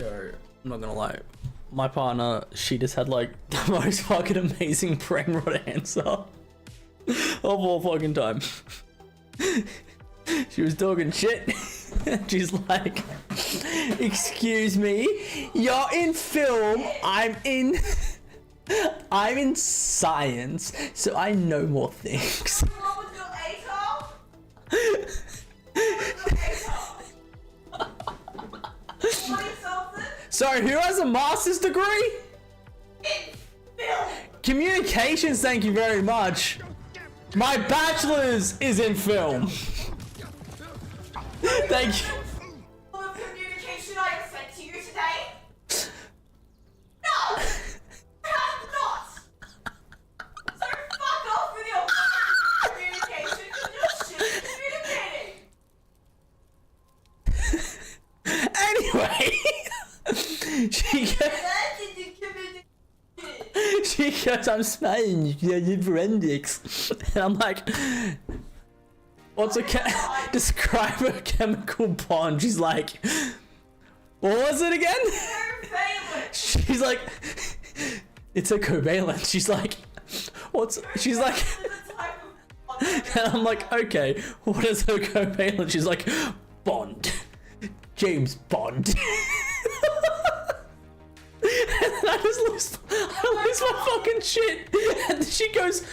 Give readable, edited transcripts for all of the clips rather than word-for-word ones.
Yo, I'm not gonna lie. My partner, she just had like the most fucking amazing brain rot answer of all fucking time. She was talking shit. She's like, excuse me, you're in film, I'm in science, so I know more things. Sorry, who has a master's degree? In film. Communications, thank you very much. My bachelor's is in film. Thank you. All the communication I have sent to you today? No! I have not! So fuck off with your communication and your shit communicating! Anyway, she goes, I'm smiling, you did forensics. And I'm like, what's a describe a chemical bond? She's like, what was it again? Covalent. She's like, it's a covalent. She's like, she's like, and I'm like, okay, what is a covalent? She's like, Bond. James Bond. And then I lose my fucking shit. And then she goes,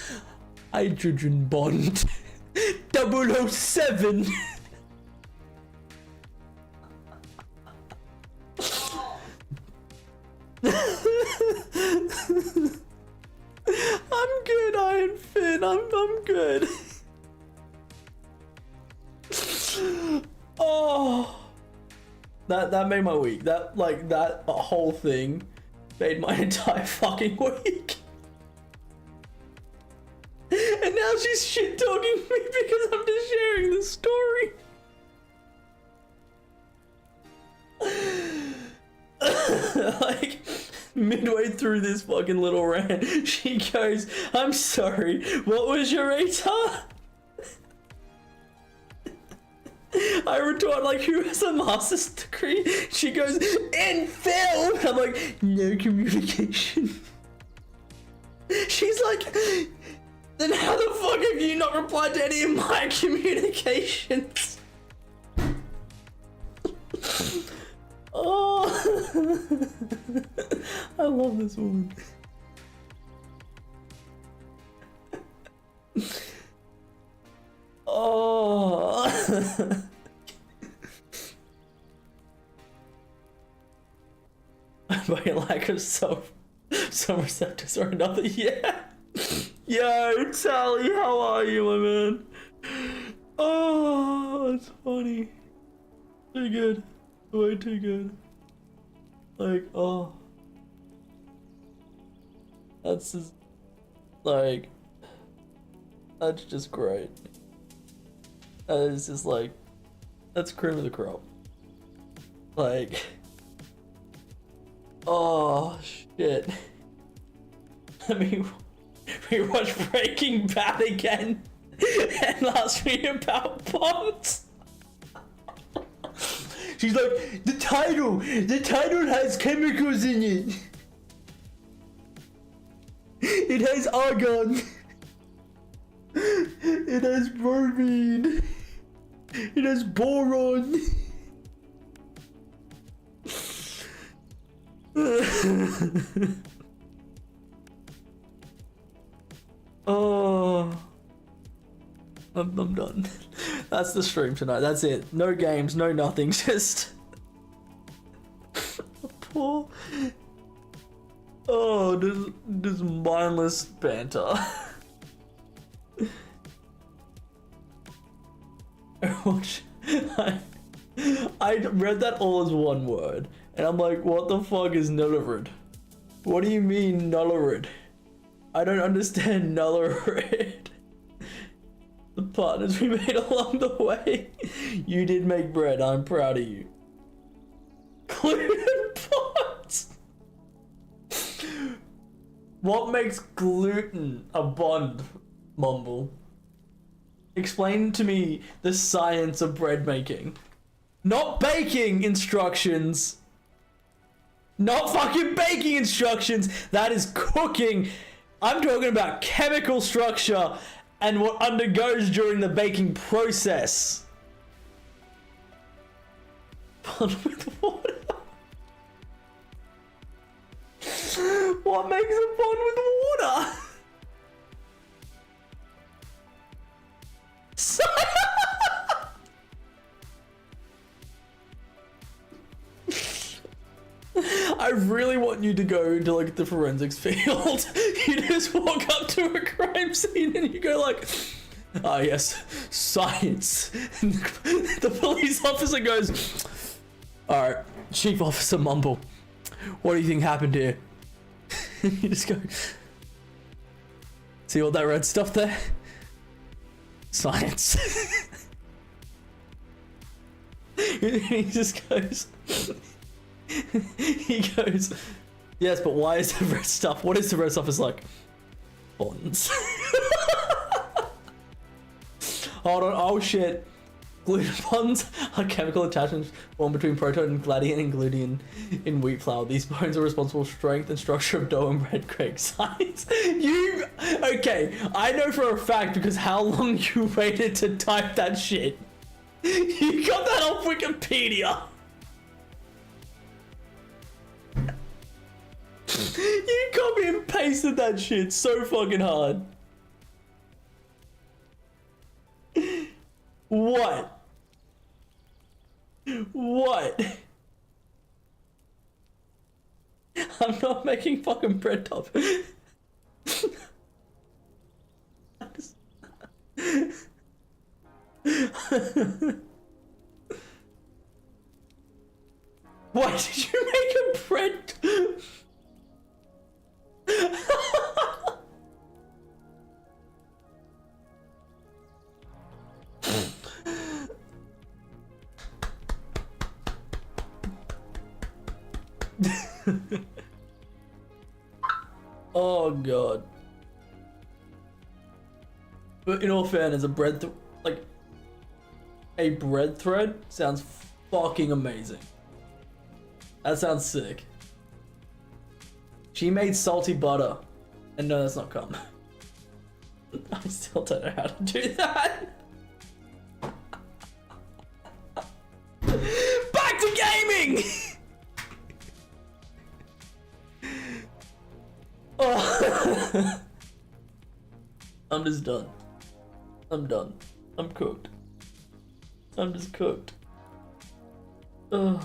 hydrogen bond. 007. I'm good, Iron Finn. I'm good. Oh. That made my week. That whole thing made my entire fucking week. And now she's shit talking me because I'm just sharing the story. Like midway through this fucking little rant, she goes, I'm sorry, what was your retard? I retort like, who has a master's degree? She goes, in film! I'm like, no communication. She's like, then how the fuck have you not replied to any of my communications? Oh, I love this woman. Oh. By lack of self-receptors or another, yeah. Yo, Tally, how are you, my man? Oh, it's funny. Too good. Way too good. Like, oh. That's just, like, that's just great. That is just like, that's cream of the crop. Like, oh shit. Let me rewatch Breaking Bad again and ask me about bombs. She's like, the title has chemicals in it. It has argon. It has bromine. It has boron. Oh, I'm done. That's the stream tonight. That's it. No games, no nothing. Just poor. Oh, this mindless banter. I read that all as one word, and I'm like, what the fuck is Nullerid? What do you mean Nullerid? I don't understand Nullerid. The partners we made along the way. You did make bread, I'm proud of you. Gluten pots! What makes gluten a bond, Mumble? Explain to me the science of bread making. Not baking instructions. Not fucking baking instructions. That is cooking. I'm talking about chemical structure and what undergoes during the baking process. Pond with water. What makes a pond with water? I really want you to go to like the forensics field. You just walk up to a crime scene and you go like, ah yes, science. And the police officer goes, alright, Chief Officer Mumble, what do you think happened here? And you just go, see all that red stuff there? Science. He just goes, he goes, yes, but why is the red stuff? What is the red stuff? It's like, bonds. Hold on, oh shit. Gluten bonds are chemical attachments formed between protein and gliadin and glutein in wheat flour. These bonds are responsible for strength and structure of dough and bread. Craig, science. You, okay, I know for a fact because how long you waited to type that shit. You got that off Wikipedia. You copy and pasted that shit so fucking hard. What? What? I'm not making fucking bread top. Why did you make a bread? Oh god. But in all fairness, a bread a bread thread sounds fucking amazing. That sounds sick. She made salty butter. And no, that's not cum. I still don't know how to do that. Back to gaming! Oh. I'm just done. I'm done. I'm cooked. I'm just cooked. Ugh.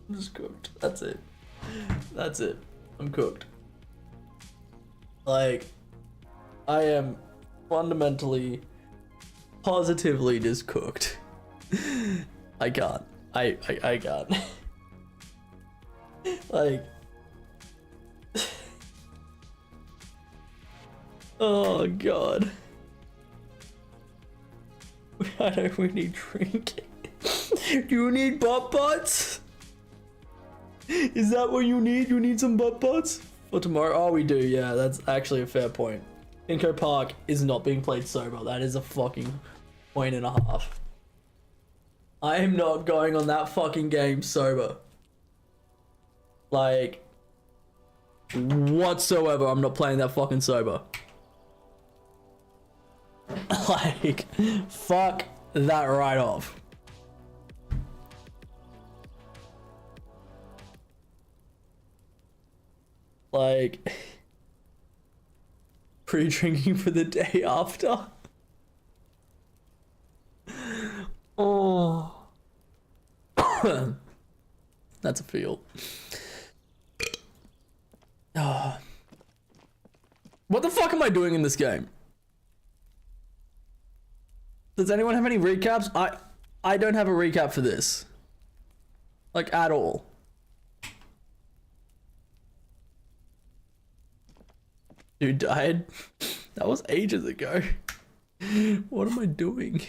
I'm just cooked. That's it. That's it. I'm cooked. Like, I am fundamentally, positively just cooked. I can't. I can't. Like, oh god. I know we need drink. Do you need butt butts? Is that what you need? You need some butt butts? For tomorrow? Oh, we do, yeah, that's actually a fair point. Pinko Park is not being played sober. That is a fucking point and a half. I am not going on that fucking game sober. Like, whatsoever, I'm not playing that fucking sober. Like, fuck that right off. Like, pre-drinking for the day after. Oh. That's a feel. Oh. What the fuck am I doing in this game? Does anyone have any recaps? I don't have a recap for this. Like, at all. Dude died? That was ages ago. What am I doing?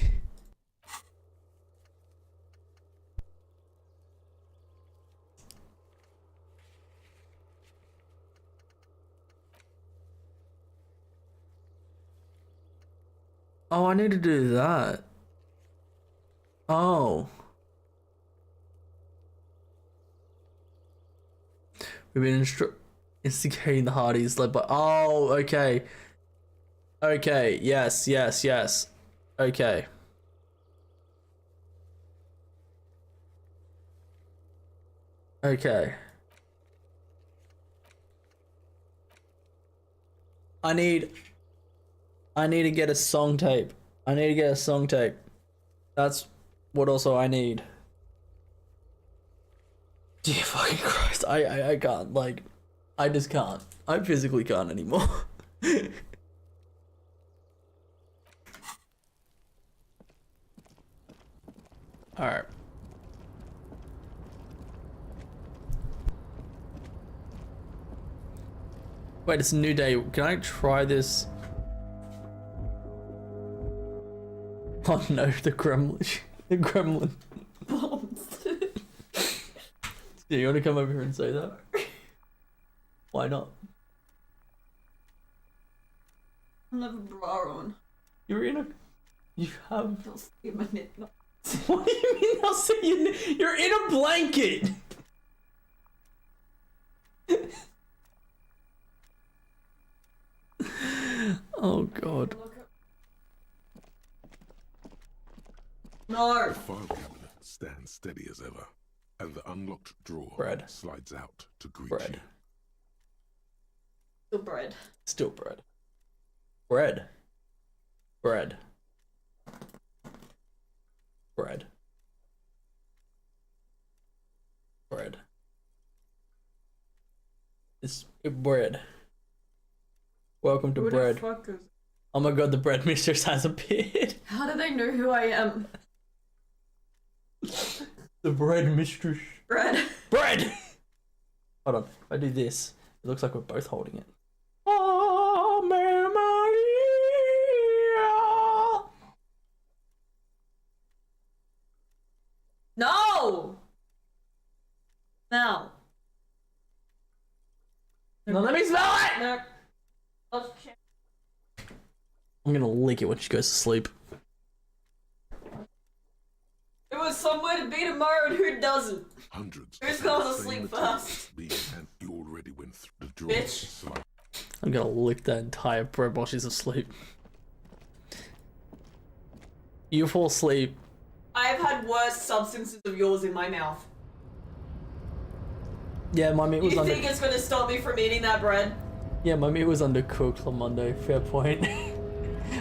Oh, I need to do that. Oh. We've been instigating the Hardys led by. Oh, okay. Okay, yes. Okay. Okay. I need to get a song tape. That's what also I need. Dear fucking Christ, I can't, like, I just can't. I physically can't anymore. Alright. Wait, it's a new day. Can I try this? Oh no, the gremlin. The gremlin. Bombs. Yeah, you want to come over here and say that? Why not? I have a bra on. You're in a... You have... You'll see my nip. What do you mean I'll see you? You're in a blanket! Oh god. No! The file cabinet stands steady as ever, and the unlocked drawer Bread. slides out to greet Bread. Still bread. Still bread. Bread. Bread. Bread. Bread. It's bread. Welcome to Who bread. the fuck is... Oh my god, the bread mistress has appeared. How do they know who I am? The bread mistress. Bread. Bread! Hold on, if I do this, it looks like we're both holding it. Oh, Maria! No! Now. Now let me smell it! No. Let's check. I'm gonna lick it when she goes to sleep. There was somewhere to be tomorrow and who doesn't? hundreds. Who's of going the to same sleep materials first? and you already went through the drawer. Bitch. I'm gonna lick that entire bread while she's asleep. You fall asleep. I have had worse substances of yours in my mouth. Yeah, my meat was You think it's gonna stop me from eating that bread? Yeah, my meat was undercooked on Monday. Fair point.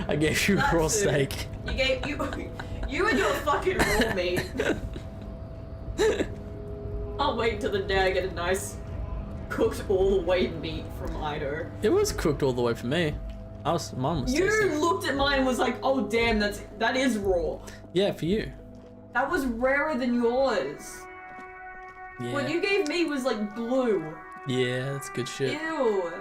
I gave you That raw too. steak. You gave you and your fucking raw meat. I'll wait till the day I get a nice cooked all the way meat from Ido. It was cooked all the way for me. Mine was You tasty. looked at mine and was like, oh damn, that is raw. Yeah, for you. That was rarer than yours. Yeah. What you gave me was like blue. Yeah, that's good shit. Ew.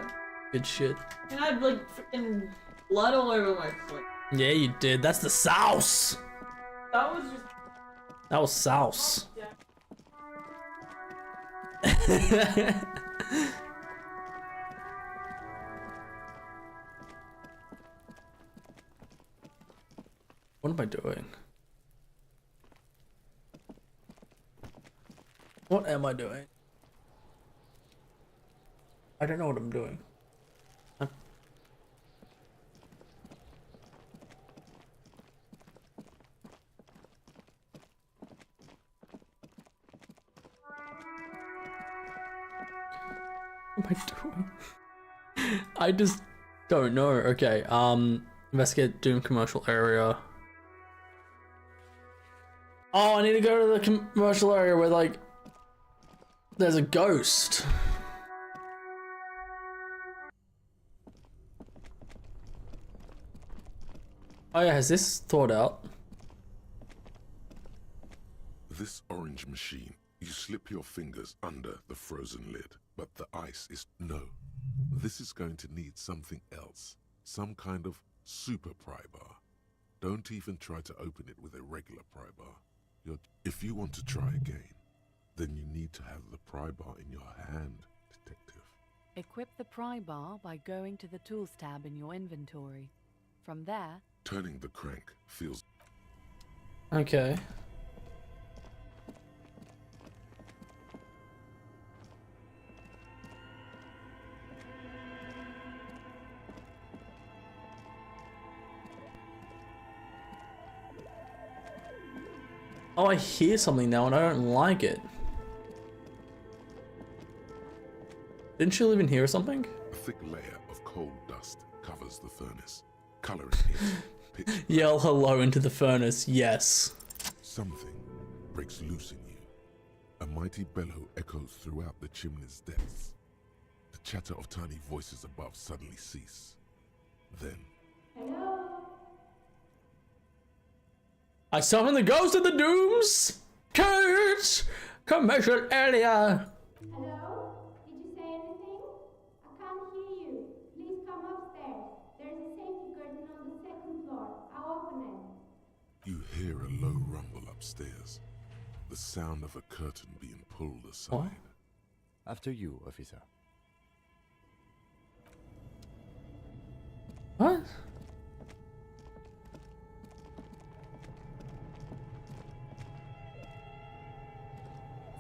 Good shit. And I had like freaking blood all over my foot. Yeah, you did. That's the sauce. That was just. That was sauce. Yeah. What am I doing? What am I doing? I don't know what I'm doing. What am I doing? I just don't know. Okay, investigate Doom commercial area. Oh, I need to go to the commercial area where, like, there's a ghost. Oh yeah, has this thawed out? This orange machine, you slip your fingers under the frozen lid, but the ice is no. This is going to need something else, some kind of super pry bar. Don't even try to open it with a regular pry bar. If you want to try again, then you need to have the pry bar in your hand, detective. Equip the pry bar by going to the Tools tab in your inventory. From there, Turning the crank feels... Okay. Oh, I hear something now and I don't like it. Didn't she live in here or something? A thick layer of coal dust covers the furnace, coloring it pitch black. Yell hello into the furnace, yes. Something breaks loose in you. A mighty bellow echoes throughout the chimney's depths. The chatter of tiny voices above suddenly cease. Then, I summon the ghost of the dooms! Kurt! Commercial area! Hello? Did you say anything? I can't hear you. Please come upstairs. There's a safety curtain on the second floor. I'll open it. you hear a low rumble upstairs. The sound of a curtain being pulled aside. What? After you, officer. What?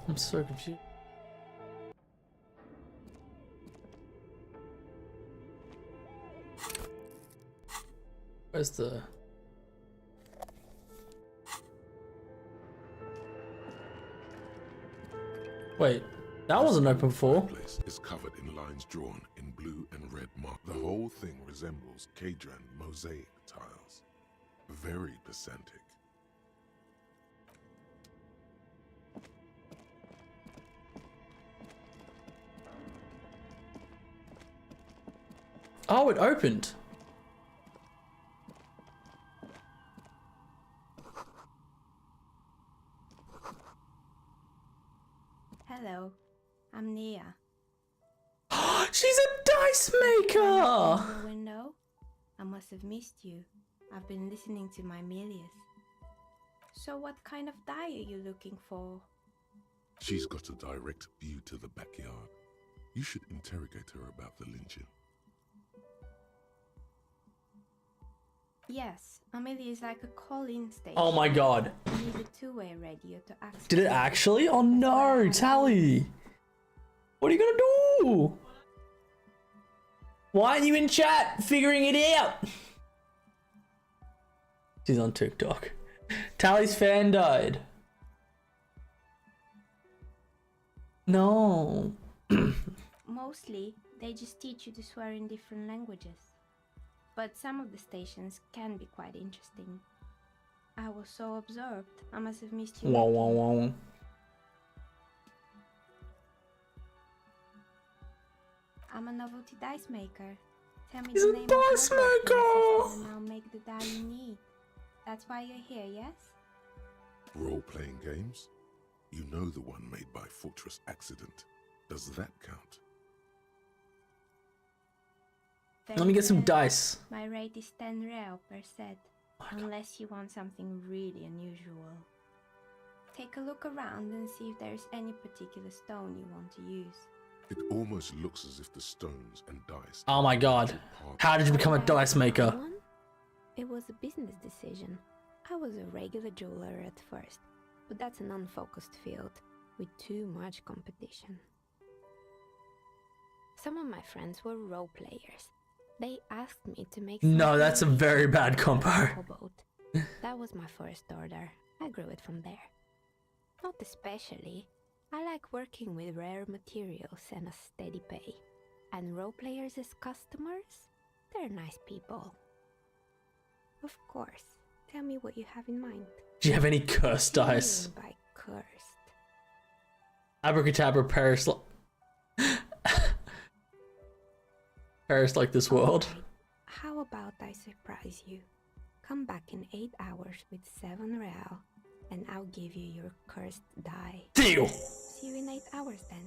I'm so confused. Where's the... Wait, that wasn't open before. The place is covered in lines drawn in blue and red mark. The whole thing resembles Kadran mosaic tiles. Very pedantic. Oh, it opened. Hello, I'm Nia. She's a dice maker! In the window? I must have missed you. I've been listening to my Milius. So what kind of die are you looking for? She's got a direct view to the backyard. You should interrogate her about the lynching. Yes, Amelia is like a call-in station. Oh my god. You need a two-way radio to access. Did it actually? Oh no, Tally! What are you gonna do? Why aren't you in chat figuring it out? She's on TikTok. Tally's fan died. No. Mostly, they just teach you to swear in different languages. But some of the stations can be quite interesting. I was so absorbed, I must have missed you. Wow, wow, wow. I'm a novelty dice maker. Tell me He's the a name of dice your dice maker! system and I'll make the die you need. That's why you're here, yes? Role-playing games? You know the one made by Fortress Accident. Does that count? Let me get some dice. My rate is 10 real per set, unless you want something really unusual. Take a look around and see if there's any particular stone you want to use. It almost looks as if the stones and dice... Oh my god. How did you become a dice maker? It was a business decision. I was a regular jeweler at first, but that's an unfocused field with too much competition. Some of my friends were role players. They asked me to make No, that's a something very bad combo. hoboed. That was my first order. I grew it from there. Not especially. I like working with rare materials and a steady pay. And role players as customers? They're nice people. Of course. Tell me what you have in mind. Do you have any cursed What do you dice? mean by cursed? Abracadabra, perish perish like this world. Alright, how about I surprise you? Come back in 8 hours with 7 real, and I'll give you your cursed die. Deal! See you in 8 hours then.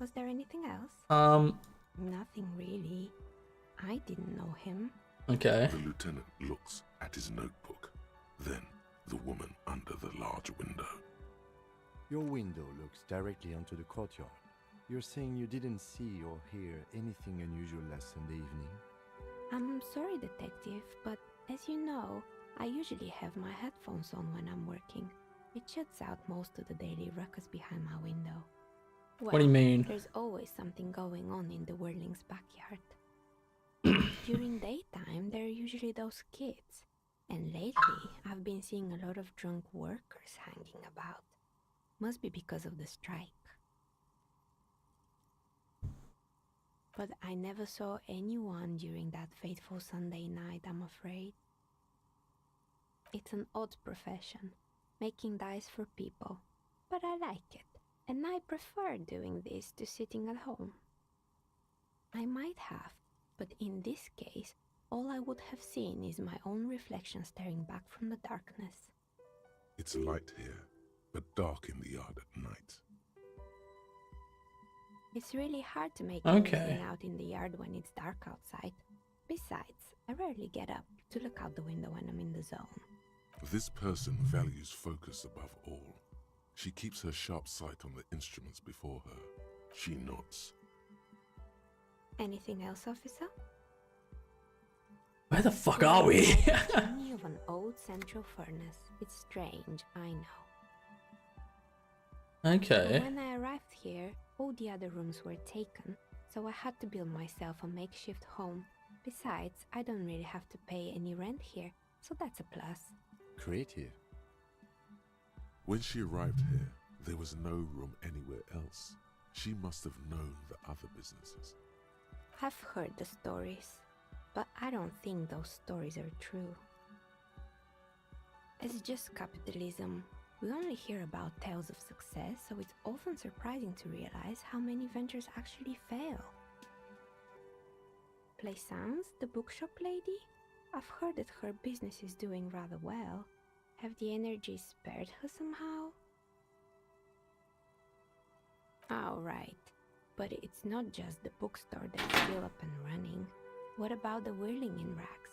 Was there anything else? Nothing really. I didn't know him. Okay. The lieutenant looks at his notebook. Then, the woman under the large window. Your window looks directly onto the courtyard. You're saying you didn't see or hear anything unusual last Sunday evening? I'm sorry, detective, but as you know, I usually have my headphones on when I'm working. It shuts out most of the daily ruckus behind my window. Well, What do you mean? There's always something going on in the Whirling's backyard. During daytime, there are usually those kids, And lately, I've been seeing a lot of drunk workers hanging about. Must be because of the strike. But I never saw anyone during that fateful Sunday night, I'm afraid. It's an odd profession, making dice for people, but I like it, and I prefer doing this to sitting at home. I might have, but in this case, all I would have seen is my own reflection staring back from the darkness. It's light here, but dark in the yard at night. It's really hard to make Okay. anything out in the yard when it's dark outside. Besides, I rarely get up to look out the window when I'm in the zone. This person values focus above all. She keeps her sharp sight on the instruments before her. She nods. Anything else, officer? Where the fuck are we? The chimney of an old central furnace. It's strange, I know. Okay. When I arrived here, all the other rooms were taken, so I had to build myself a makeshift home. Besides, I don't really have to pay any rent here, so that's a plus. Creative. When she arrived here, there was no room anywhere else. She must have known the other businesses. I've heard the stories, but I don't think those stories are true. It's just capitalism. We only hear about tales of success, so it's often surprising to realize how many ventures actually fail. Plaisance, the bookshop lady? I've heard that her business is doing rather well. Have the energy spared her somehow? Oh, right. But it's not just the bookstore that's still up and running. What about the whirling in racks?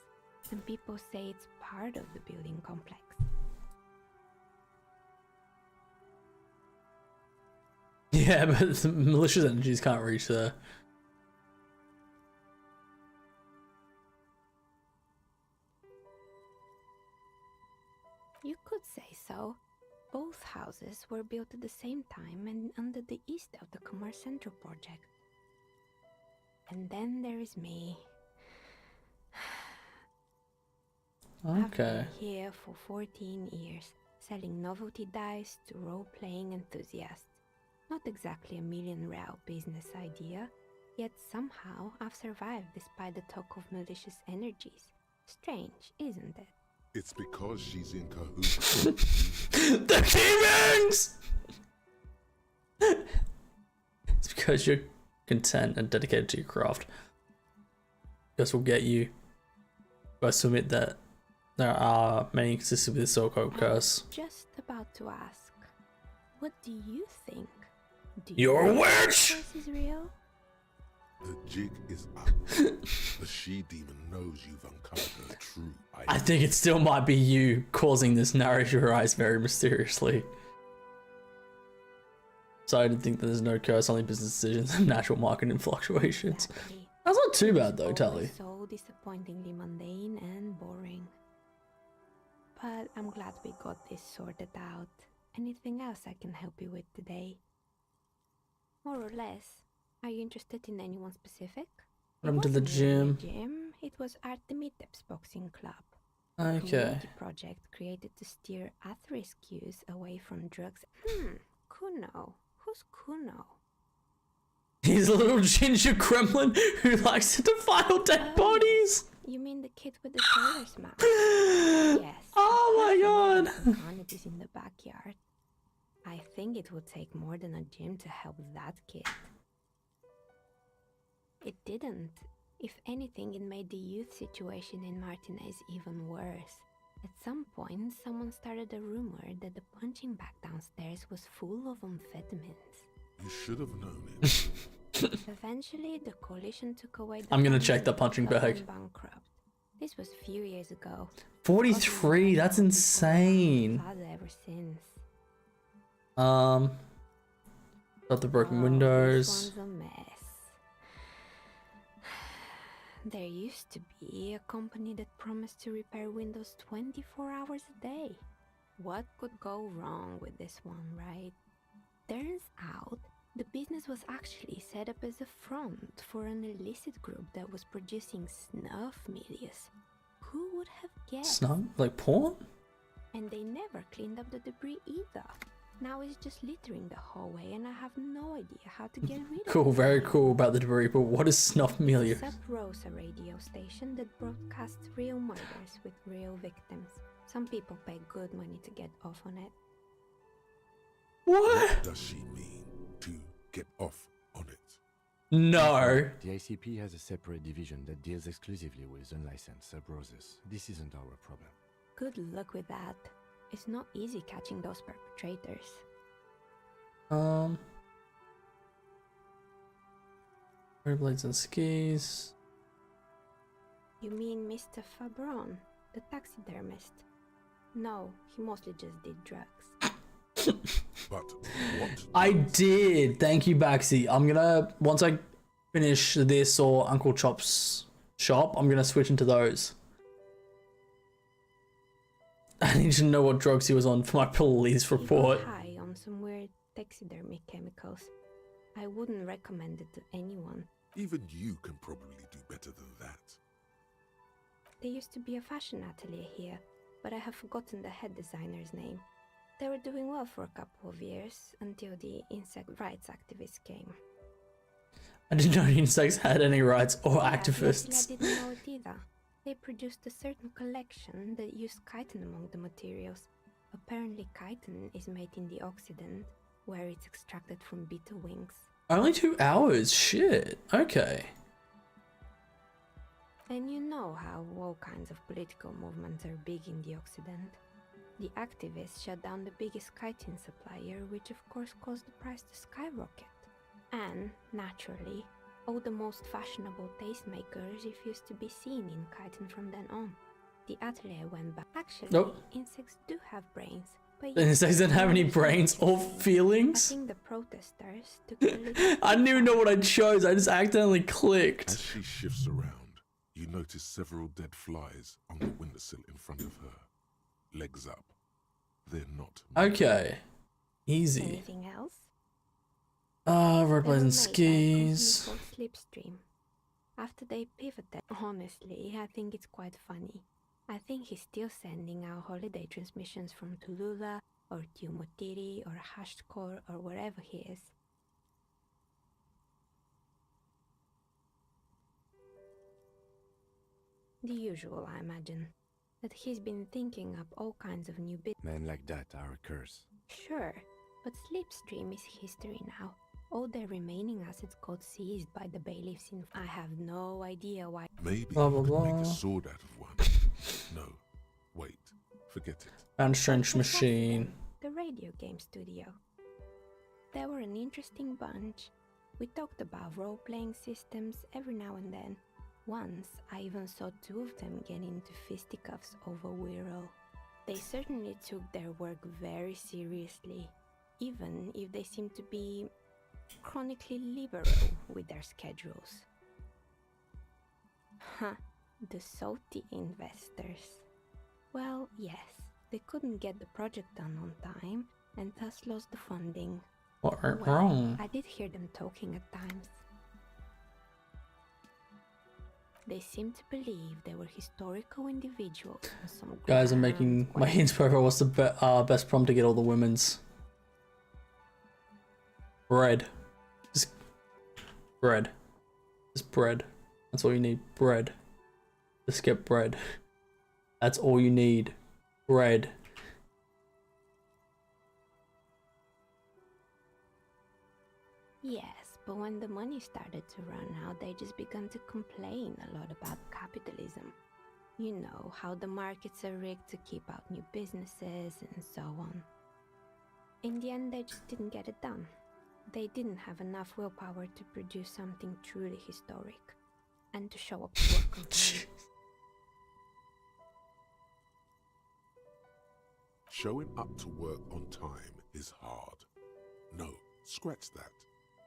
Some people say it's part of the building complex. Yeah, but the malicious energies can't reach there. You could say so. Both houses were built at the same time and under the East of the Commerce Central project. And then there is me. I've Okay. been here for 14 years, selling novelty dice to role-playing enthusiasts. Not exactly a million-real business idea, yet somehow I've survived despite the talk of malicious energies. Strange, isn't it? It's because she's in cahoots. The Key-Rings! It's because you're content and dedicated to your craft. This will get you. I submit that there are many consistent with the so-called curse. Just about to ask, what do you think? Do You're a you think witch! the curse is real? The jig is up. The she-demon knows you've uncovered her true I identity. think it still might be you causing this narrow your eyes very mysteriously. So I didn't think that there's no curse, only business decisions and natural marketing fluctuations. Exactly. That's not too bad though, It's Tally. always so disappointingly mundane and boring. But I'm glad we got this sorted out. Anything else I can help you with today? More or less. Are you interested in anyone specific? What happened to It the wasn't really a gym? gym. It was Artemidep's boxing club. Okay. Community project created to steer at-risk youth away from drugs. Kuno. Who's Kuno? He's a little ginger gremlin who likes to defile dead bodies. You mean the kid with the sailor's mouth? Yes. Oh my god. Carnities in the backyard. I think it would take more than a gym to help that kid. It didn't. If anything, it made the youth situation in Martinez even worse. At some point, someone started a rumor that the punching bag downstairs was full of amphetamines. You should have known it. Eventually, the coalition took away the I'm gonna funding check the and punching went bag. bankrupt. This was a few years ago. 43, that's insane. Had ever since. Got the broken Oh, windows. This one's a mess. There used to be a company that promised to repair windows 24 hours a day. What could go wrong with this one, right? Turns out, the business was actually set up as a front for an illicit group that was producing snuff milias. Who would have guessed? Snug? Like porn? And they never cleaned up the debris either. Now it's just littering the hallway and I have no idea how to get rid of it. Cool, very cool about the debris, but what is Snuff Milieu? Sub Rosa radio station that broadcasts real murders with real victims. Some people pay good money to get off on it. What? Does she mean to get off on it? No. The ICP has a separate division that deals exclusively with unlicensed sub-roses. This isn't our problem. Good luck with that. It's not easy catching those perpetrators. Rollerblades and skis. You mean Mr. Fabron, the taxidermist? No, he mostly just did drugs. But what? I did. Thank you, Baxi. I'm gonna, once I finish this or Uncle Chop's shop, I'm gonna switch into those. I need to know what drugs he was on for my police He report. got high on some weird taxidermy chemicals. I wouldn't recommend it to anyone. Even you can probably do better than that. There used to be a fashion atelier here, but I have forgotten the head designer's name. They were doing well for a couple of years, until the insect rights activists came. I didn't know insects had any rights or Yeah, activists. I didn't know it either. They produced a certain collection that used chitin among the materials. Apparently chitin is made in the Occident, where it's extracted from beetle wings. Only 2 hours? Shit. Okay. And you know how all kinds of political movements are big in the Occident. The activists shut down the biggest chitin supplier, which of course caused the price to skyrocket. And, naturally, all the most fashionable tastemakers refused to be seen in chitin from then on. The atelier went back. Actually, Nope. insects do have brains, but Insects don't have any brains or I feelings? think the protesters took a little I didn't even know what I chose. I just accidentally clicked. As she shifts around, you notice several dead flies on the windowsill in front of her. Legs up. They're not. Okay. Easy. Anything else? Rollerblades and They skis. were made by a company called Slipstream. After they pivoted, honestly, I think it's quite funny. I think he's still sending out holiday transmissions from Tulula or Tiumotiri or Hashkor or wherever he is. The usual, I imagine. That he's been thinking up all kinds of new bits. Men like that are a curse. Sure, but Slipstream is history now. All their remaining assets got seized by the bailiffs in... I have no idea why... Maybe Blah, blah, you could make blah. a sword out of one. No. Wait. Forget it. And Strange Machine. The radio game studio. They were an interesting bunch. We talked about role-playing systems every now and then. Once, I even saw 2 of them get into fisticuffs over Wirral. They certainly took their work very seriously, even if they seemed to be chronically liberal with their schedules. Huh, the salty investors. Well, yes, they couldn't get the project done on time and thus lost the funding. What went Well, wrong? I did hear them talking at times. They seemed to believe they were historical individuals on some Guys, I'm grand making my quest. hints profile. What's the best prompt to get all the women's? Bread. Just bread. Just bread. That's all you need. Bread. Just get bread. That's all you need. Bread. Yes, but when the money started to run out, they just began to complain a lot about capitalism. You know, how the markets are rigged to keep out new businesses and so on. In the end, they just didn't get it done. They didn't have enough willpower to produce something truly historic and to show up to work on time. Showing up to work on time is hard. No, scratch that.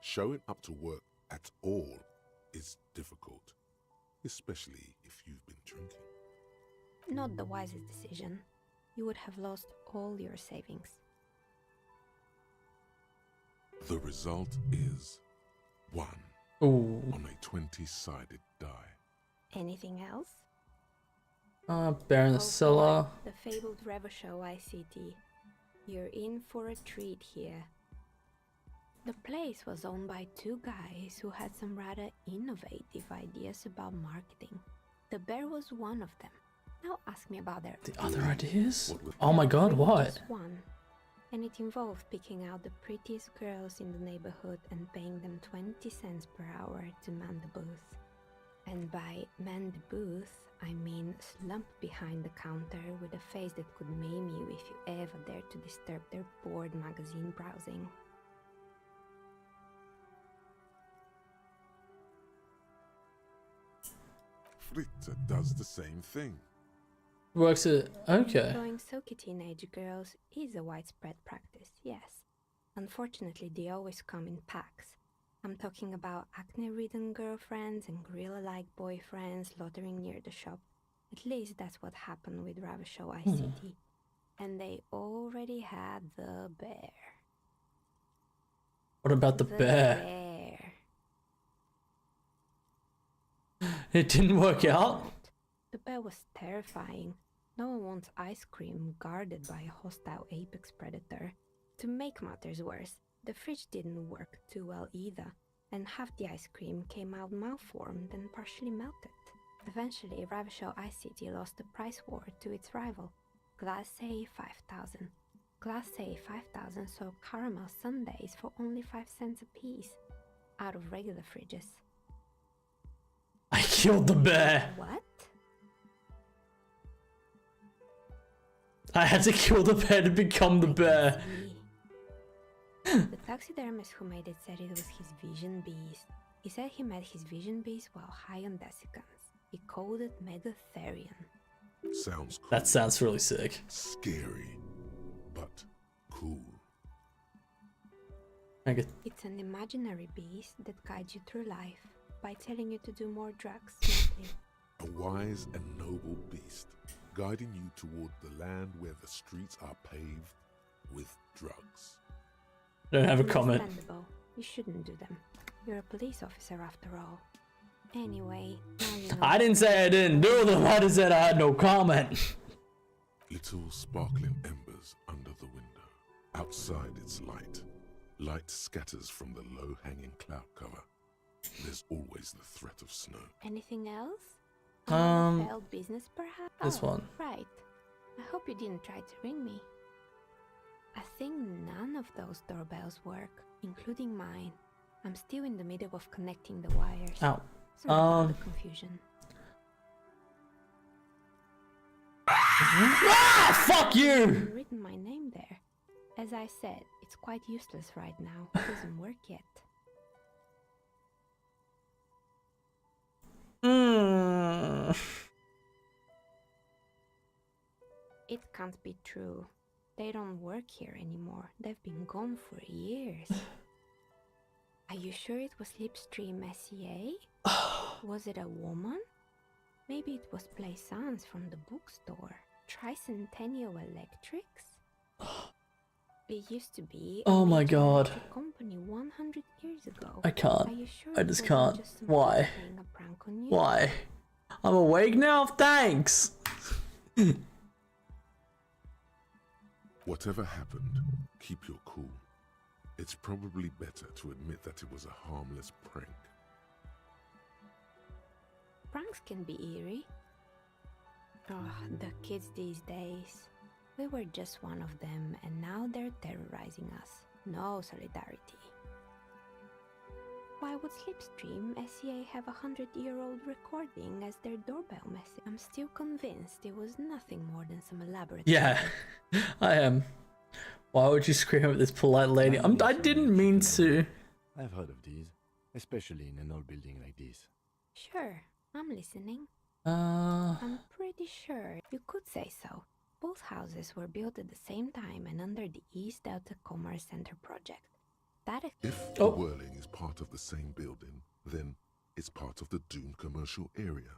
Showing up to work at all is difficult, especially if you've been drinking. Not the wisest decision. You would have lost all your savings. The result is 1 Ooh. on a 20-sided die. Anything else? Bear in the Oh boy, cellar. the fabled Revachol ICT. You're in for a treat here. The place was owned by two guys who had some rather innovative ideas about marketing. The bear was one of them. Now ask me about their The other ideas? What with- Oh my god, really what? just one. And it involved picking out the prettiest girls in the neighborhood and paying them 20 cents per hour to man the booth. And by man the booth, I mean slump behind the counter with a face that could maim you if you ever dared to disturb their bored magazine browsing. Fritter does the same thing. Works at. Okay. Going silky teenage girls is a widespread practice, yes. Unfortunately, they always come in packs. I'm talking about acne-ridden girlfriends and gorilla-like boyfriends loitering near the shop. At least that's what happened with Ravachol ICT. And they already had the bear. What about the bear? Bear. It didn't work out? The bear was terrifying. No one wants ice cream guarded by a hostile apex predator. To make matters worse, the fridge didn't work too well either, and half the ice cream came out malformed and partially melted. Eventually, Ravachol ICT lost the price war to its rival, Glacé 5000. Glacé 5000 sold caramel sundaes for only 5 cents a piece, out of regular fridges. I killed the bear. What? I had to kill the bear to become the bear. The taxidermist who made it said it was his vision beast. He said he met his vision beast while high on desiccants. He called it Megatherian. Sounds cool. That sounds really sick. Scary, but cool. It's an imaginary beast that guides you through life by telling you to do more drugs mostly. A wise and noble beast, guiding you toward the land where the streets are paved with drugs. Don't have a comment. Understandable. You shouldn't do them. You're a police officer after all. Anyway, now you know. I didn't say I didn't do them. I just said I had no comment. Little sparkling embers under the window. Outside it's light. Light scatters from the low-hanging cloud cover. There's always the threat of snow. Anything else? Failed business perhaps? This one. Right. I hope you didn't try to ring me. I think none of those doorbells work, including mine. I'm still in the middle of connecting the wires. Ow. Sorry about the confusion. Ah, fuck you! I've written my name there. As I said, it's quite useless right now. It doesn't work yet. It can't be true. They don't work here anymore. They've been gone for years. Are you sure it was Slipstream SEA? Was it a woman? Maybe it was Plaisance from the bookstore. Tricentennial Electrics? It used to be a Oh my major god. electric company 100 years ago. I can't. Are you sure I it just wasn't can't. just some Why? guy playing a prank on you? Why? I'm awake now? Thanks! Whatever happened, keep your cool. It's probably better to admit that it was a harmless prank. Pranks can be eerie. Oh, the kids these days. We were just one of them, and now they're terrorizing us. No solidarity. Why would Slipstream SEA have a 100-year-old recording as their doorbell message? I'm still convinced it was nothing more than some elaborate... Yeah, I am. Why would you scream at this polite lady? I didn't mean to. I've heard of these, especially in an old building like this. Sure, I'm listening. Uh, I'm pretty sure you could say so. Both houses were built at the same time and under the East Delta Commerce Center project. That If the whirling is part of the same building, then it's part of the doomed commercial area.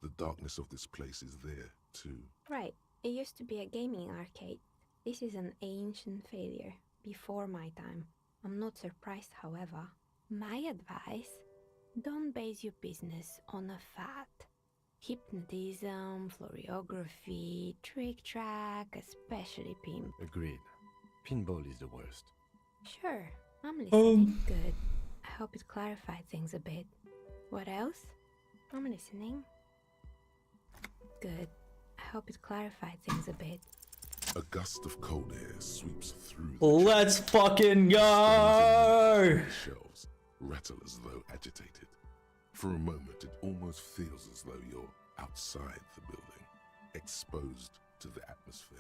The darkness of this place is there, too. Right. It used to be a gaming arcade. This is an ancient failure, before my time. I'm not surprised, however. My advice, don't base your business on a fad. Hypnotism, choreography, trick track, especially pin. Agreed. Pinball is the worst. Sure, I'm listening. Good. I hope it clarified things a bit. What else? I'm listening. Good. I hope it clarified things a bit. A gust of cold air sweeps through. Let's fucking go! Shelves rattle as though agitated. For a moment, it almost feels as though you're outside the building, exposed to the atmosphere.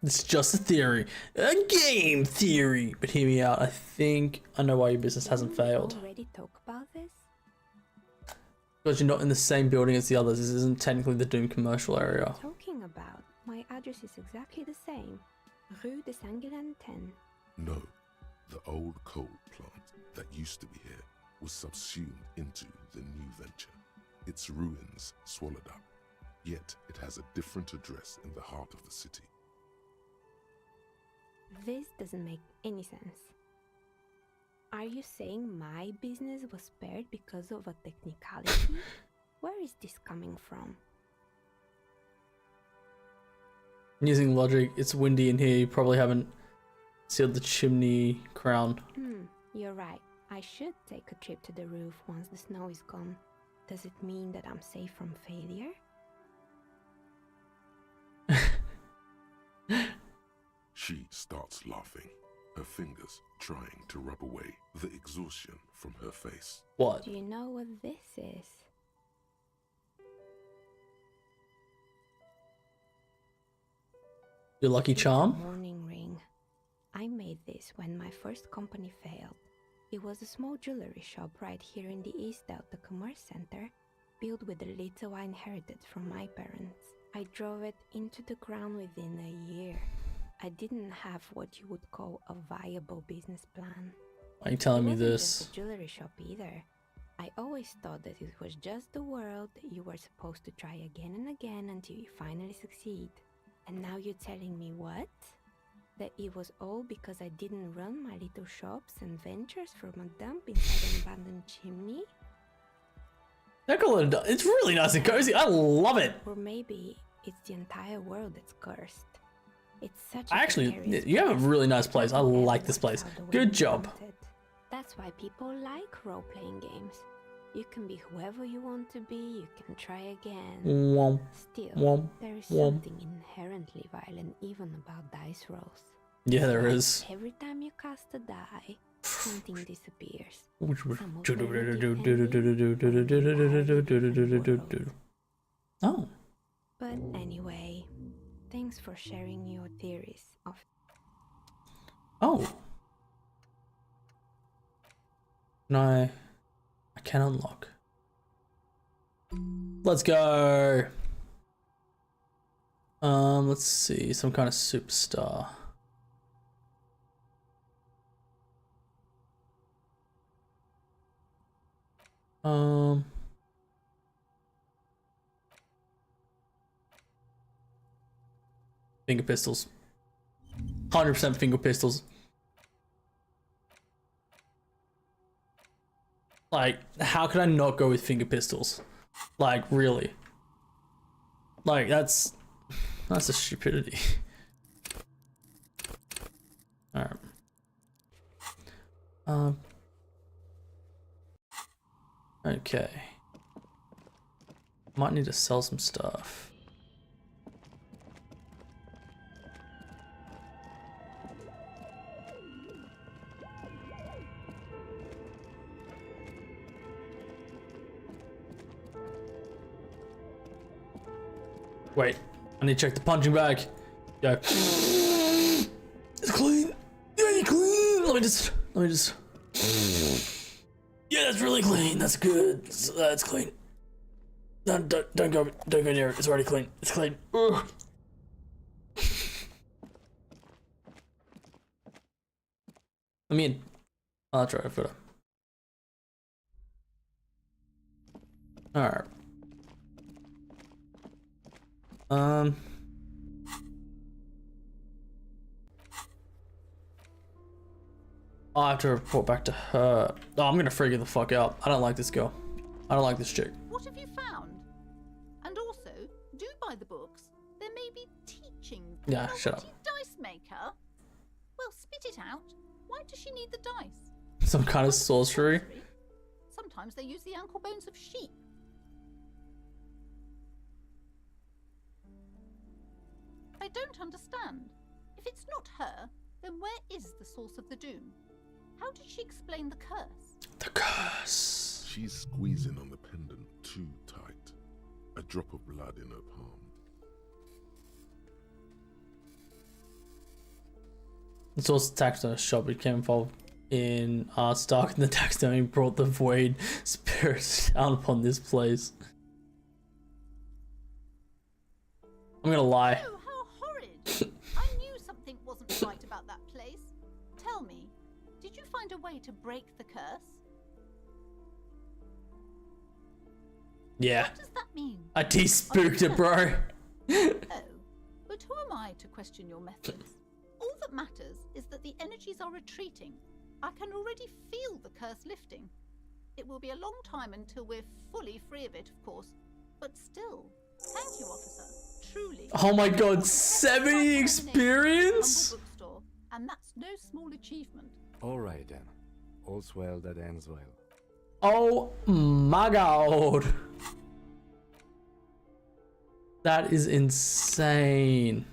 It's just a theory. A game theory! But hear me out, I think I know why your business hasn't failed. Already talk about this? Because you're not in the same building as the others. This isn't technically the Doom commercial area. Talking about, my address is exactly the same. Rue de Saint-Guilain 10. No, the old coal plant that used to be here was subsumed into the new venture. Its ruins swallowed up, yet it has a different address in the heart of the city. This doesn't make any sense. Are you saying my business was spared because of a technicality? Where is this coming from? Using logic, it's windy in here. You probably haven't sealed the chimney crown. You're right. I should take a trip to the roof once the snow is gone. Does it mean that I'm safe from failure? She starts laughing, her fingers trying to rub away the exhaustion from her face. What? Do you know what this is? Your lucky charm? Morning ring. I made this when my first company failed. It was a small jewelry shop right here in the East Delta Commerce Center, built with the little I inherited from my parents. I drove it into the ground within a year. I didn't have what you would call a viable business plan. Why are you telling me It wasn't this? just a jewelry shop either. I always thought that it was just the world you were supposed to try again and again until you finally succeed. And now you're telling me what? That it was all because I didn't run my little shops and ventures from a dump inside an abandoned chimney? It's really nice and cozy. I love it. Or maybe it's the entire world that's cursed. It's such a Actually, precarious you have a place. really nice place. I Nothing like ever this place. works out the way Good you job. want it. That's why people like role-playing games. You can be whoever you want to be, you can try again. Womp, Still, womp, there is womp. something inherently violent even about dice rolls. Yeah, there Like, is. every time you cast a die, something disappears. Some of them will give Oh. But anyway, thanks for sharing your theories of Oh. No. I can unlock. Let's go. Let's see. Some kind of superstar. Finger pistols. 100% finger pistols. Like, how could I not go with finger pistols? Like, really? Like, that's a stupidity. Alright. Okay. Might need to sell some stuff. Wait, I need to check the punching bag. Go. It's clean. Yeah, you clean. Let me just. Yeah, that's really clean. That's good. That's clean. Don't go near it. It's already clean. It's clean. Ugh. Let me in. Oh, that's right. I forgot. Alright. I have to report back to her. Oh, I'm gonna freak her the fuck out. I don't like this girl. I don't like this chick. What have you found? And also, do buy the books. There may be teaching. Yeah, shut up. Dice maker? Well, spit it out. Why does she need the dice? Some kind of sorcery. Sometimes they use the ankle bones of sheep. I don't understand. If it's not her, then where is the source of the doom? How did she explain the curse? The curse. She's squeezing on the pendant too tight. A drop of blood in her palm. The source attacked on a shop. Became involved in Stark, and the taxidermy brought the void spirits down upon this place. I'm gonna lie. Oh, how horrid! I knew something wasn't right about that place. Tell me, did you find a way to break the curse? Yeah. What does that mean? I de-spooked it, bro. Oh, but who am I to question your methods? All that matters is that the energies are retreating. I can already feel the curse lifting. It will be a long time until we're fully free of it, of course. But still, thank you, officer. Truly. Oh my god, 70 experience? Humble bookstore, and that's no small achievement. All right then. All's well that ends well. Oh my god. That is insane.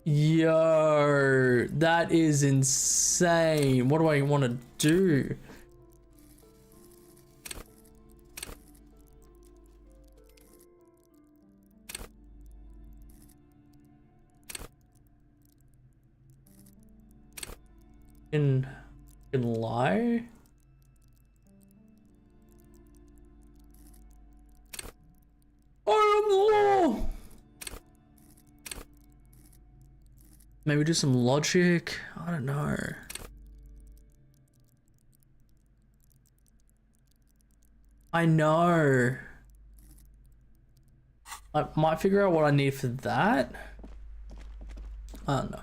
Yo, that is insane. What do I want to do? Can lie? Oh, maybe do some logic. I don't know. I know. I might figure out what I need for that. I don't know.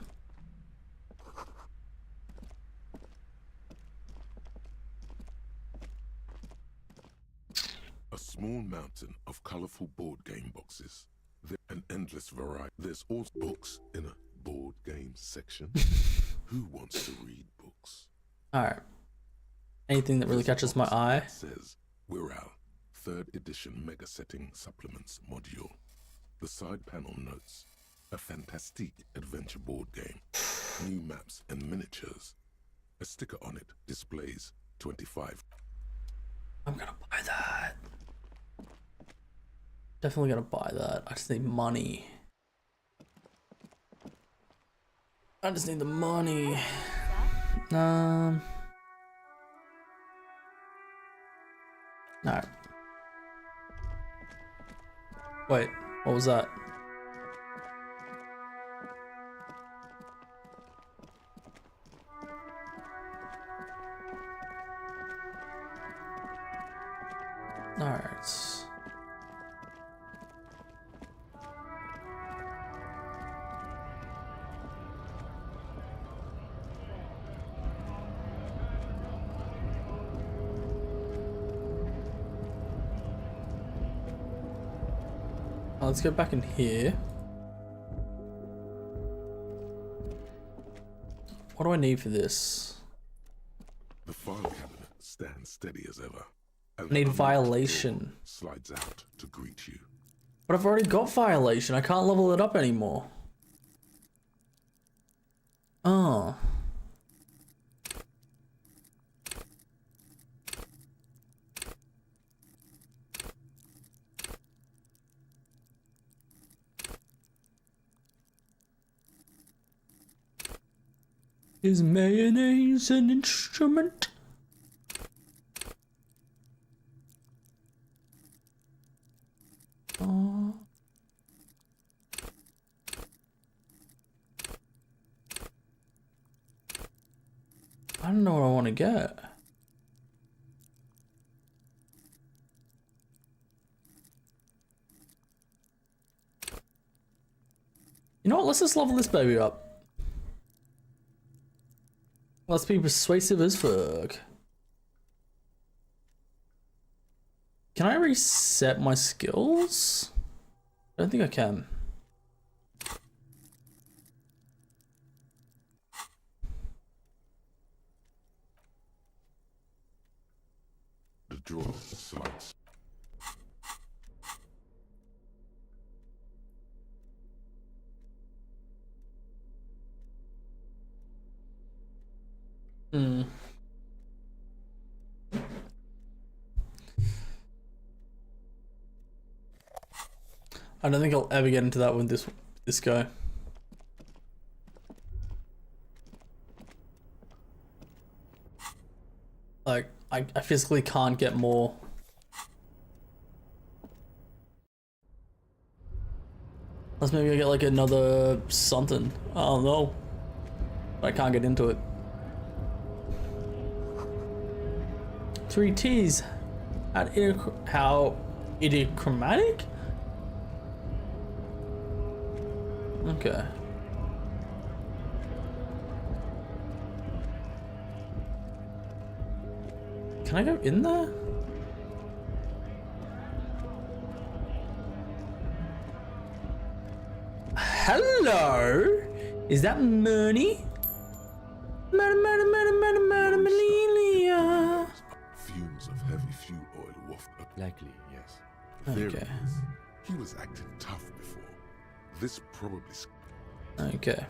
A small mountain of colorful board game boxes. An endless variety. There's also books in a board game section. Who wants to read books? Alright. Anything that really catches my eye. It says Wirral, 3rd edition mega setting supplements module. The side panel notes a fantastique adventure board game, new maps and miniatures. A sticker on it displays 25. I'm gonna buy that. Definitely gonna buy that. I just need money. I just need the money. Alright. Wait, what was that? Alright. Let's go back in here. What do I need for this? The file cabinet stands steady as ever. I need violation. Slides out to greet you. But I've already got violation. I can't level it up anymore. Oh. Is mayonnaise an instrument? Oh. I don't know what I want to get. You know what? Let's just level this baby up. Let's be persuasive as fuck. Can I reset my skills? I don't think I can. The drawer slides. Hmm. I don't think I'll ever get into that with this guy. Like, I physically can't get more. Unless maybe I get like another something. I don't know. But I can't get into it. 3 T's. How idiochromatic? Okay. Can I go in there? Hello? Is that money? Melia. Fumes of heavy fuel oil waft up. Likely, yes. The theory Okay. is he was acting tough before. This probably Okay.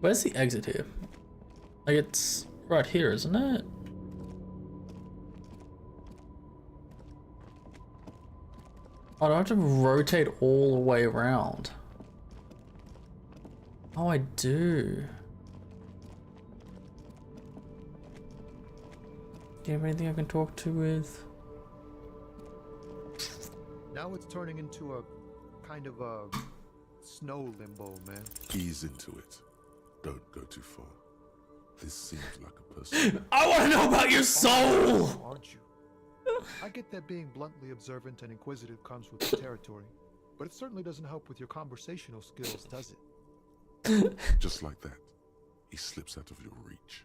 Where's the exit here? Like, it's right here, isn't it? Oh, do I have to rotate all the way around? Oh, I do. Do you have anything I can talk to with? Now it's turning into a kind of a snow limbo, man. ease into it. Don't go too far. This seems like a person. I want to know about your soul! Aren't you? I get that being bluntly observant and inquisitive comes with the territory, but it certainly doesn't help with your conversational skills, does it? Just like that, he slips out of your reach.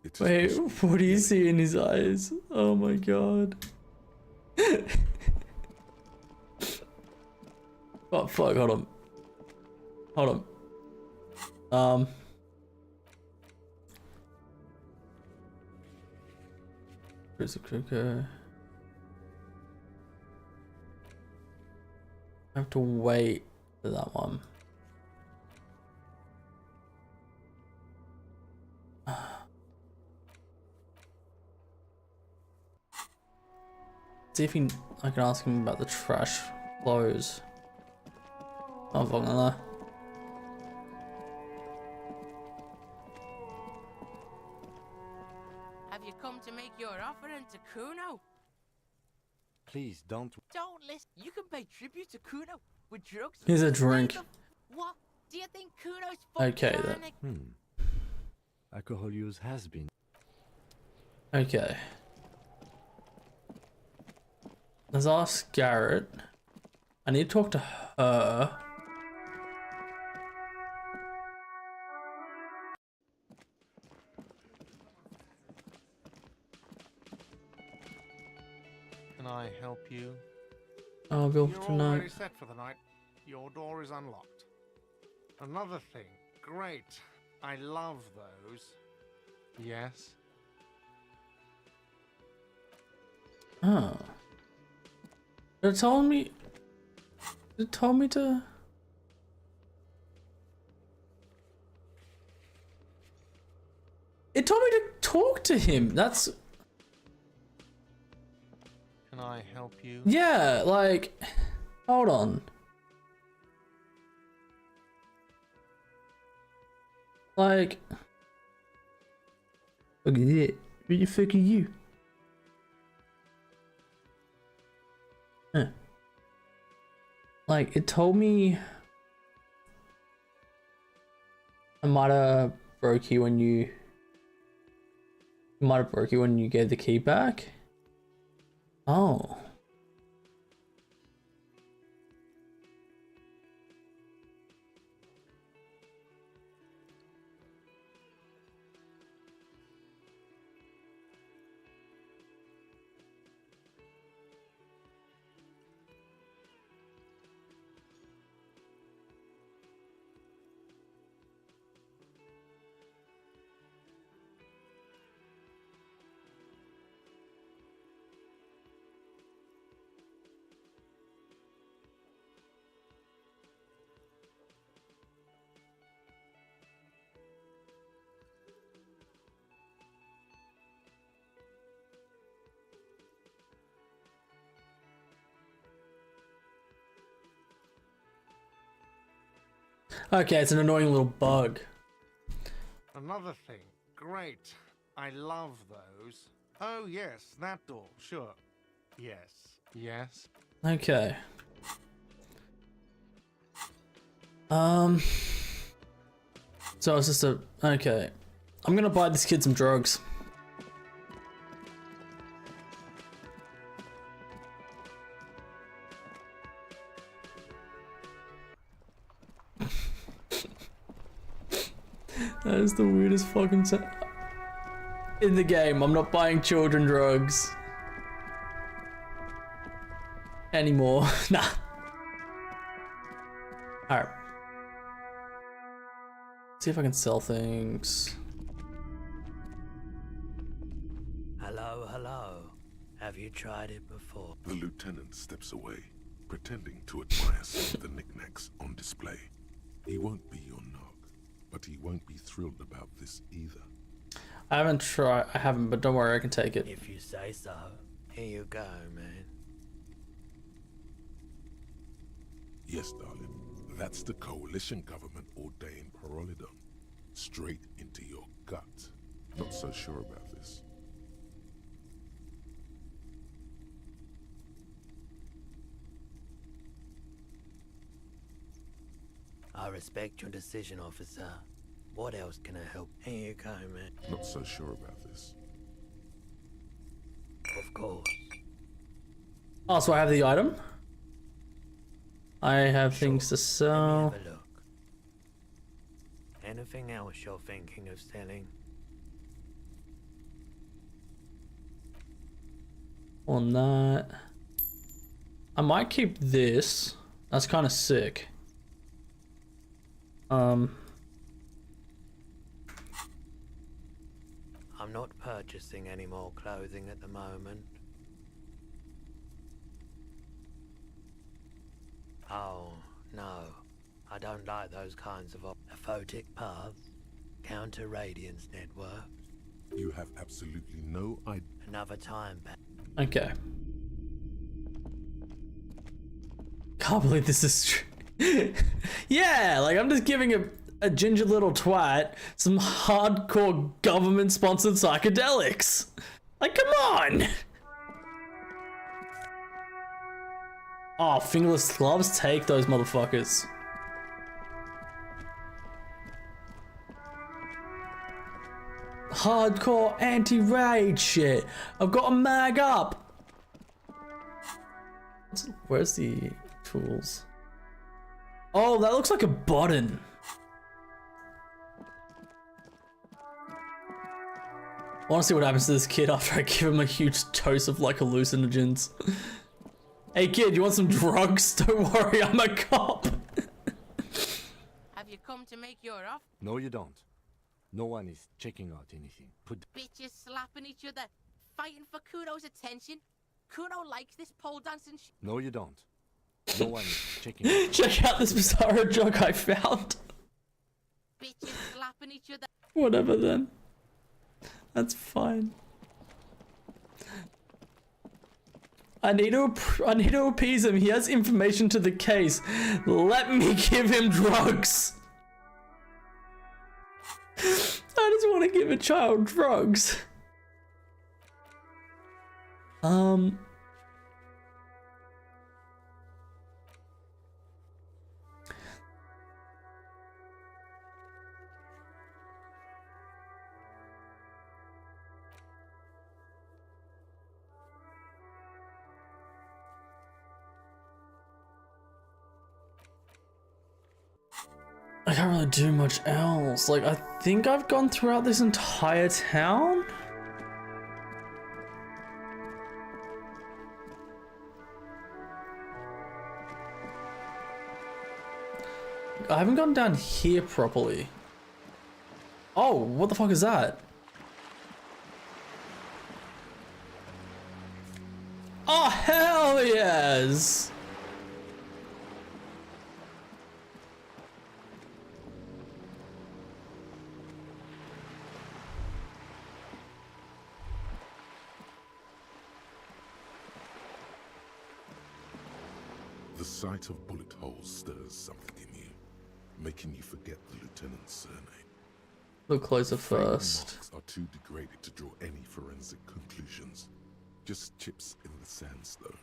It is Wait, possible what do you to see in his eyes? Oh my god. Oh fuck, hold on. Hold on. Where's the cooker? I have to wait for that one. See if I can ask him about the trash clothes. Oh, fuck no. Have you come to make your offering to Kuno? Please don't. Don't listen. You can pay tribute to Kuno with drugs. Here's a drink. What? Do you think Kuno's fucking Okay, then. manic? Alcohol use has been. Okay. Let's ask Garrett. I need to talk to her. Can I help you? Oh, Bill You're for tonight. already set for the night. Your door is unlocked. Another thing. Great. I love those. Yes. Oh. It told me. It told me to. It told me to talk to him. That's. Can I help you? Yeah, like. Hold on. Like, look at it. Who the fuck are you? Huh. Like, it told me I might have broke you when you gave the key back. Oh. Okay, it's an annoying little bug. Another thing. Great. I love those. Oh, yes, that door. Sure. Yes. Yes. Okay. So it's just okay. I'm gonna buy this kid some drugs. That is the weirdest fucking in the game. I'm not buying children drugs anymore. Nah. Alright. See if I can sell things. Hello, hello. Have you tried it before? The lieutenant steps away, pretending to admire some of the knickknacks on display. He won't be your nog, but he won't be thrilled about this either. I haven't, but don't worry, I can take it. If you say so. Here you go, man. Yes, darling. That's the coalition government ordained parolidon. Straight into your gut. Not so sure about this. I respect your decision, officer. What else can I help? Here you go, man. Not so sure about this. Of course. Oh, so I have the item? I have things to sell. Let me have a look. Anything else you're thinking of selling? On that. I might keep this. That's kind of sick. I'm not purchasing any more clothing at the moment. Oh, no. I don't like those kinds of aphotic paths. Counter-radiance networks. You have absolutely no idea. Another time back. Okay. Can't believe this is true. Yeah, like I'm just giving a ginger little twat some hardcore government-sponsored psychedelics. Like, come on! Oh, fingerless gloves? Take those motherfuckers. Hardcore anti-rage shit. I've got a mag up. Where's the tools? Oh, that looks like a button. I want to see what happens to this kid after I give him a huge dose of like hallucinogens. Hey kid, you want some drugs? Don't worry, I'm a cop. Have you come to make your offer? No, you don't. No one is checking out anything. Put Bitches slapping each other, fighting for Kuro's attention. Kuro likes this pole dancing shit. No, you don't. No one is checking out. Check out this bizarre drug I found. Bitches slapping each other. Whatever then. That's fine. I need to appease him. He has information to the case. Let me give him drugs. I just want to give a child drugs. I can't really do much else. Like, I think I've gone throughout this entire town. I haven't gone down here properly. Oh, what the fuck is that? Oh, hell yes! The sight of bullet holes stirs something in you, making you forget the lieutenant's surname. Look closer The fatal first. marks are too degraded to draw any forensic conclusions. Just chips in the sandstone.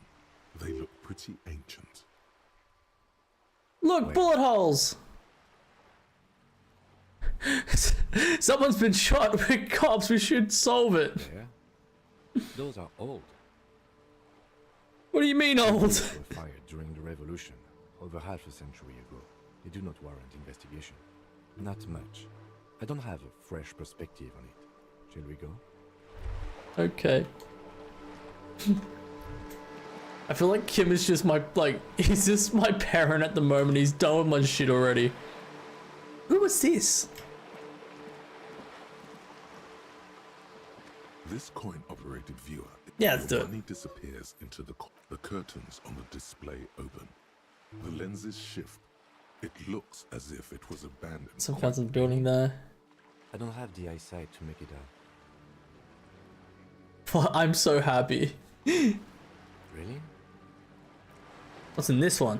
They look pretty ancient. Look, bullet holes! Someone's been shot. We're cops. We should solve it. Yeah. Those are old. What do you mean old? They were fired during the revolution, over half a century ago. They do not warrant investigation. Not much. I don't have a fresh perspective on it. Shall we go? Okay. I feel like Kim is just my, he's just my parent at the moment. He's done with my shit already. Who was this? This coin-operated viewer. Yeah, let's do your it. money disappears into the curtains on the display open. The lenses shift. It looks as if it was abandoned. Some kinds of building there. I don't have the eyesight to make it out. Well, I'm so happy. Really? What's in this one?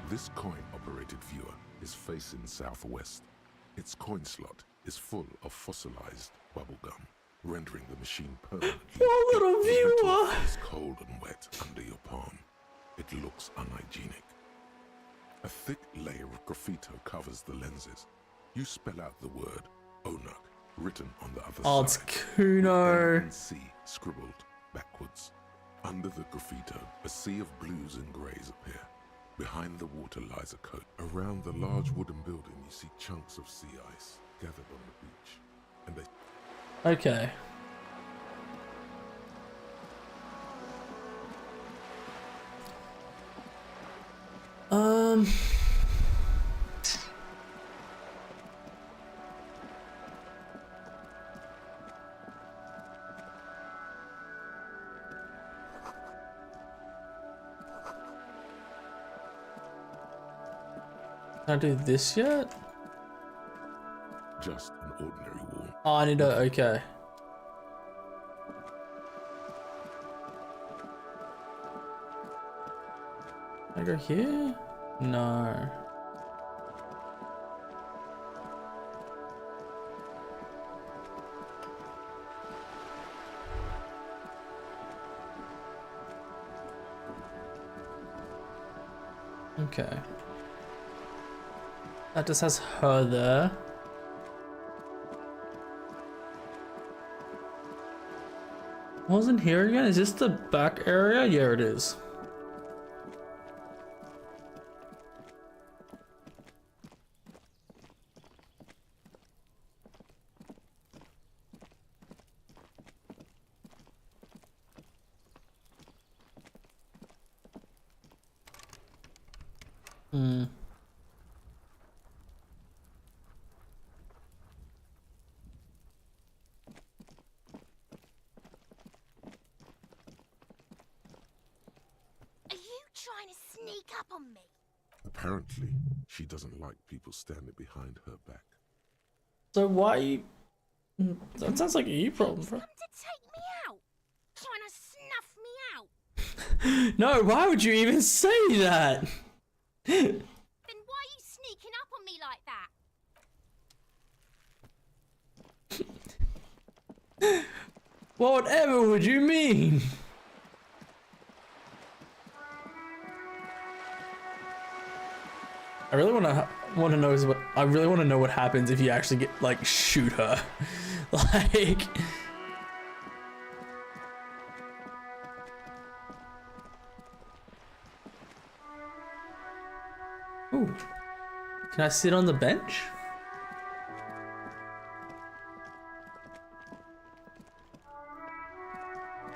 This coin-operated viewer is facing southwest. Its coin slot is full of fossilized bubblegum, rendering the machine permanently. Oh, little viewer! It's cold and wet under your palm. It looks unhygienic. A thick layer of graffito covers the lenses. You spell out the word Onak written on the other side. Oh, it's Kuno. With C scribbled backwards. Under the graffito, a sea of blues and greys appear. Behind the water lies a coat. Around the large wooden building, you see chunks of sea ice gathered on the beach. And they... Okay. Can I do this yet? Just an ordinary wall. Oh, I need to, okay. Can I go here? No. Okay. That just has her there. What was in here again? Is this the back area? Yeah, it is. Hmm. Are you trying to sneak up on me? Apparently, she doesn't like people standing behind her back. So why That sounds like a you problem, bro. Come to take me out, trying to snuff me out. No, why would you even say that? Then why are you sneaking up on me like that? Whatever would you mean? I really want to know is what I really want to know what happens if you actually get like shoot her, like. Ooh, can I sit on the bench?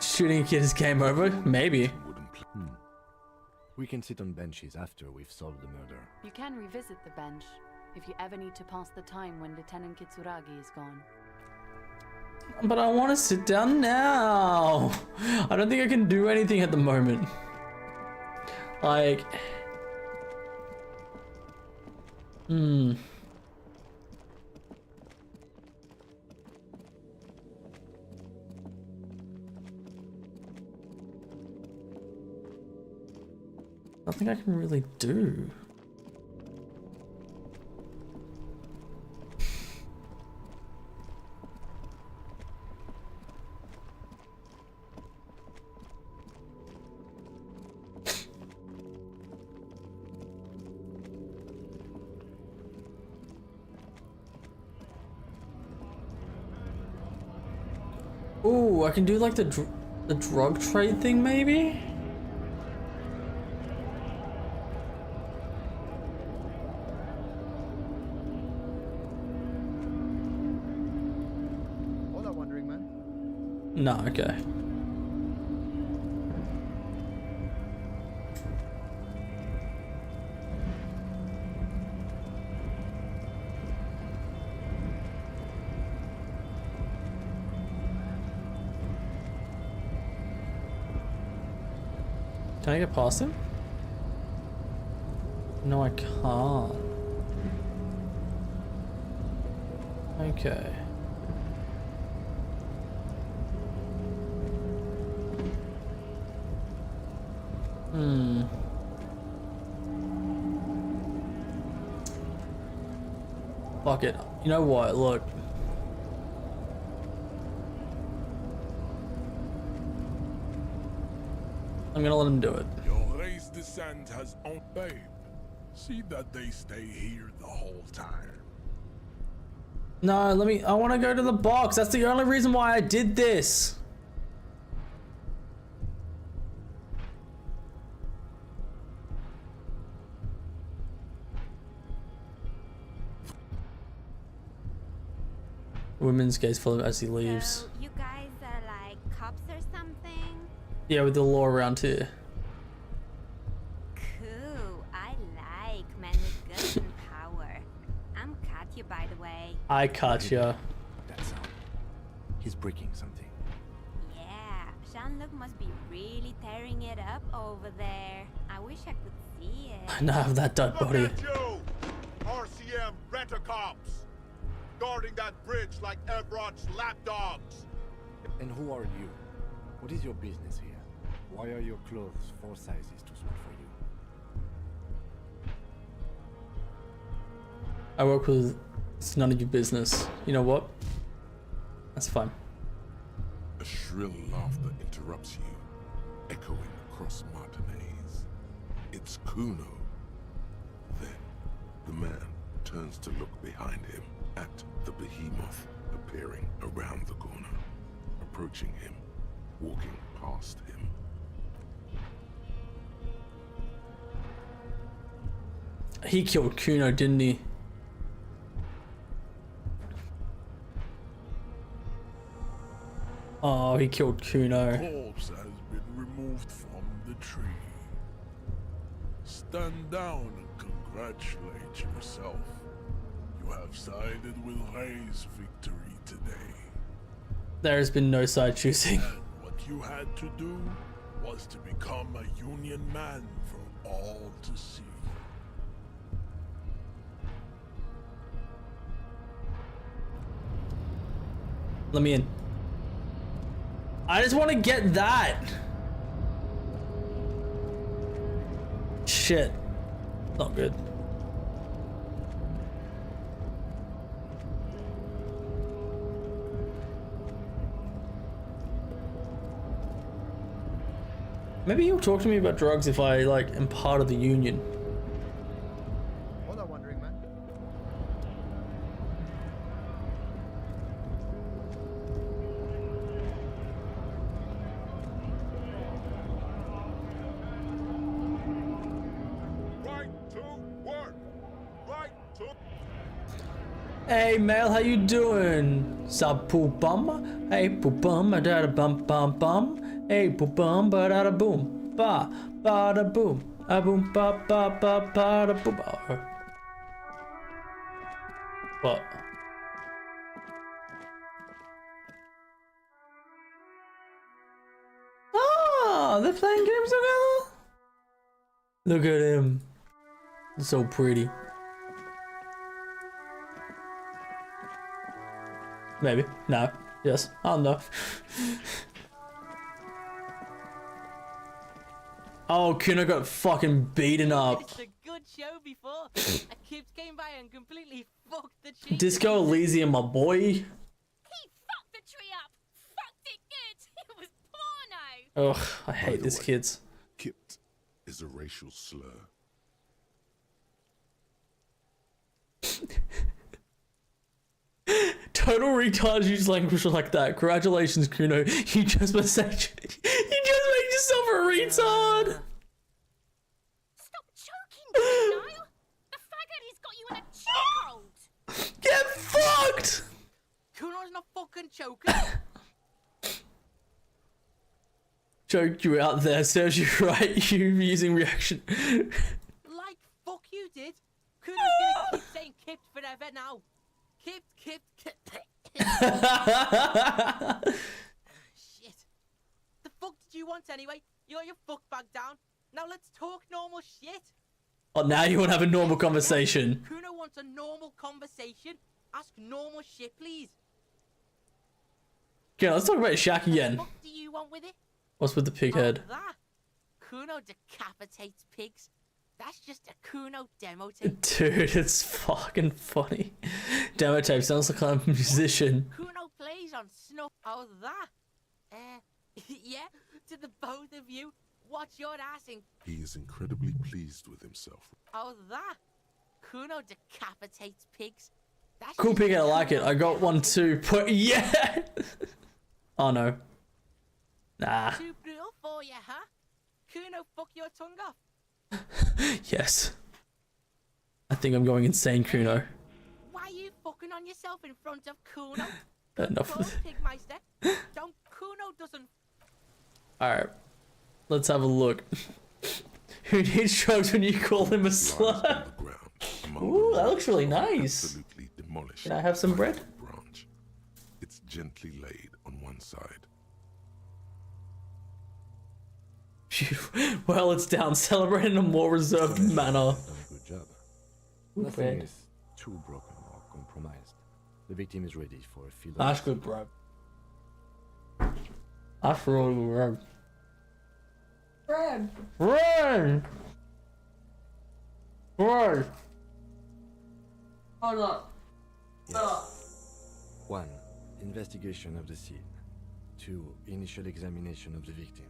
Shooting a kid is game over? Maybe. We can sit on benches after we've solved the murder. You can revisit the bench if you ever need to pass the time when Lieutenant Kitsuragi is gone. But I want to sit down now. I don't think I can do anything at the moment. Like... Nothing I can really do. Ooh, I can do like the drug trade thing maybe? No, okay. Can I get past him? No, I can't. Okay. Fuck it. You know what? Look. I'm gonna let him do it. Your race descent has on babe. See that they stay here the whole time. No, I wanna go to the box. That's the only reason why I did this. Women's gaze full as he leaves. So you guys are like cops or something? Yeah, with the law around here. Cool. I like men with guns and power. I'm Katya, by the way. I Katya. That sound. He's breaking something. Yeah, Jean-Luc must be really tearing it up over there. I wish I could see it. I have that dead body. Look at you! RCM rent-a-cops! Guarding that bridge like Evrod's lapdogs! And who are you? What is your business here? Why are your clothes 4 sizes too small for you? I work with... It's none of your business. You know what? That's fine. A shrill laughter interrupts you, echoing across Martinez. It's Kuno. Then, the man turns to look behind him at the behemoth appearing around the corner, approaching him, walking past him. He killed Kuno, didn't he? Oh, he killed Kuno. Corpse has been removed from the tree. Stand down and congratulate yourself. You have sided with Ray's victory today. There has been no side choosing. And what you had to do was to become a Union man for all to see. Let me in. I just want to get that. Shit. Not good. Maybe you'll talk to me about drugs if I, like, am part of the union. All I'm wondering, man. Right to work. Right to. Hey, Mel, how you doing? Sub poo bum? Hey, poo bum, da da bum bum bum. Hey, poo bum, ba da da boom. Ba da boom. A boom, ba ba ba ba da boom. What? Ah, they're playing games together? Look at him. So pretty. Maybe. No. Yes. I don't know. Oh, Kuno got fucking beaten up. It's a good show before. A kid came by and completely fucked the tree. Disco Elysium, my boy. He fucked the tree up. Fucked it good. It was porno. Ugh, I hate these kids. Kipped is a racial slur. Total retards use language like that. Congratulations, Kuno. You just made yourself a retard. Stop choking, Niall. The faggot has got you in a chokehold. Get fucked. Kuno's not fucking choking. Choked you out there. Serves you right. You using reaction. Like fuck you did. Kuno's gonna keep saying kipped forever now. Kipped. Shit. The fuck did you want anyway? You got your fuck bag down. Now let's talk normal shit. Oh, now you want to have a normal conversation. Kuno wants a normal conversation. Ask normal shit, please. Okay, let's talk about Shaq again. What do you want with it? What's with the pig head? That. Kuno decapitates pigs. That's just a Kuno demo tape. Dude, it's fucking funny. Demo tape sounds like I'm a musician. Kuno plays on snuff. Oh, that. Yeah, to the both of you. Watch your ass in. He is incredibly pleased with himself. Oh, that. Kuno decapitates pigs. That's Cool just pig head, I a like it. Kuno I got one demo too. Put yeah. Oh no. Nah. tape. Too brutal for you, huh? Kuno, fuck your tongue off. Yes. I think I'm going insane, Kuno. Why are you fucking on yourself in front of Kuno? Enough of Control, Pigmeister. Don't. Kuno doesn't. Alright. Let's have a look. Who needs drugs when you call him a slut? Ooh, that looks really nice. Absolutely demolished. Can I have some bread? Branch. It's gently laid on one side. Well, it's down. Celebrate in a more reserved manner. Good job. Ooh, Nothing bread. is too broken or compromised. The victim is ready for a field. That's good, bro. That's really good. Bread. Bread! Bread! Hold on. Yes. 1. Investigation of the scene. 2. Initial examination of the victim.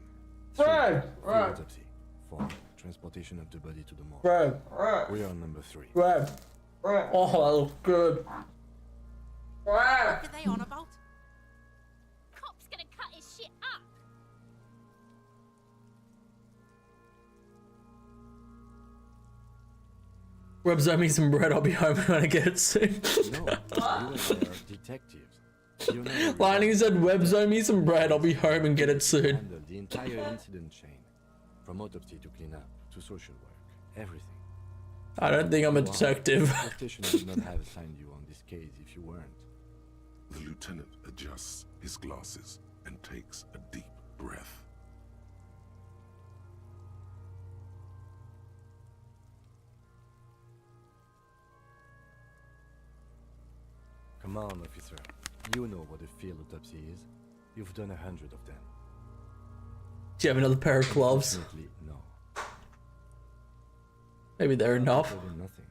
3. Bread! Field Bread! autopsy. 4. Transportation of the body to the morgue. Bread! We are on number 3. Bread! Bread! Oh, that looks good. What are they on about? Cop's gonna cut his shit up. Rub me some bread, I'll be home when I get it soon. No, you are detectives. You know Lightning said, web zone me some bread, I'll be home and get it soon. handle the entire incident chain. From autopsy to cleanup to social work. Everything. I don't think I'm a detective. The station would not have assigned you on this case if you weren't. The lieutenant adjusts his glasses and takes a deep breath. Come on, officer. You know what a field autopsy is. You've done 100 of them. Do you have another pair of gloves? Unfortunately, no. Maybe they're enough. Better than nothing.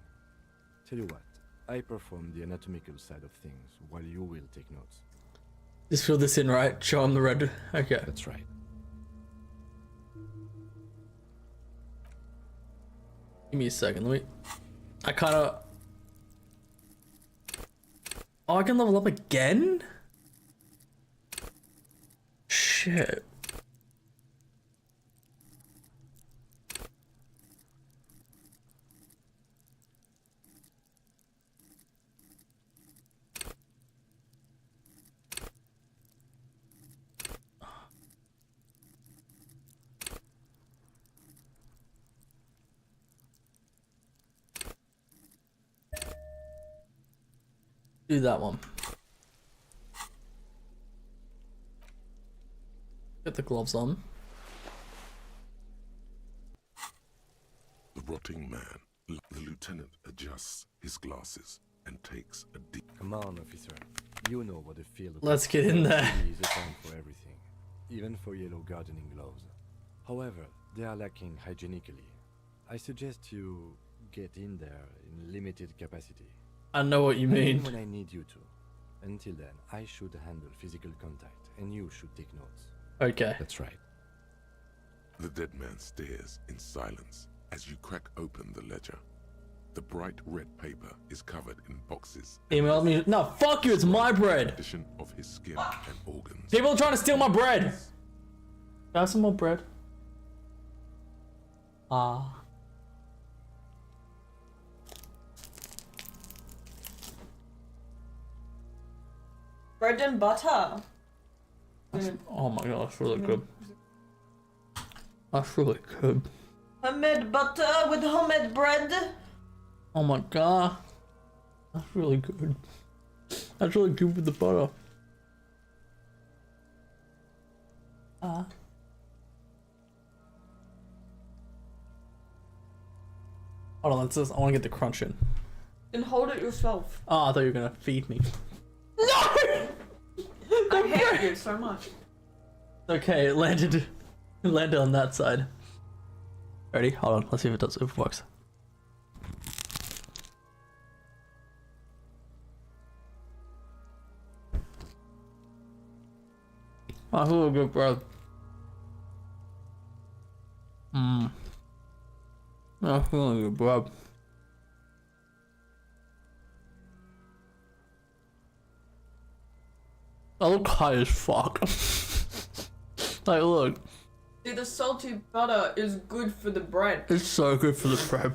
Tell you what, I perform the anatomical side of things while you will take notes. Just fill this in, right? Show him the red. Okay. That's right. Give me a second. Let me. I kind of. Oh, I can level up again? Shit. Do that one. Get the gloves on. The rotting man. The lieutenant adjusts his glasses and takes a deep... Come on, officer. You know what a field of Let's get in there. is a time for everything, even for yellow gardening gloves. However, they are lacking hygienically. I suggest you get in there in limited capacity. I know what you mean. When I need you to. Until then, I should handle physical contact, and you should take notes. Okay. That's right. The dead man stares in silence as you crack open the ledger. The bright red paper is covered in boxes. Email me. No, fuck you. It's my bread. Condition of his skin and organs. People are trying to steal my bread. Can I have some more bread? Ah. Bread and butter. Oh my god, that's really good. That's really good. Homemade butter with homemade bread. Oh my god. That's really good. That's really good with the butter. Ah. Hold on, let's just, I want to get the crunch in. And hold it yourself. Oh, I thought you were gonna feed me. No! I hate you so much. Okay, it landed on that side. Ready? Hold on, let's see if if it works. That's really good bread. Mmm. That's really good bread. I look high as fuck. Like, look. Dude, the salty butter is good for the bread. It's so good for the bread.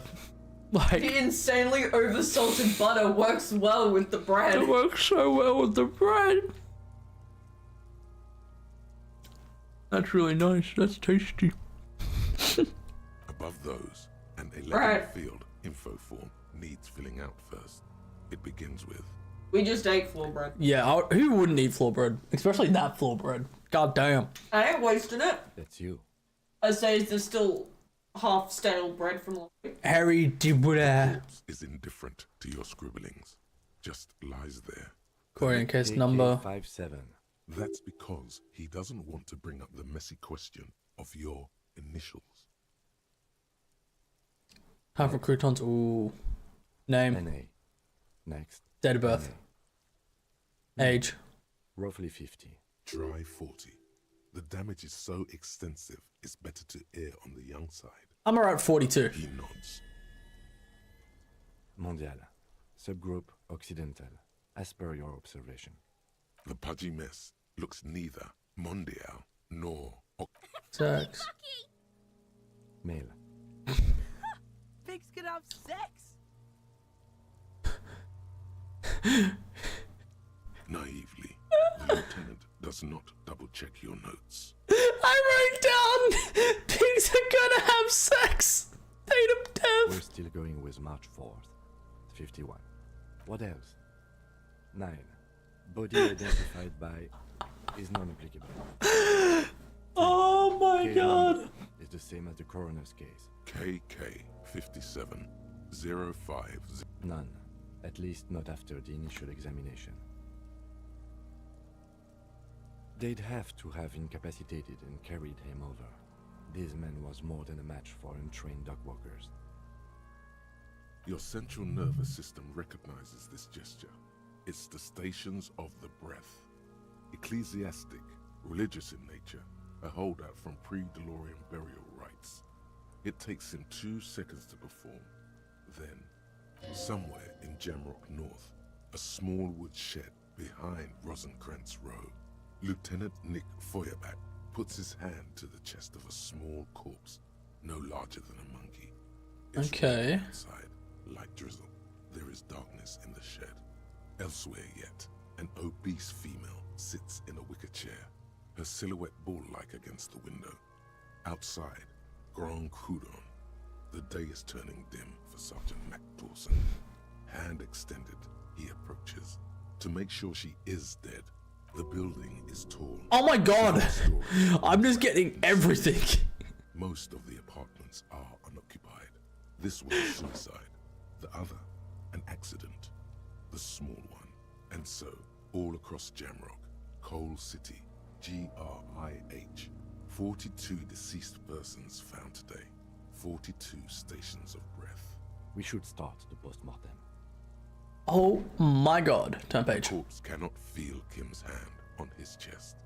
Like, The insanely over-salted butter works well with the bread. it works so well with the bread. That's really nice. That's tasty. Above those, an 11 Right. field info form needs filling out first. It begins with We just ate floor bread. Yeah, who wouldn't eat floor bread? Especially that floor bread. God damn. I ain't wasting it. That's you. I say there's still half stale bread from last week. Harry Dubra. corpse is indifferent to your scribblings, just lies there. Korean case number. 57. That's because he doesn't want to bring up the messy question of your initials. Time for croutons. Ooh. Name. NA. Next. Date of birth. NA. Age. Roughly 50. Dry 40. The damage is so extensive, it's better to err on the young side. I'm around 42. He nods. Mondial. Subgroup Occidental. As per your observation. The pudgy mess looks neither mondial nor Sex. Male. Pigs can have sex. naively. The lieutenant does not double-check your notes. I wrote down pigs are gonna have sex. Date of We're death. still going with March 4th. 51. What else? 9. Body identified by is non-applicable. Oh my Case god. number is the same as the coroner's case. KK 57 05. None. At least not after the initial examination. They'd have to have incapacitated and carried him over. This man was more than a match for untrained dockwalkers. Your central nervous system recognizes this gesture. It's the stations of the breath. Ecclesiastic, religious in nature, a holdout from pre-DeLorean burial rites. It takes him 2 seconds to perform. Then, somewhere in Jamrock North, a small wood shed behind Rosencrantz Row, Lieutenant Nick Feuerbach puts his hand to the chest of a small corpse, no larger than a monkey. It's Okay. outside, light drizzle. There is darkness in the shed. Elsewhere yet, an obese female sits in a wicker chair, her silhouette bull-like against the window. Outside, Grand Coudon. The day is turning dim for Sergeant Mac Dawson. Hand extended, he approaches. To make sure she is dead, the building is tall. Oh my god! 4 stories. I'm just getting everything. Most of the apartments are unoccupied. This was suicide. The other, an accident. The small one. And so, all across Jamrock, Coal City, GRIH, 42 deceased persons found today. 42 stations of breath. We should start the post-mortem. Oh my god. Turn The page. corpse cannot feel Kim's hand on his chest.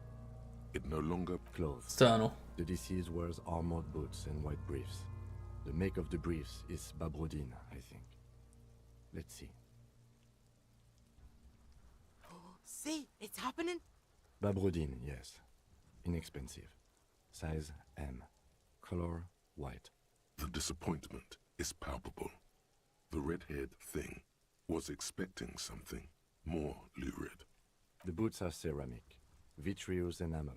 It no longer Clothes. External. The deceased wears armored boots and white briefs. The make of the briefs is Babrodine, I think. Let's see. See, it's happening. Babrodine, yes. Inexpensive. Size M. Color white. The disappointment is palpable. The red-haired thing was expecting something more lurid. The boots are ceramic, vitreous enamel.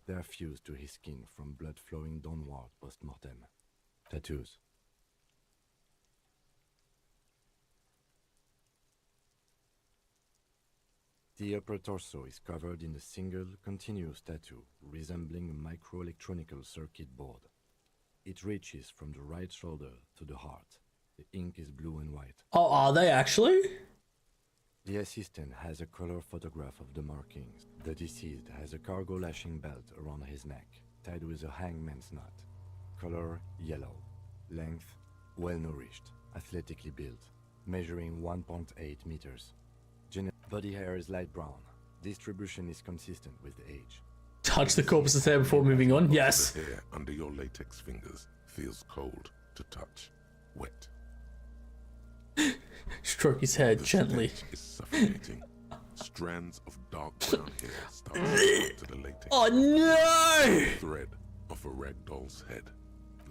They are fused to his skin from blood flowing downward post-mortem. Tattoos. The upper torso is covered in a single continuous tattoo resembling a microelectronical circuit board. It reaches from the right shoulder to the heart. The ink is blue and white. Oh, are they actually? The assistant has a color photograph of the markings. The deceased has a cargo lashing belt around his neck, tied with a hangman's knot. Color yellow. Length well-nourished, athletically built, measuring 1.8 meters. Body hair is light brown. Distribution is consistent with the age. Touch the corpse's hair before moving on. Yes. The hair under your latex fingers feels cold to touch, wet. Stroke his hair The gently. stench is suffocating. Strands of dark brown hair start to stick to the latex. Oh no! The thread of a ragdoll's head.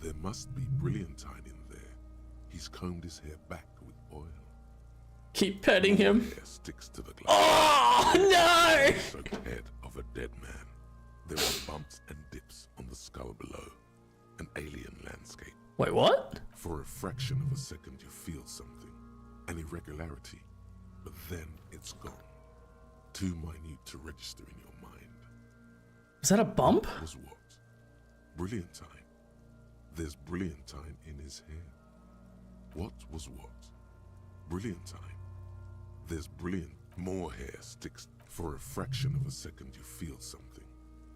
There must be brilliantine in there. He's combed his hair back with oil. Keep petting him. Hair sticks to the glass. Oh no! Soaked head of a dead man. There are bumps and dips on the skull below. An alien landscape. Wait, what? For a fraction of a second you feel something. An irregularity. But then it's gone. Too minute to register in your mind. Was that a bump? What was what? Brilliantine. There's brilliantine in his hair. What was what? Brilliantine. There's brilliant. More hair sticks. For a fraction of a second you feel something.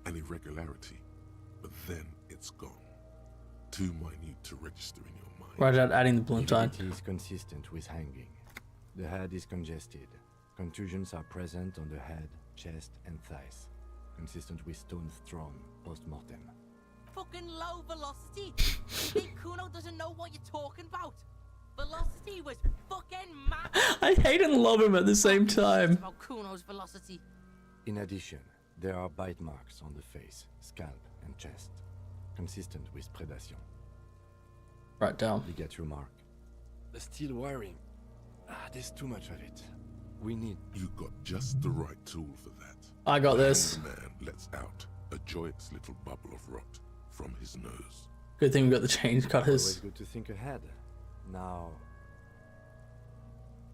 An irregularity. But then it's gone. Too minute to register in your mind. Right out adding the bluntine. It is consistent with hanging. The head is congested. Contusions are present on the head, chest, and thighs. Consistent with stones thrown post-mortem. Fucking low velocity. Big Kuno doesn't know what you're talking about. Velocity was fucking mad. I hate and love him at the same time. About Kuno's velocity. In addition, there are bite marks on the face, scalp, and chest. Consistent with predation. Right down. Ligature mark. The steel wiring. There's too much of it. We need... You got just the right tool for that. I got this. The man lets out a joyous little bubble of rot from his nose. Good thing we got the change Always cutters. good to think ahead. Now...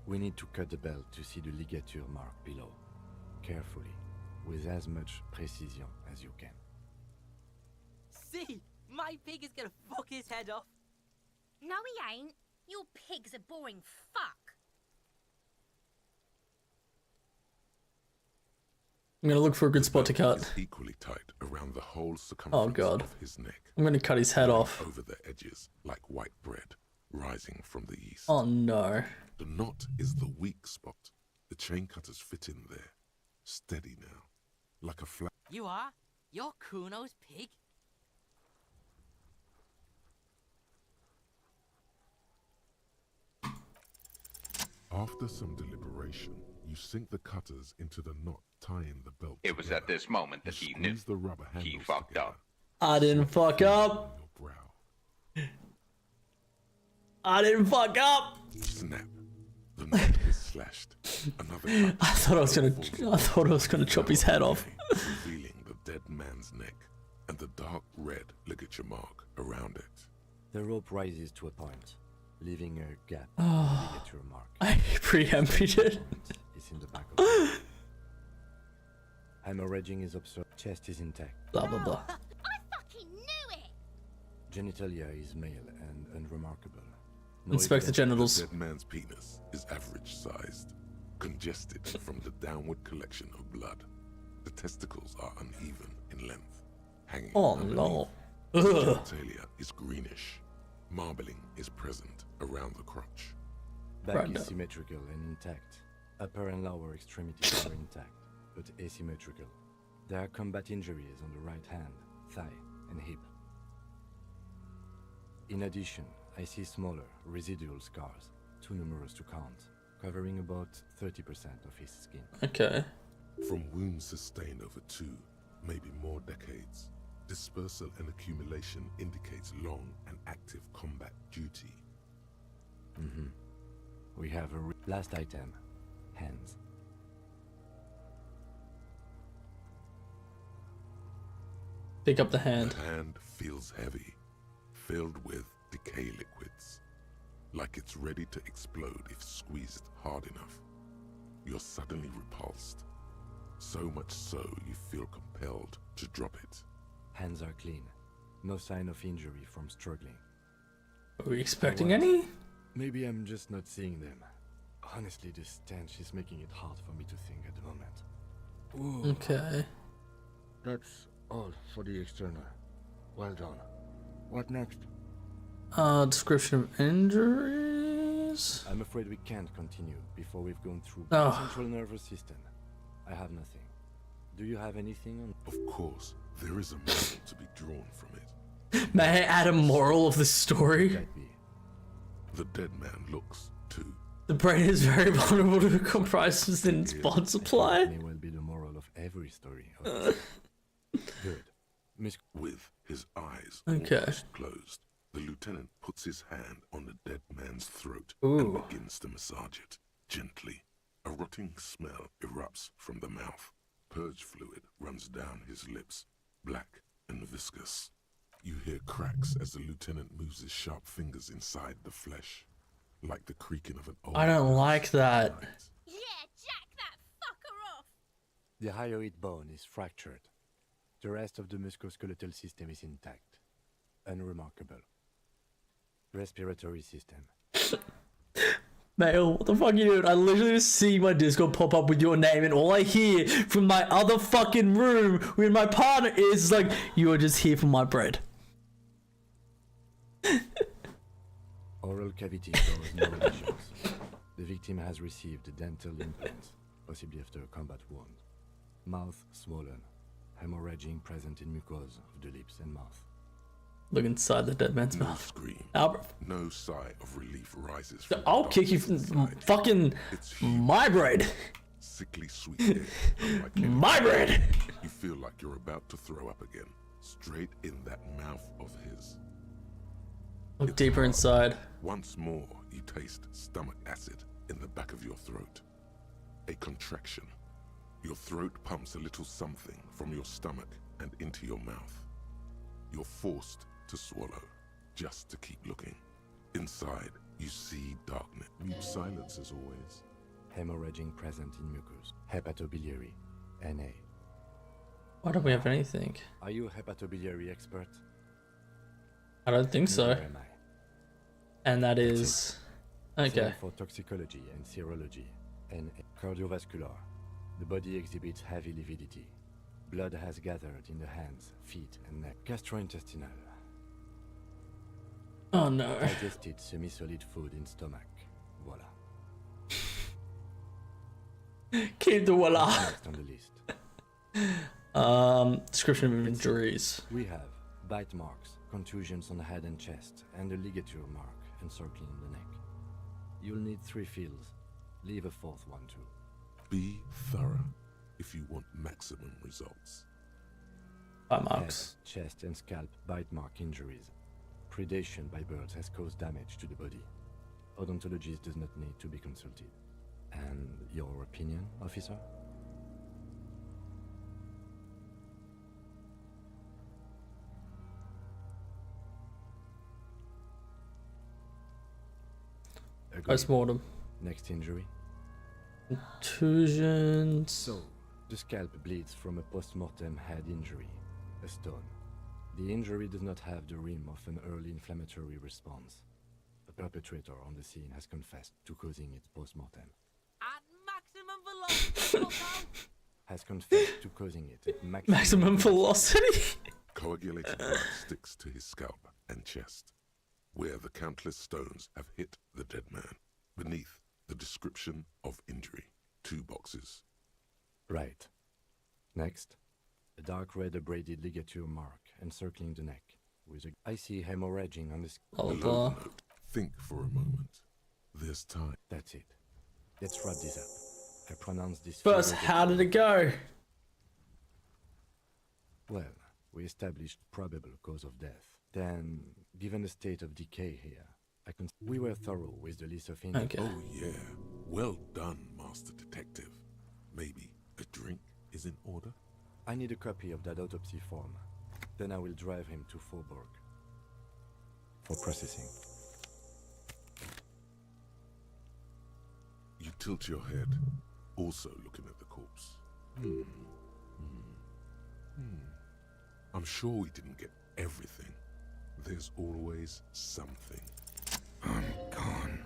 we need to cut the belt to see the ligature mark below. Carefully. With as much precision as you can. See, my pig is gonna fuck his head off. No, he ain't. Your pig's a boring fuck. I'm gonna look for a good spot to cut. Is equally tight around the whole circumference Oh god. of his neck. I'm gonna cut his head off. Over the edges like white bread rising from the east. Oh no. The knot is the weak spot. The chain cutters fit in there. Steady now. Like a flat. You are? You're Kuno's pig? After some deliberation, you sink the cutters into the knot tying the belt. It was at this moment that he knew the rubber he fucked up. I didn't fuck up. I didn't fuck up. Snap. The knot is slashed. Another I thought I was gonna chop his head off. revealing the dead man's neck and the dark red ligature mark around it. The rope rises to a point, leaving a gap Oh. in the ligature mark. I preempted it. It's in the back of the head. Hemorrhaging is observed. Chest is intact. Blah blah blah. I fucking knew it! Genitalia is male and unremarkable. Inspect the genitals. The dead man's penis is average sized, congested from the downward collection of blood. The testicles are uneven in length, hanging. Oh underneath. no. The Ugh. genitalia is greenish. Marbling is present around the crotch. Back Right is now. symmetrical and intact. Upper and lower extremities are intact, but asymmetrical. There are combat injuries on the right hand, thigh, and hip. In addition, I see smaller, residual scars, too numerous to count, covering about 30% of his skin. Okay. From wounds sustained over 2, maybe more decades, dispersal and accumulation indicates long and active combat duty. We have a last item, hands. Pick up the hand. The hand feels heavy, filled with decay liquids, like it's ready to explode if squeezed hard enough. You're suddenly repulsed, so much so you feel compelled to drop it. Hands are clean. No sign of injury from struggling. Are we expecting Well, any? Maybe I'm just not seeing them. Honestly, this stench is making it hard for me to think at the moment. Ooh. Okay. That's all for the external. Well done. What next? Description of injuries. I'm afraid we can't continue before we've gone through Oh. the central nervous system. I have nothing. Do you have anything on? Of course, there is a moral to be drawn from it. May I add a moral of the story? The dead man looks, too. The brain is very vulnerable to comprises in blood supply. May well be the moral of every story. Good. With his eyes Okay. almost closed, the lieutenant puts his hand on the dead man's throat Ooh. and begins to massage it gently. A rotting smell erupts from the mouth. Purge fluid runs down his lips, black and viscous. You hear cracks as the lieutenant moves his sharp fingers inside the flesh, like the creaking of an old... I don't like that. Yeah, jack that fucker off! The hyoid bone is fractured. The rest of the musculoskeletal system is intact. Unremarkable. Respiratory system. Mate, what the fuck are you doing? I literally just see my Discord pop up with your name, and all I hear from my other fucking room with my partner is like, you are just here for my bread. Oral cavity shows no lesions. The victim has received dental implants, possibly after a combat wound. Mouth swollen. Hemorrhaging present in mucosa of the lips and mouth. Look inside the dead man's No mouth. scream. Albert, No sigh of relief rises from I'll the kick you doctor's from side. fucking It's huge, my bread. sickly sweet air, unlike anything My bread. You feel like you're about to throw up again, straight in that mouth of his. Look deeper inside. Once more, you taste stomach acid in the back of your throat. A contraction. Your throat pumps a little something from your stomach and into your mouth. You're forced to swallow, just to keep looking. Inside, you see darkness. Mute silence as always. Hemorrhaging present in mucus. Hepatobiliary. NA. Why don't we have anything? Are you a hepatobiliary expert? I don't think so. Neither am I. And that is... Okay. Same for toxicology and serology. And cardiovascular. The body exhibits heavy lividity. Blood has gathered in the hands, feet, and neck. Gastrointestinal. Oh no. Digested semi-solid food in stomach. Voila. Keep the voila. Next on the list. Description of injuries. We have bite marks, contusions on the head and chest, and a ligature mark encircling the neck. You'll need 3 fields. Leave a 4th one too. Be thorough if you want maximum results. Bite marks. Head, chest, and scalp bite mark injuries. Predation by birds has caused damage to the body. Odontologist does not need to be consulted. And your opinion, officer? Post-mortem. Next injury. Contusions. So, the scalp bleeds from a post-mortem head injury, a stone. The injury does not have the rim of an early inflammatory response. The perpetrator on the scene has confessed to causing it post-mortem. At maximum velocity, Has confessed to causing it at maximum velocity. Coagulated blood sticks to his scalp and chest, where the countless stones have hit the dead man. Beneath the description of injury, 2 boxes. Right. Next, a dark red abraded ligature mark encircling the neck, with a icy hemorrhaging on the Below the note, think for a moment. There's time. That's it. Let's wrap this up. I pronounce this. First, how did it go? Well, we established probable cause of death. Then, given the state of decay here, we were thorough with the list of injuries. Okay. Oh yeah, well done, Master Detective. Maybe a drink is in order? I need a copy of that autopsy form. Then I will drive him to Faubourg for processing. You tilt your head, also looking at the corpse. I'm sure we didn't get everything. There's always something. I'm gone.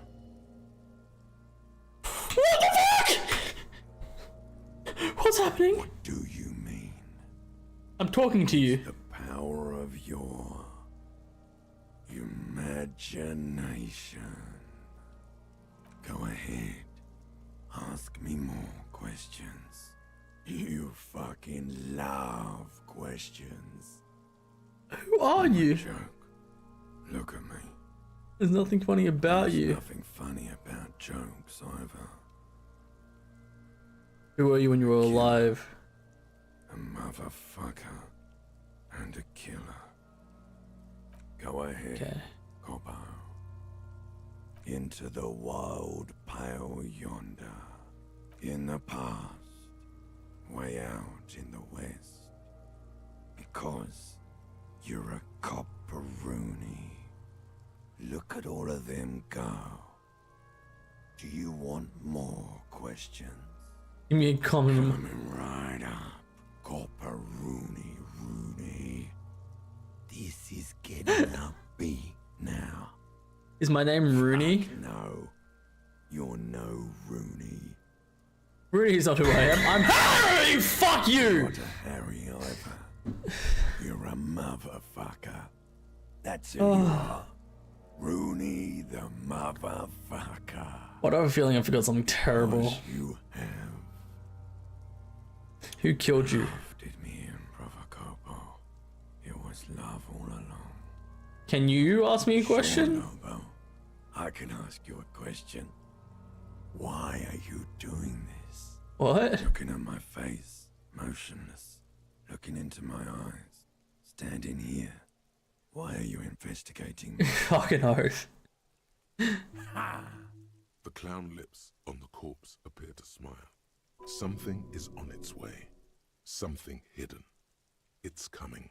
What the fuck? What's happening? What do you mean? I'm talking to you. The power of your imagination. Go ahead. Ask me more questions. You fucking love questions. Who are you? Joke. Look at me. There's nothing funny about you. Nothing funny about jokes either. Who were you when you were alive? A motherfucker and a killer. Go ahead, Okay. Cobbo. Into the wild pale yonder. In the past, way out in the west. Because you're a copperoony. Look at all of them go. Do you want more questions? Give me a comment. Coming right up, copperoony Rooney. This is getting upbeat now. Is my name Rooney? No, you're no Rooney. Rooney's not who I am. I'm Harry! Fuck you! Not a Harry either. You're a motherfucker. That's who you are. Rooney the motherfucker. What I have a feeling I forgot something terrible. Because you have. Who killed you? Did me in Provocopo. It was love all along. Can you ask me a question? Sure, Lobo. I can ask you a question. Why are you doing this? What? Looking at my face, motionless, looking into my eyes, standing here. Why are you investigating me? Fucking oath. The clown lips on the corpse appear to smile. Something is on its way. Something hidden. It's coming.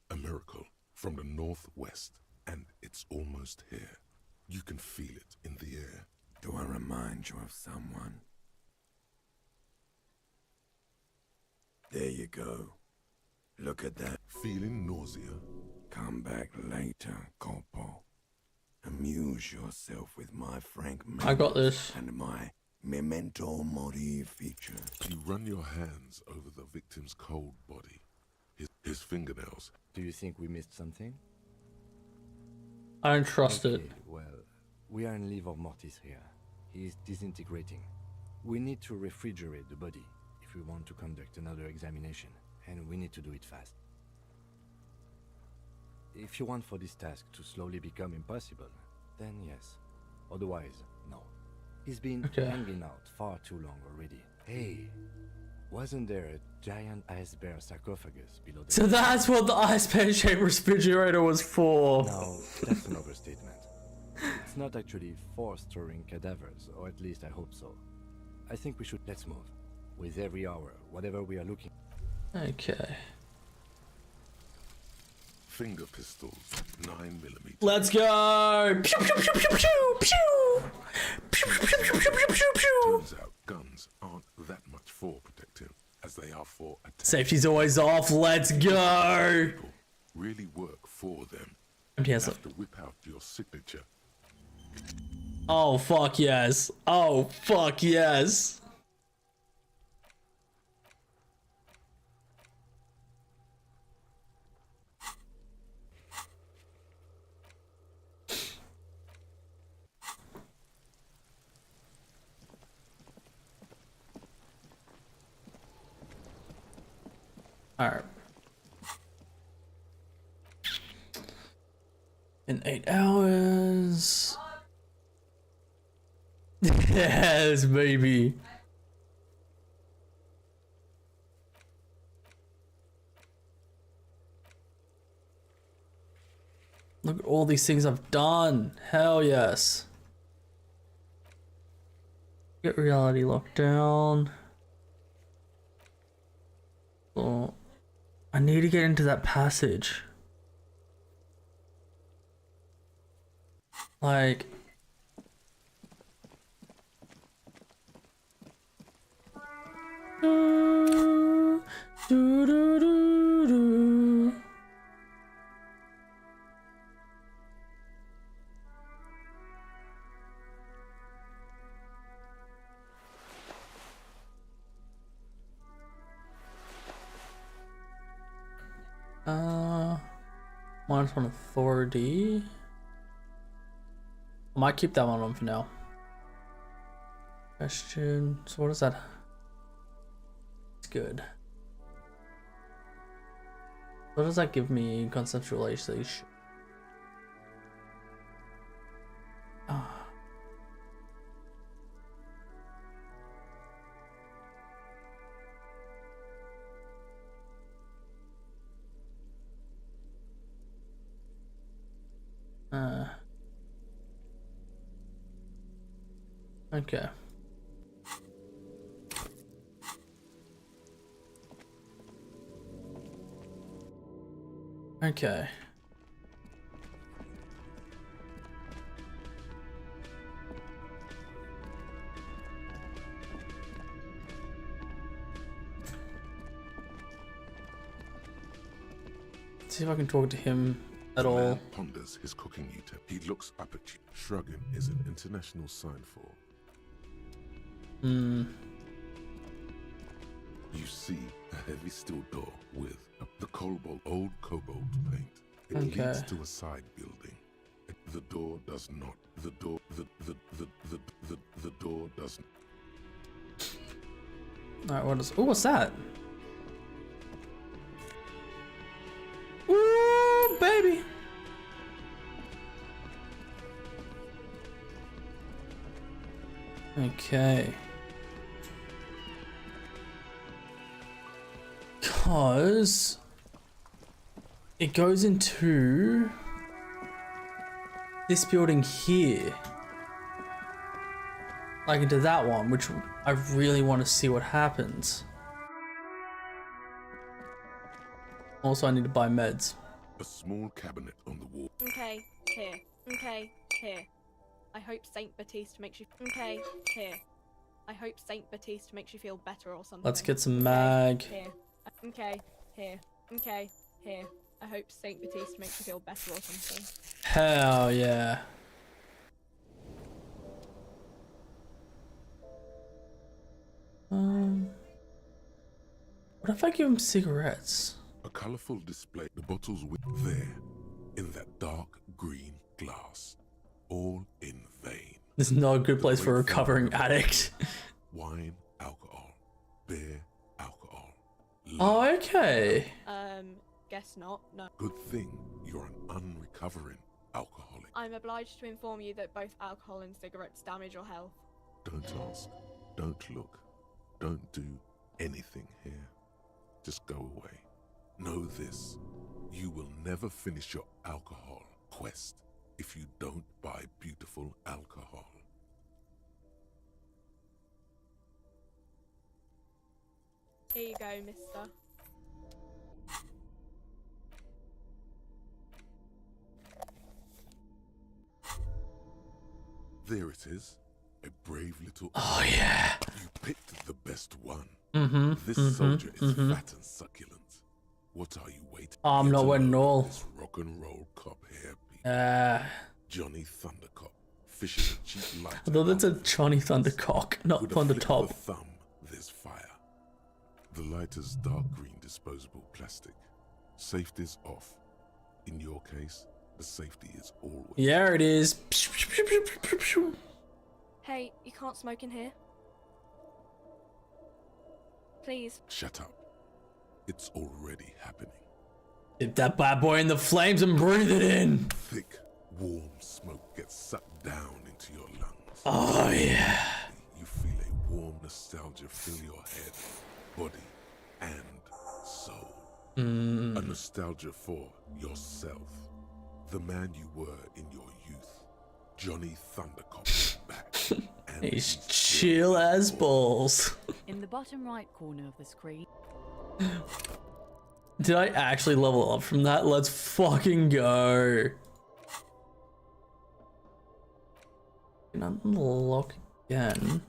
A miracle from the northwest, and it's almost here. You can feel it in the air. Do I remind you of someone? There you go. Look at that. Feeling nausea? Come back later, Corpo. Amuse yourself with my frank I got this. and my memento mori feature. You run your hands over the victim's cold body, his fingernails. Do you think we missed something? I don't trust it. Well, we are in livor mortis here. He is disintegrating. We need to refrigerate the body if we want to conduct another examination, and we need to do it fast. If you want for this task to slowly become impossible, then yes. Otherwise, no. He's been hanging out far too long already. Hey, wasn't there a giant ice bear sarcophagus below the... So that's what the ice bear shaped refrigerator was for. No, that's an overstatement. It's not actually for storing cadavers, or at least I hope so. I think we should... Let's move. With every hour, whatever we are looking... Okay. Finger pistols, 9mm. Let's go! Pew, pew, pew, pew, pew, pew! Pew, pew, pew, pew, pew, pew, pew. Turns out guns aren't that much for protecting as they are for attack. Safety's always off. Let's go! Really work for them. And You have to whip out your signature. Oh fuck yes! Oh fuck yes! Alright. In 8 hours. Yes, baby. Look at all these things I've done. Hell yes. Get reality locked down. Oh, I need to get into that passage. Like, do, do, do, do, do. Minus one authority. I might keep that one on for now. Question. So what is that? It's good. What does that give me? Conceptualization. Ah. Okay. Okay. Let's see if I can talk to him at all. The man ponders his cooking utensil. He looks up at you. Shrugging is an international sign for. Hmm. You see a heavy steel door with the old cobalt paint. It Okay. leads to a side building. The door does not. The door does not. Alright, what is... Oh, what's that? Ooh, baby! Okay. Because it goes into this building here. Like into that one, which I really want to see what happens. Also, I need to buy meds. A small cabinet on the wall. Okay, here. Okay, here. I hope Saint Baptiste makes you... Okay, here. I hope Saint Baptiste makes you feel better or something. Let's get some mag. Here. Okay, here. Okay, here. I hope Saint Baptiste makes you feel better or something. Hell yeah. What if I give him cigarettes? A colorful display. The bottles with there, in that dark green glass, all in vain. This is not a good place for a recovering addict. Wine, alcohol, beer, alcohol. Oh, okay. Guess not. No. Good thing you're an unrecovering alcoholic. I'm obliged to inform you that both alcohol and cigarettes damage your health. Don't ask, don't look, don't do anything here. Just go away. Know this, you will never finish your alcohol quest if you don't buy beautiful alcohol. Here you go, mister. There it is, a brave little... Oh yeah. You picked the best one. Mm-hmm. This soldier is fat and succulent. What are you waiting? I'm not waiting at all. This rock and roll cop here, Johnny Thundercop, fishing a cheap lighter. Although that's a Johnny Thundercock, not With a flick of Thundertop. the thumb, there's fire. The lighter's dark green disposable plastic. Safety's off. In your case, the safety is always. Yeah, it is. Hey, you can't smoke in here. Please. Shut up. It's already happening. Dip that bad boy in the flames and breathe it in. Thick, warm smoke gets sucked down into your lungs. Oh yeah. You feel a warm nostalgia fill your head, body, and soul. A nostalgia for yourself. The man you were in your youth. Johnny Thundercop is back. And He's chill as balls. In the bottom right corner of the screen. Did I actually level up from that? Let's fucking go. And unlock again.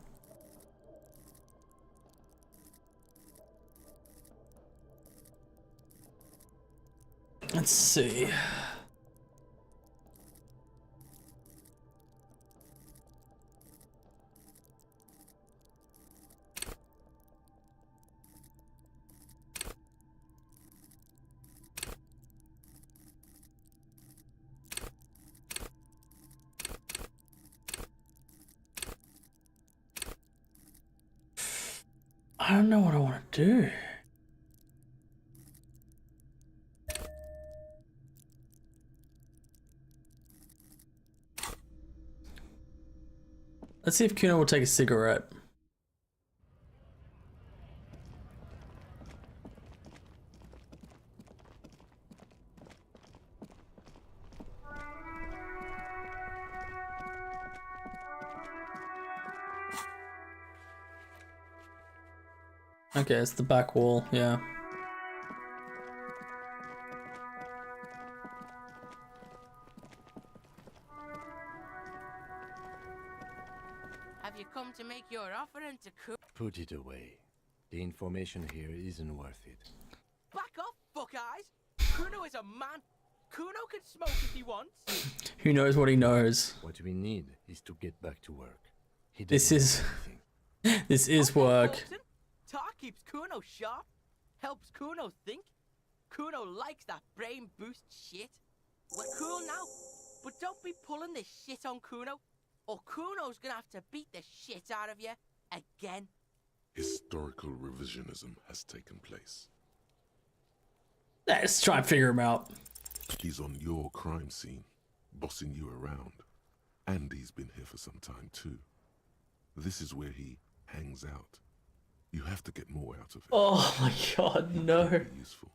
Let's see. I don't know what I want to do. Let's see if Kuno will take a cigarette. Okay, it's the back wall, yeah. Have you come to make your offering to Kuno? Put it away. The information here isn't worth it. Back off, fuck eyes! Kuno is a man. Kuno can smoke if he wants. Who knows what he knows? What we need is to get back to work. This is work. Talk keeps Kuno sharp, helps Kuno think. Kuno likes that brain boost shit. We're cool now, but don't be pulling this shit on Kuno, or Kuno's gonna have to beat the shit out of you again. Historical revisionism has taken place. Let's try and figure him out. He's on your crime scene, bossing you around. And he's been here for some time too. This is where he hangs out. You have to get more out of it. Oh my god, no. Useful.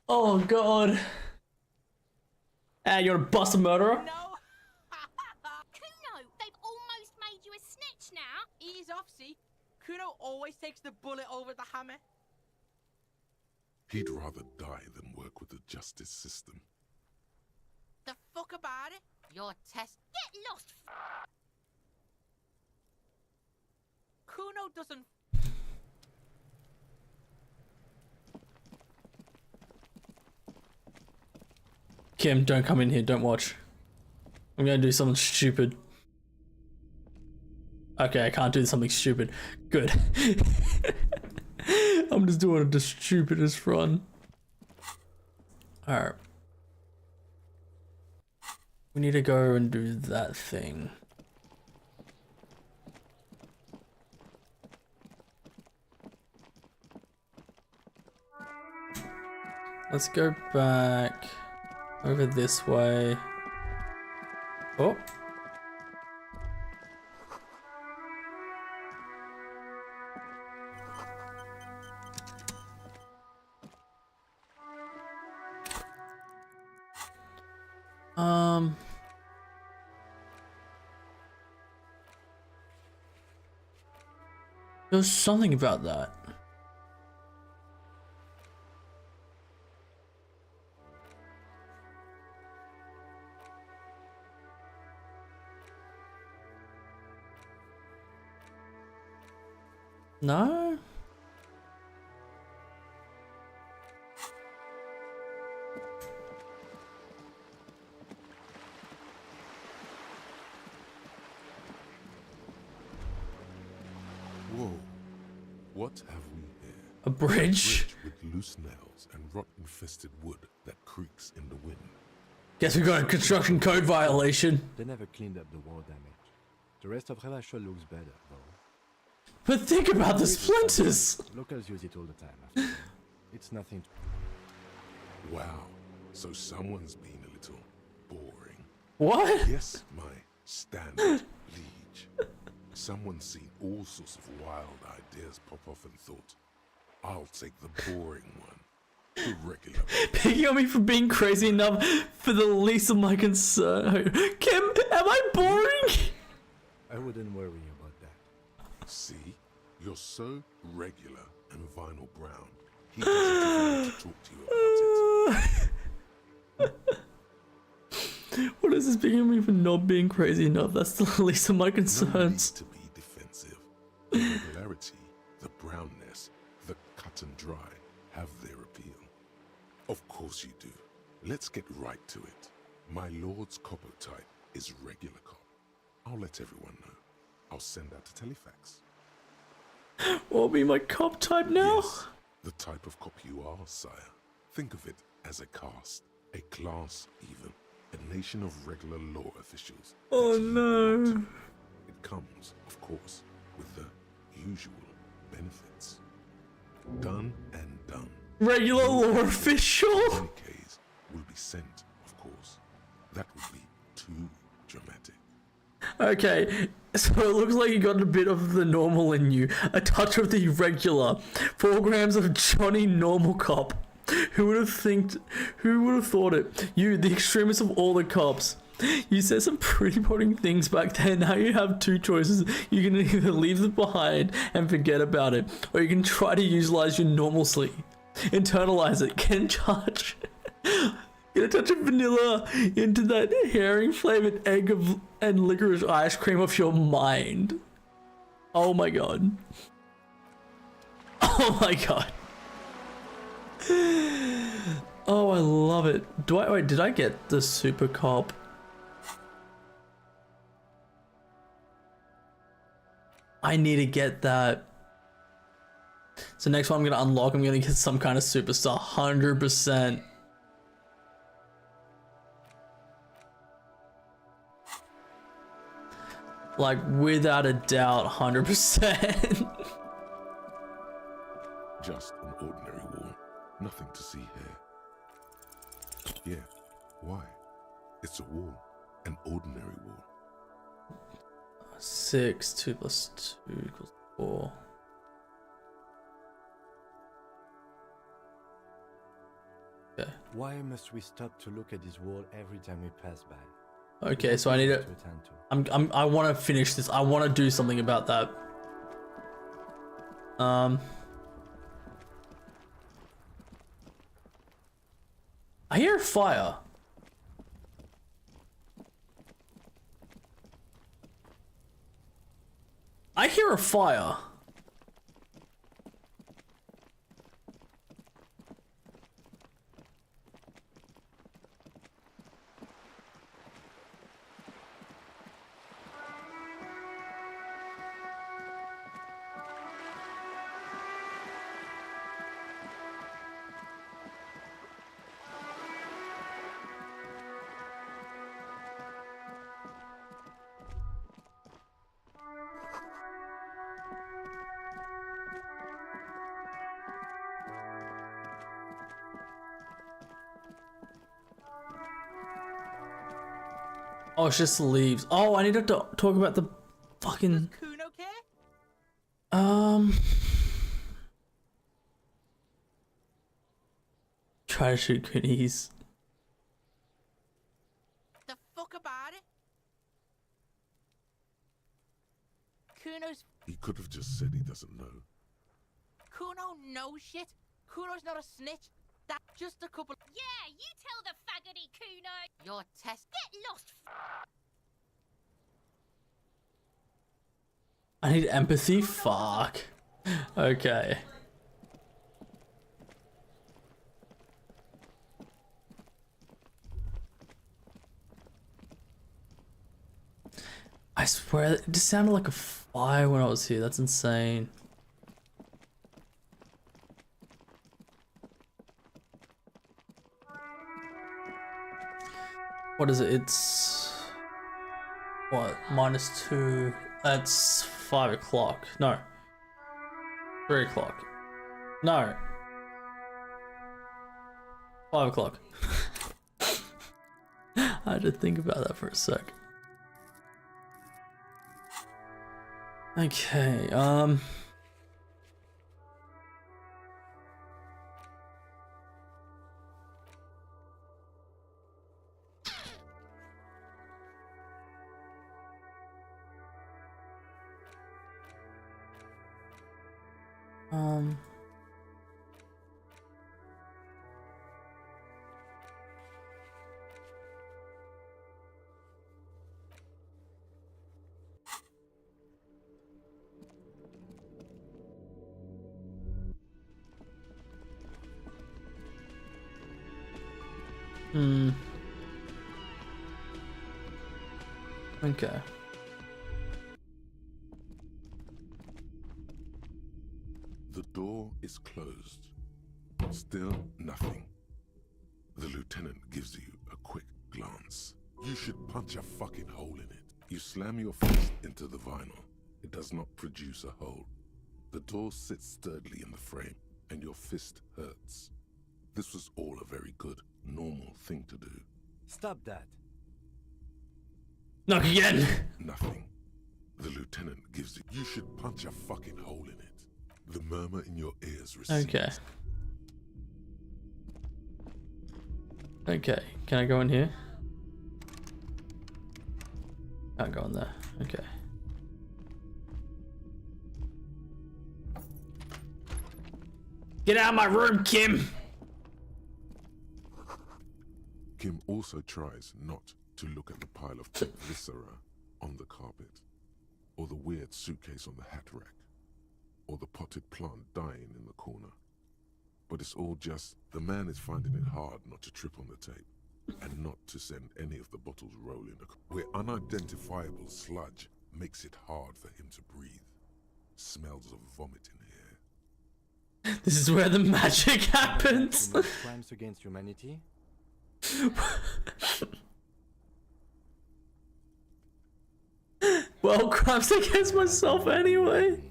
Oh god. Hey, you're a bust a murderer? Kuno, they've almost made you a snitch now. Ease off, see? Kuno always takes the bullet over the hammer. He'd rather die than work with the justice system. The fuck about it? Your test. Get lost. Kuno doesn't. Kim, don't come in here, don't watch. I'm gonna do something stupid. Okay, I can't do something stupid. Good. I'm just doing the stupidest run. Alright. We need to go and do that thing. Let's go back over this way. Oh. There's something about that. No? Whoa. What have we here? A bridge? With loose nails and rot-infested wood that creaks in the wind. Guess we got a construction code violation. They never cleaned up the war damage. The rest of Relashua looks better, though. But think about the splinters! Locals use it all the time, after all. It's nothing to... Wow. So someone's been a little boring. What? Yes, my standard liege. Someone's seen all sorts of wild ideas pop off and thought, I'll take the boring one. The regular. Picking on me for being crazy enough for the least of my concern. Kim, am I boring? I wouldn't worry about that. See? You're so regular and vinyl brown. He doesn't even want to talk to you about it. What is this picking on me for not being crazy enough? That's the least of my concerns. No need to be defensive. The regularity, the brownness, the cut and dry have their appeal. Of course you do. Let's get right to it. My lord's copper type is regular cop. I'll let everyone know. I'll send out a telefax. What will be my cop type now? Yes, the type of cop you are, sire. Think of it as a caste, a class even, a nation of regular law officials. Oh no. It comes, of course, with the usual benefits. Done and done. Regular law official? In any case, will be sent, of course. That would be too dramatic. Okay, so it looks like you got a bit of the normal in you, a touch of the irregular, 4 grams of Johnny Normal Cop. Who would have thought it? You, the extremist of all the cops. You said some pretty boring things back then. Now you have 2 choices. You can either leave it behind and forget about it, or you can try to utilize your normalcy. Internalize it. Get in charge. Get a touch of vanilla into that herring flavored egg and licorice ice cream of your mind. Oh my god. Oh my god. Oh, I love it. Wait, did I get the super cop? I need to get that. So next one I'm gonna unlock, I'm gonna get some kind of superstar, 100%. Like, without a doubt, 100%. Just an ordinary wall. Nothing to see here. Yeah, why? It's a wall. An ordinary wall. 6, 2 plus 2 equals 4. Okay. Why must we stop to look at this wall every time we pass by? Okay, so I need to. I want to finish this. I want to do something about that. I hear a fire. I hear a fire. Oh, it's just leaves. Oh, I need to talk about the fucking. Kuno care? Try to shoot Goonies. The fuck about it? Kuno's. He could have just said he doesn't know. Kuno knows shit. Kuno's not a snitch. That's just a couple. Yeah, you tell the faggoty Kuno. Your test. Get lost. I need empathy? Fuck. Okay. I swear, it just sounded like a fire when I was here. That's insane. What is it? It's... what? -2... That's 5 o'clock. No. 3 o'clock. No. 5 o'clock. I had to think about that for a sec. Okay, okay. The door is closed. Still nothing. The lieutenant gives you a quick glance. You should punch a fucking hole in it. You slam your fist into the vinyl. It does not produce a hole. The door sits sturdily in the frame, and your fist hurts. This was all a very good, normal thing to do. Stop that. Knock again! Nothing. The lieutenant gives you... You should punch a fucking hole in it. The murmur in your ears recedes. Okay. Okay, can I go in here? Can't go in there. Okay. Get out of my room, Kim! Kim also tries not to look at the pile of pet viscera on the carpet, or the weird suitcase on the hat rack, or the potted plant dying in the corner. But it's all just, the man is finding it hard not to trip on the tape, and not to send any of the bottles rolling, where unidentifiable sludge makes it hard for him to breathe. Smells of vomit in here. This is where the magic happens! Crimes against humanity? Well, crimes against myself anyway.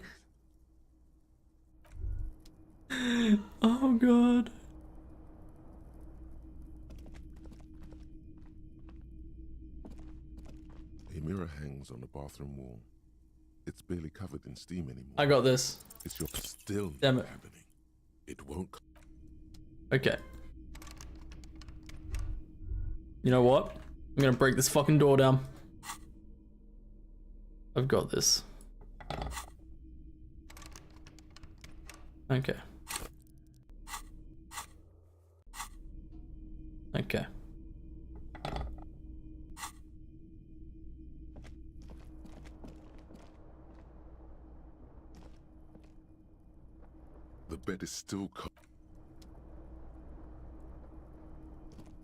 Oh god. A mirror hangs on the bathroom wall. It's barely covered in steam anymore. I got this. It's your still Damn it. happening. It won't. Okay. You know what? I'm gonna break this fucking door down. I've got this. Okay. Okay. The bed is still cold.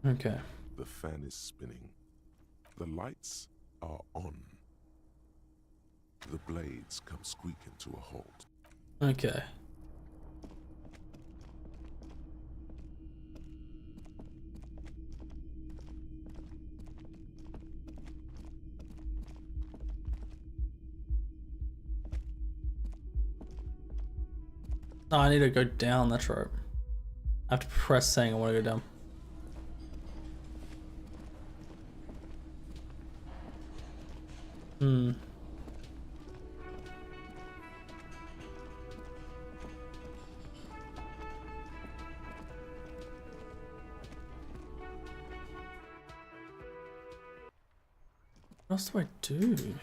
Okay. The fan is spinning. The lights are on. The blades come squeaking to a halt. Okay. Oh, I need to go down, that's right. I have to press saying I want to go down. Hmm. What else do I do?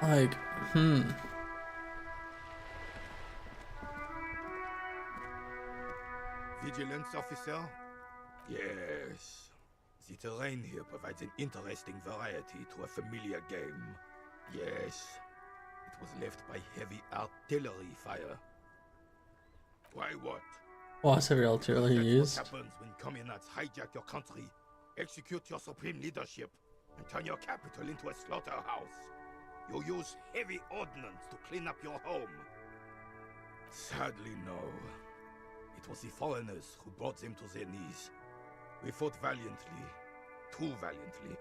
Like, Vigilance officer? Yes. The terrain here provides an interesting variety to a familiar game. Yes. It was left by heavy artillery fire. Why what? What's every artillery That's used? what happens when communists hijack your country, execute your supreme leadership, and turn your capital into a slaughterhouse. You use heavy ordnance to clean up your home. Sadly, no. It was the foreigners who brought them to their knees. We fought valiantly. Too valiantly.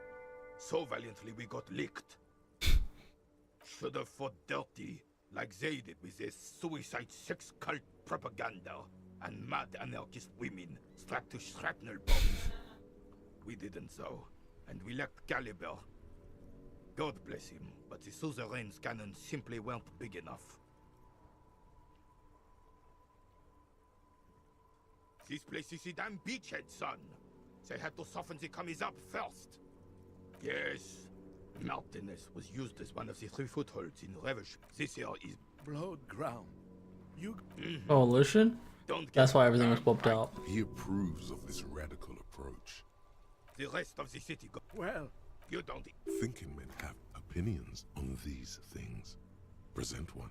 So valiantly we got licked. Should have fought dirty, like they did with their suicide sex cult propaganda and mad anarchist women strapped to shrapnel bombs. We didn't so, and we lacked caliber. God bless him, but the suzerain's cannons simply weren't big enough. This place is a damn beachhead, son. They had to soften the commies up first. Yes, mountainous was used as one of the 3 footholds in Revish. This here is blood ground. You Coalition? That's why everything was popped out. He approves of this radical approach. The rest of the city go well. You don't. Thinking men have opinions on these things. Present one.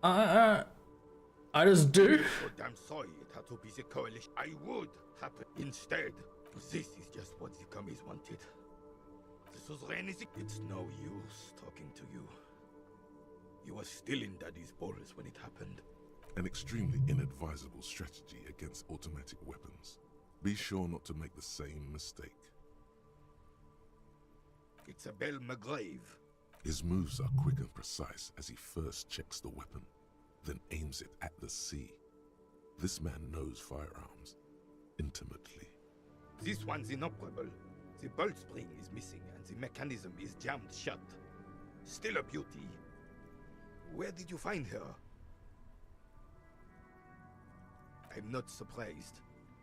I just do. So damn sorry it had to be the coalition. I would happen instead. This is just what the commies wanted. The suzerain is. It's no use talking to you. You were still in Daddy's balls when it happened. An extremely inadvisable strategy against automatic weapons. Be sure not to make the same mistake. It's a Belle McGrave. His moves are quick and precise as he first checks the weapon, then aims it at the sea. This man knows firearms intimately. This one's inoperable. The bolt spring is missing and the mechanism is jammed shut. Still a beauty. Where did you find her? I'm not surprised.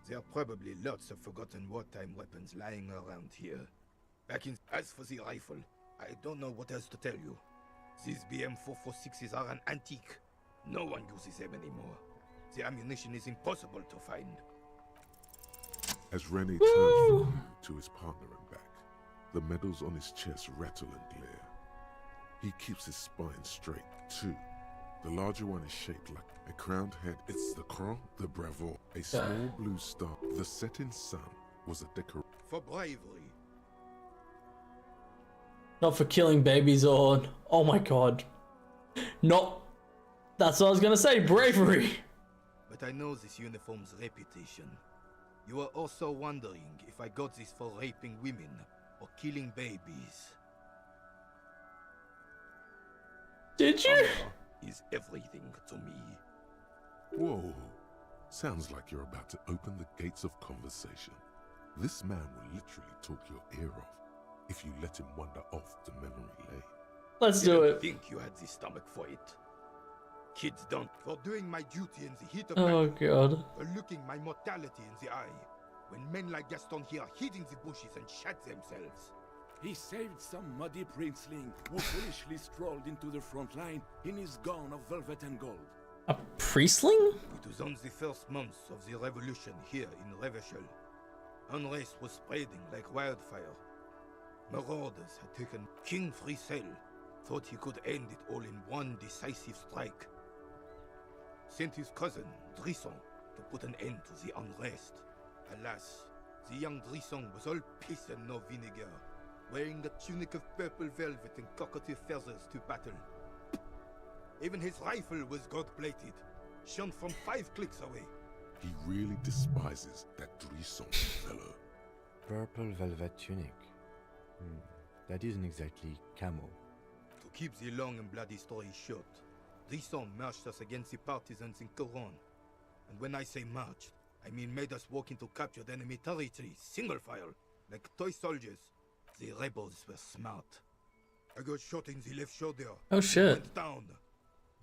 There are probably lots of forgotten wartime weapons lying around here. As for the rifle, I don't know what else to tell you. These BM-446s are an antique. No one uses them anymore. The ammunition is impossible to find. As Rene turns from him to his partner and back, the medals on his chest rattle and glare. He keeps his spine straight, too. The larger one is shaped like a crowned head. It's the Croix de Bravo, a small blue star. The setting sun was a decoration. For bravery. Not for killing babies or... Oh my god. Not... That's what I was gonna say, bravery. But I know this uniform's reputation. You are also wondering if I got this for raping women or killing babies. Did you? Honor is everything to me. Whoa. Sounds like you're about to open the gates of conversation. This man will literally talk your ear off if you let him wander off to memory lane. Let's do it. I think you had the stomach for it. Kids don't. For doing my duty in the heat of Oh battle, god. for looking my mortality in the eye, when men like Gaston here hid in the bushes and shot themselves. He saved some muddy princeling who foolishly strolled into the front line in his gown of velvet and gold. A priestling? It was on the first months of the revolution here in Revachol. Unrest was spreading like wildfire. Marauders had taken King Frisel, thought he could end it all in one decisive strike. Sent his cousin, Drisson, to put an end to the unrest. Alas, the young Drisson was all piss and no vinegar, wearing a tunic of purple velvet and cockatiel feathers to battle. Even his rifle was gold-plated, shone from 5 clicks away. He really despises that Drisson fellow. Purple velvet tunic. That isn't exactly camo. To To keep the long and bloody story short, Risson marched us against the partisans in Coron. And when I say marched, I mean made us walk into captured enemy territory, single file, like toy soldiers. The rebels were smart. I got shot in the left shoulder. Oh shit. Went down.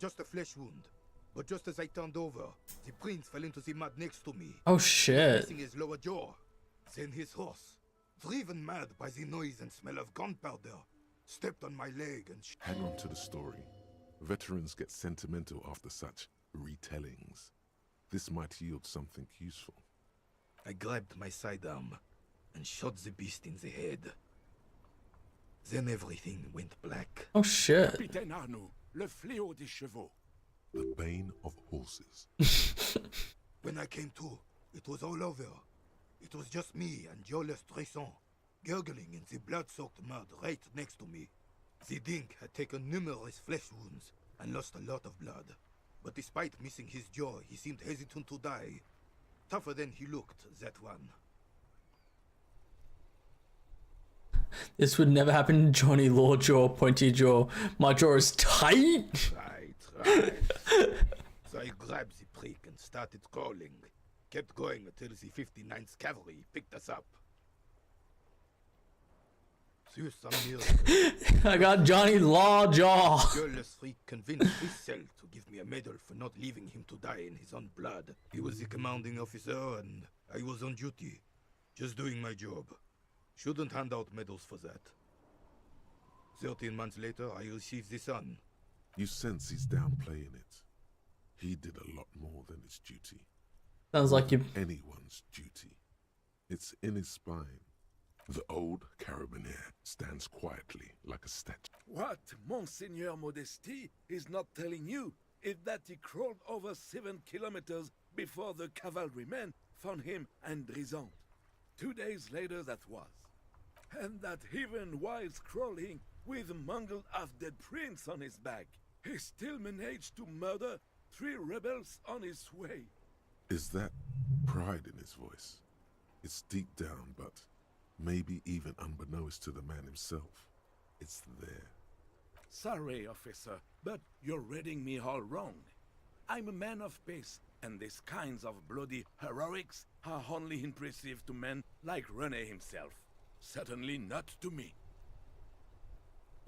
Just a flesh wound. But just as I turned over, the prince fell into the mud next to me. Oh shit. Missing his lower jaw. Then his horse, driven mad by the noise and smell of gunpowder, stepped on my leg and hang on to the story. Veterans get sentimental after such retellings. This might yield something useful. I grabbed my sidearm and shot the beast in the head. Then everything went black. Oh shit. Capitaine Arnoux, le fléau des chevaux. The bane of horses. When I came to, it was all over. It was just me and Jolles Tresson, gurgling in the blood-soaked mud right next to me. The dink had taken numerous flesh wounds and lost a lot of blood. But despite missing his jaw, he seemed hesitant to die. Tougher than he looked, that one. This would never happen to Johnny Law jaw, pointy jaw. My jaw is tight. Right. So I grabbed the prick and started crawling. Kept going until the 59th Cavalry picked us up. Through some miracle, I got Johnny Law jaw. Girlless freak convinced Brissel to give me a medal for not leaving him to die in his own blood. He was the commanding officer and I was on duty. Just doing my job. Shouldn't hand out medals for that. 13 months later, I received the son. You sense he's downplaying it. He did a lot more than his duty. Sounds like you. Anyone's duty. It's in his spine. The old carabinier stands quietly like a statue. What Monseigneur Modesty is not telling you is that he crawled over 7 kilometers before the cavalrymen found him and Drizant. 2 days later that was. And that even while crawling with a mangled half-dead prince on his back, he still managed to murder 3 rebels on his way. Is that pride in his voice? It's deep down, but maybe even unbeknownst to the man himself, it's there. Sorry, officer, but you're reading me all wrong. I'm a man of peace, and these kinds of bloody heroics are only impressive to men like René himself. Certainly not to me.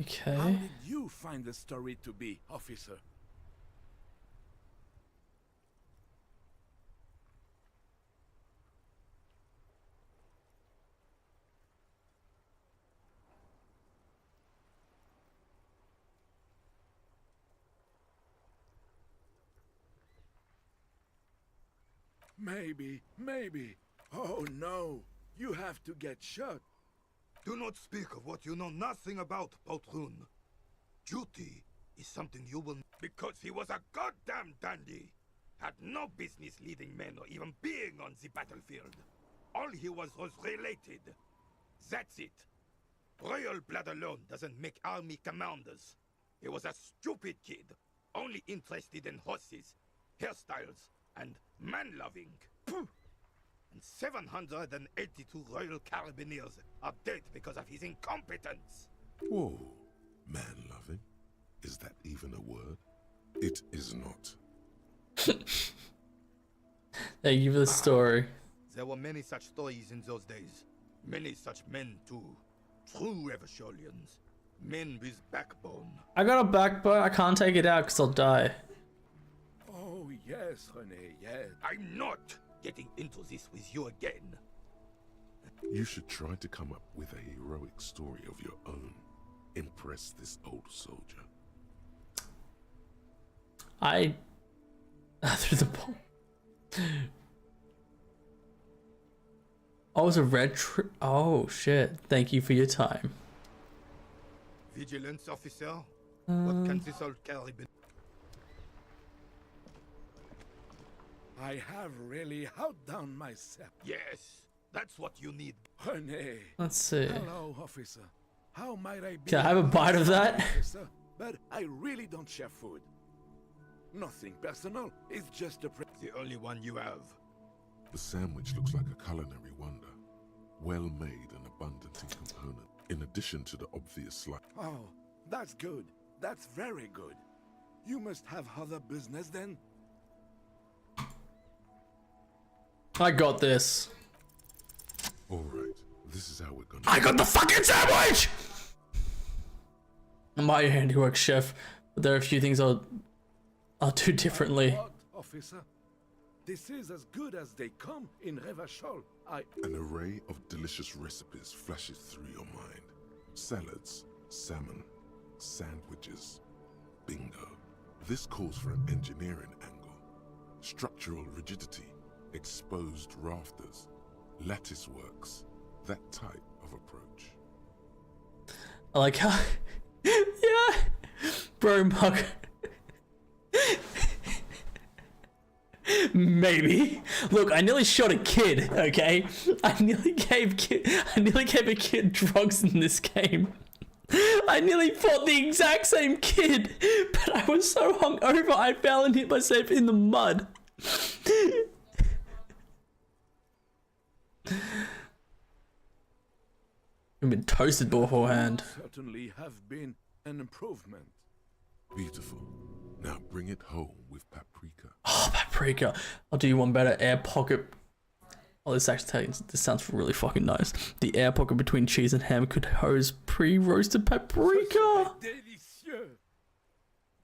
Okay. How did you find the story to be, officer? Maybe. Oh no, you have to get shot. Do not speak of what you know nothing about, Poltroon. Duty is something you will... Because he was a goddamn dandy. Had no business leading men or even being on the battlefield. All he was related. That's it. Royal blood alone doesn't make army commanders. He was a stupid kid, only interested in horses, hairstyles, and man-loving. And 782 Royal Carabiniers are dead because of his incompetence. Whoa, man-loving? Is that even a word? It is not. Thank you for the story. There were many such stories in those days. Many such men too. True Eversholians. Men with backbone. I got a backbone. I can't take it out because I'll die. Oh yes, René, yes. I'm not getting into this with you again. You should try to come up with a heroic story of your own. Impress this old soldier. I threw the ball. Oh, it was a red oh shit. Thank you for your time. Vigilance officer? What can this old Caribbean... I have really outdone myself. Yes, that's what you need. René. Let's see. Hello, officer. How might I be? Can I have a bite of that? Officer, but I really don't share food. Nothing personal. It's just a... The only one you have. The sandwich looks like a culinary wonder. Well made and abundant in component. In addition to the obvious slight. Oh, that's good. That's very good. You must have other business then? I got this. Alright, this is how we're gonna... I got the fucking sandwich! My handiwork, chef. But there are a few things I'll do differently. What, officer? This is as good as they come in Revachol. An array of delicious recipes flashes through your mind. Salads, salmon, sandwiches. Bingo. This calls for an engineering angle. Structural rigidity, exposed rafters, lattice works, that type of approach. I like how... yeah! Bro, Mug. Maybe. Look, I nearly shot a kid, okay? I nearly gave a kid drugs in this game. I nearly fought the exact same kid, but I was so hungover I fell and hit myself in the mud. I've been toasted beforehand. Certainly have been an improvement. Beautiful. Now bring it home with paprika. Oh, paprika. I'll do you one better. Air pocket. Oh, this sounds really fucking nice. The air pocket between cheese and ham could hose pre-roasted paprika. Delicieux.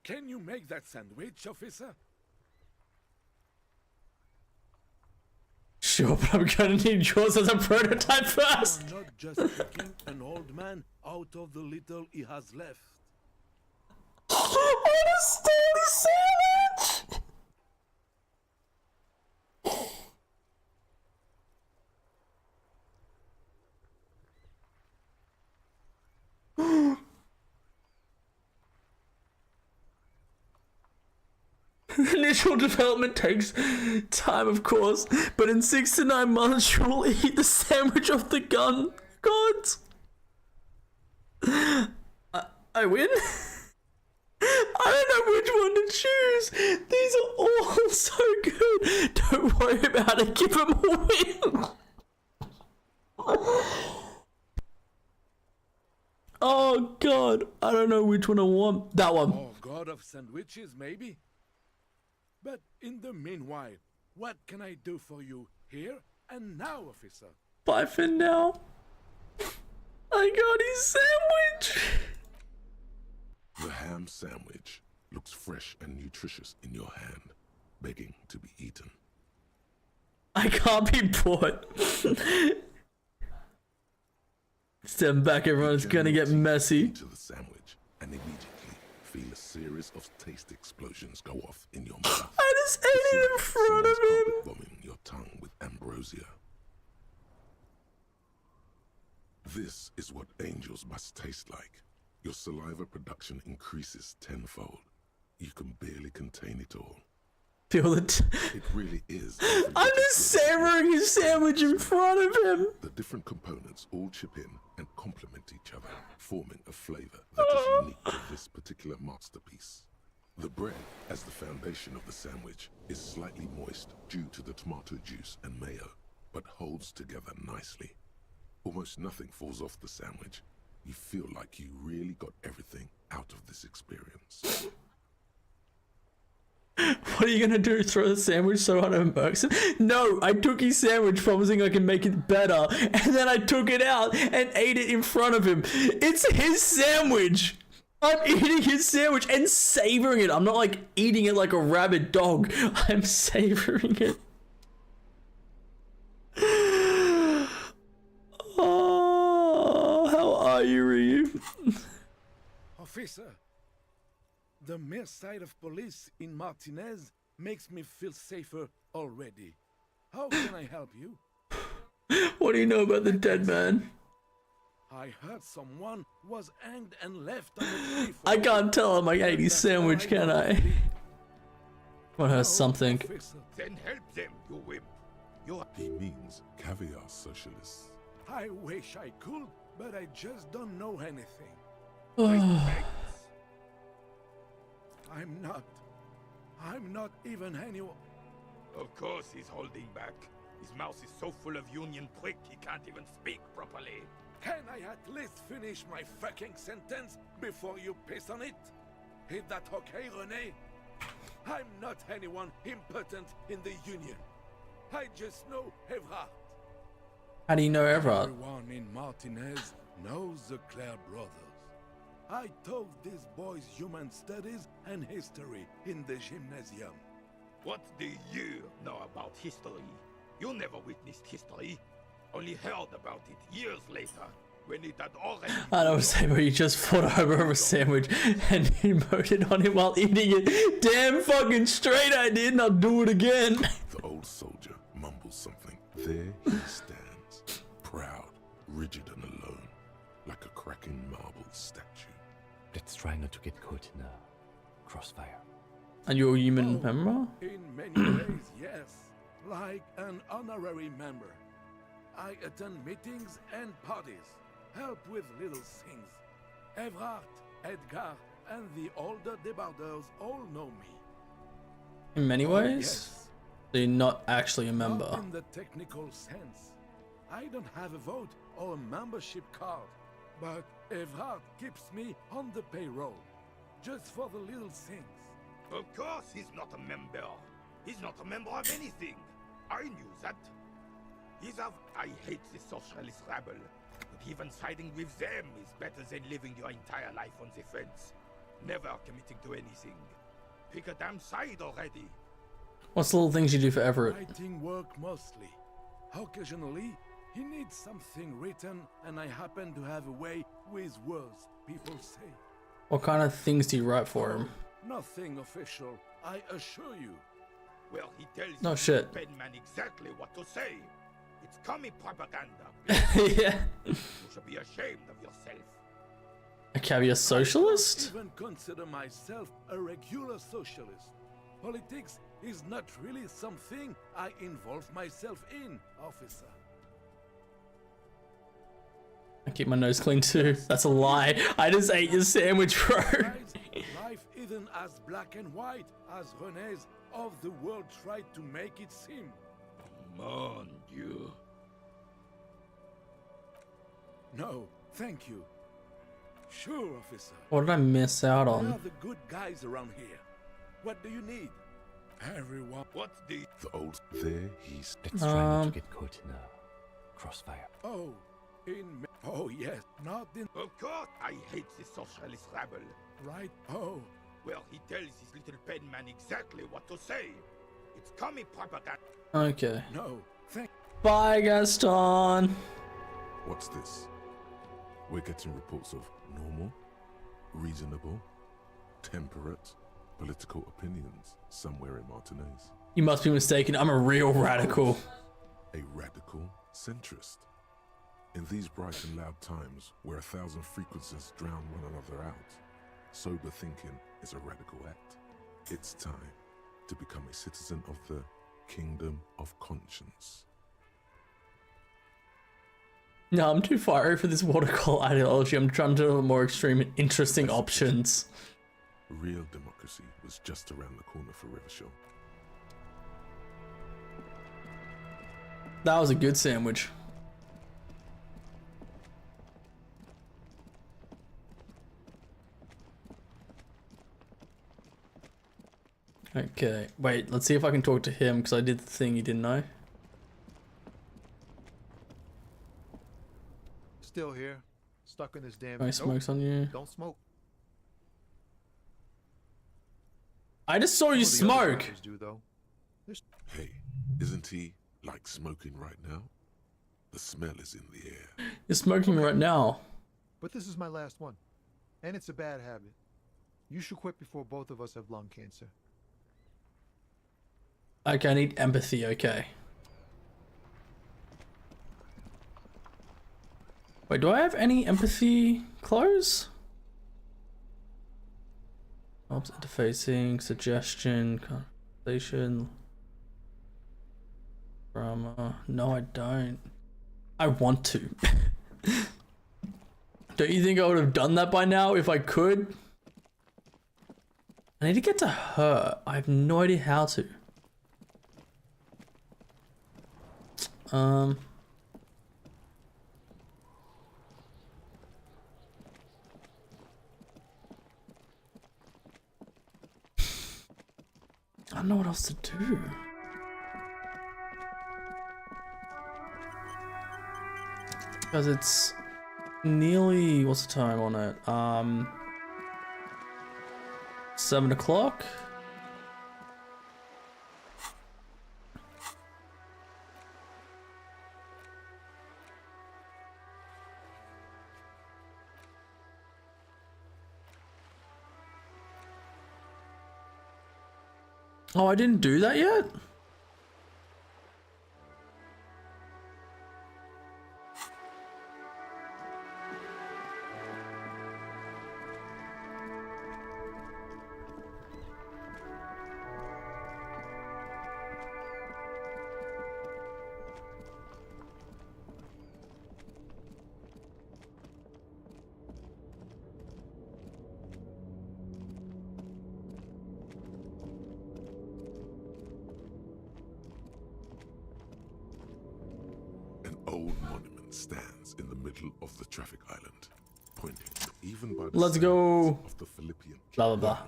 Can you make that sandwich, officer? Sure, but I'm gonna need yours as a prototype first. You're not just picking an old man out of the little he has left. What a steady sandwich! Initial development takes time, of course, but in 6 to 9 months you will eat the sandwich off the gun. Gods! I win? I don't know which one to choose. These are all so good. Don't worry about it. Give them a win. Oh God, I don't know which one I want. That one. Oh, God of sandwiches, maybe? But in the meanwhile, what can I do for you here and now, officer? Bye for now. I got his sandwich. The ham sandwich looks fresh and nutritious in your hand, begging to be eaten. I can't be bought. Stand back, everyone's gonna get messy. To the sandwich and immediately feel a series of taste explosions go off in your mouth. I just ate it in front of him. Bombing your tongue with ambrosia. This is what angels must taste like. Your saliva production increases tenfold. You can barely contain it all. Feel it. It really is. I'm just savoring his sandwich in front of him. The different components all chip in and complement each other, forming a flavor that is unique to this particular masterpiece. The bread, as the foundation of the sandwich, is slightly moist due to the tomato juice and mayo, but holds together nicely. Almost nothing falls off the sandwich. You feel like you really got everything out of this experience. What are you gonna do? Throw the sandwich so hard it murks him? No, I took his sandwich promising I can make it better, and then I took it out and ate it in front of him. It's his sandwich! I'm eating his sandwich and savoring it. I'm not like eating it like a rabid dog. I'm savoring it. Oh, how are you, Ryu? Officer, the mere sight of police in Martinez makes me feel safer already. How can I help you? What do you know about the dead man? I heard someone was hanged and left on the tree. I can't tell him I ate his sandwich, can I? Want her something. Then help them, you wimp. He means caviar socialists. I wish I could, but I just don't know anything. I'm not even anyone. Of course he's holding back. His mouth is so full of union prick he can't even speak properly. Can I at least finish my fucking sentence before you piss on it? Is that okay, René? I'm not anyone important in the Union. I just know Evrard. How do you know Evrard? Everyone in Martinez knows the Clare brothers. I taught these boys human studies and history in the gymnasium. What do you know about history? You never witnessed history. Only heard about it years later, when it had already... I know, same where you just fought over a sandwich and emoted on it while eating it. Damn fucking straight I did, and I'll do it again. The old soldier mumbles something. There he stands, proud, rigid and alone, like a cracking marble statue. Let's try not to get caught in a crossfire. And you're a human member? In many ways, yes. Like an honorary member. I attend meetings and parties, help with little things. Evrard, Edgar, and the older debarders all know me. In many ways? Yes. So you're not actually a member. Not in the technical sense. I don't have a vote or a membership card, but Evrard keeps me on the payroll, just for the little things. Of course he's not a member. He's not a member of anything. I knew that. I hate the socialist rabble, but even siding with them is better than living your entire life on the fence, never committing to anything. Pick a damn side already. What's the little things you do for Everett? Writing work mostly. Occasionally, he needs something written, and I happen to have a way with words, people say. What kind of things do you write for him? Nothing official, I assure you. Well, he tells No you shit. Penman exactly what to say. It's commie propaganda. Yeah. You should be ashamed of yourself. Okay, are you a socialist? I don't even consider myself a regular socialist. Politics is not really something I involve myself in, officer. I keep my nose clean too. That's a lie. I just ate your sandwich, bro. Life isn't as black and white as René's of the world tried to make it seem. Mon Dieu. No, thank you. Sure, officer. What did I miss out We on? are the good guys around here. What do you need? Everyone. What the... The old... There he stands. Let's try not to get caught in a crossfire. Oh, oh yes, not in... Of course, I hate the socialist rabble. Right, oh. Well, he tells his little penman exactly what to say. It's commie propaganda. Okay. No, thank... Bye, Gaston. What's this? We're getting reports of normal, reasonable, temperate, political opinions somewhere in Martinez. You must be mistaken. I'm a real radical. A radical centrist. In these bright and loud times where 1,000 frequencies drown one another out, sober thinking is a radical act. It's time to become a citizen of the kingdom of conscience. No, I'm too fiery for this watercolor ideology. I'm trying to do more extreme and interesting options. Real democracy was just around the corner for Revachol. That was a good sandwich. Okay, wait, let's see if I can talk to him because I did the thing you didn't know. Still here, stuck in this damn... No smokes on you. Don't smoke. I just saw you Some of the other smoke. drivers do, though. Hey, isn't he like smoking right now? The smell is in the air. You're smoking right now. But this is my last one. And it's a bad habit. You should quit before both of us have lung cancer. Okay, I need empathy, okay. Wait, do I have any empathy clothes? Helps interfacing, suggestion, conversation, drama. No, I don't. I want to. Don't you think I would have done that by now if I could? I need to get to her. I have no idea how to. I don't know what else to do. Because it's nearly, what's the time on it? 7 o'clock? Oh, I didn't do that yet? An old monument stands in the middle of the traffic island, pointing even by the Let's go. of the Philippian Blah, blah, blah.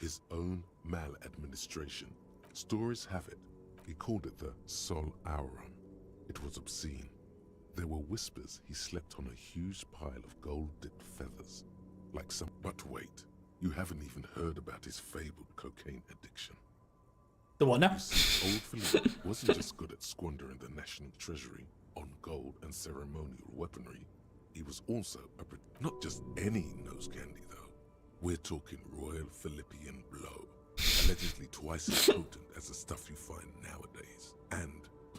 his own maladministration. Stories have it, he called it the Sol Auron. It was obscene. There were whispers he slept on a huge pile of gold-dipped feathers, like some. But wait, you haven't even heard about his fabled cocaine addiction. The what now? You see, old Philip wasn't just good at squandering the national treasury on gold and ceremonial weaponry. He was also not just any nose candy though. We're talking Royal Philippian blow, allegedly twice as potent as the stuff you find nowadays. And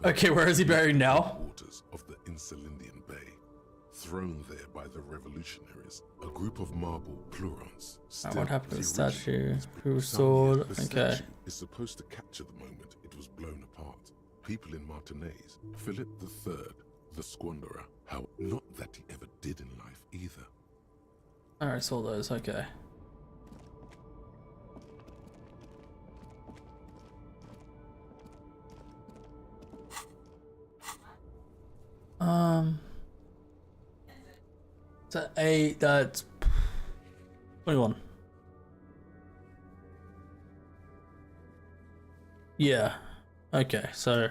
okay, where is he buried now? Waters of the Insulindian Bay, thrown there by the revolutionaries, a group of marble plurons. What happened to the statue? Who Some sold? years, the Okay. statue is supposed to capture the moment it was blown apart. People in Martinez, Philip III, the squanderer, how not that he ever did in life either. Alright, saw those, okay. That's 8, that's 21. Yeah. Okay, so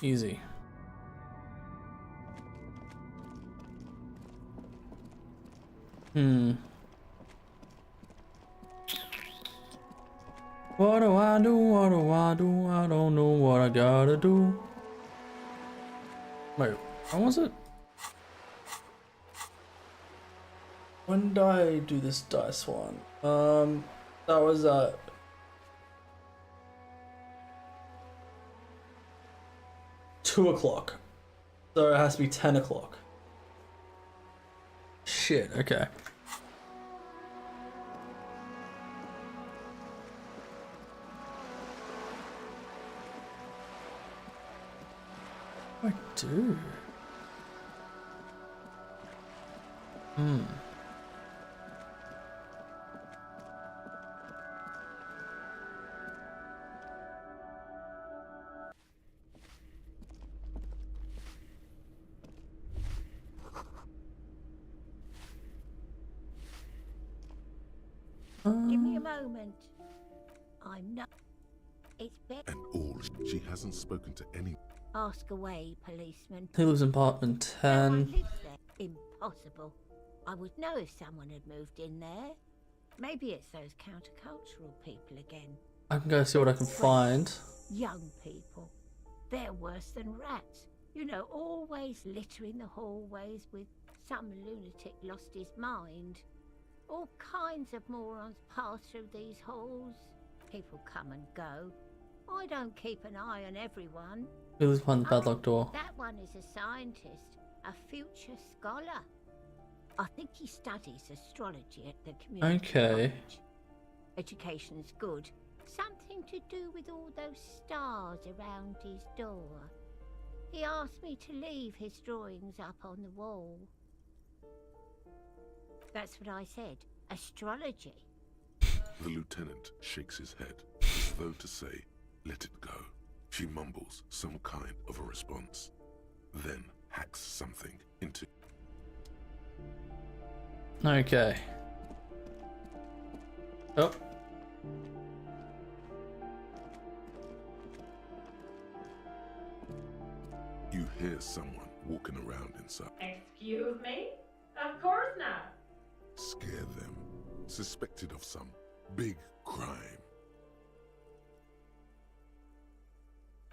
easy. What do I do? What do I do? I don't know what I gotta do. Wait, when was it? When did I do this dice one? That was at 2 o'clock. So it has to be 10 o'clock. Shit, okay. I do. Give me a moment. I'm not. It's better. And all she hasn't spoken to any. Ask away, policeman. He lives in apartment No one 10. lives there. Impossible. I would know if someone had moved in there. Maybe it's those countercultural people again. I can go see what I can find. Young people. They're worse than rats. You know, always littering the hallways with some lunatic lost his mind. All kinds of morons pass through these halls. People come and go. I don't keep an eye on everyone. He lives behind the padlock door. That one is a scientist, a future scholar. I think he studies astrology at the community Okay. college. Education's good. Something to do with all those stars around his door. He asked me to leave his drawings up on the wall. That's what I said. Astrology. The lieutenant shakes his head, as though to say, let it go. She mumbles some kind of a response, then hacks something into. Okay. Oh. there's someone walking around inside. Excuse me? Of course not. Scare them. Suspected of some big crime.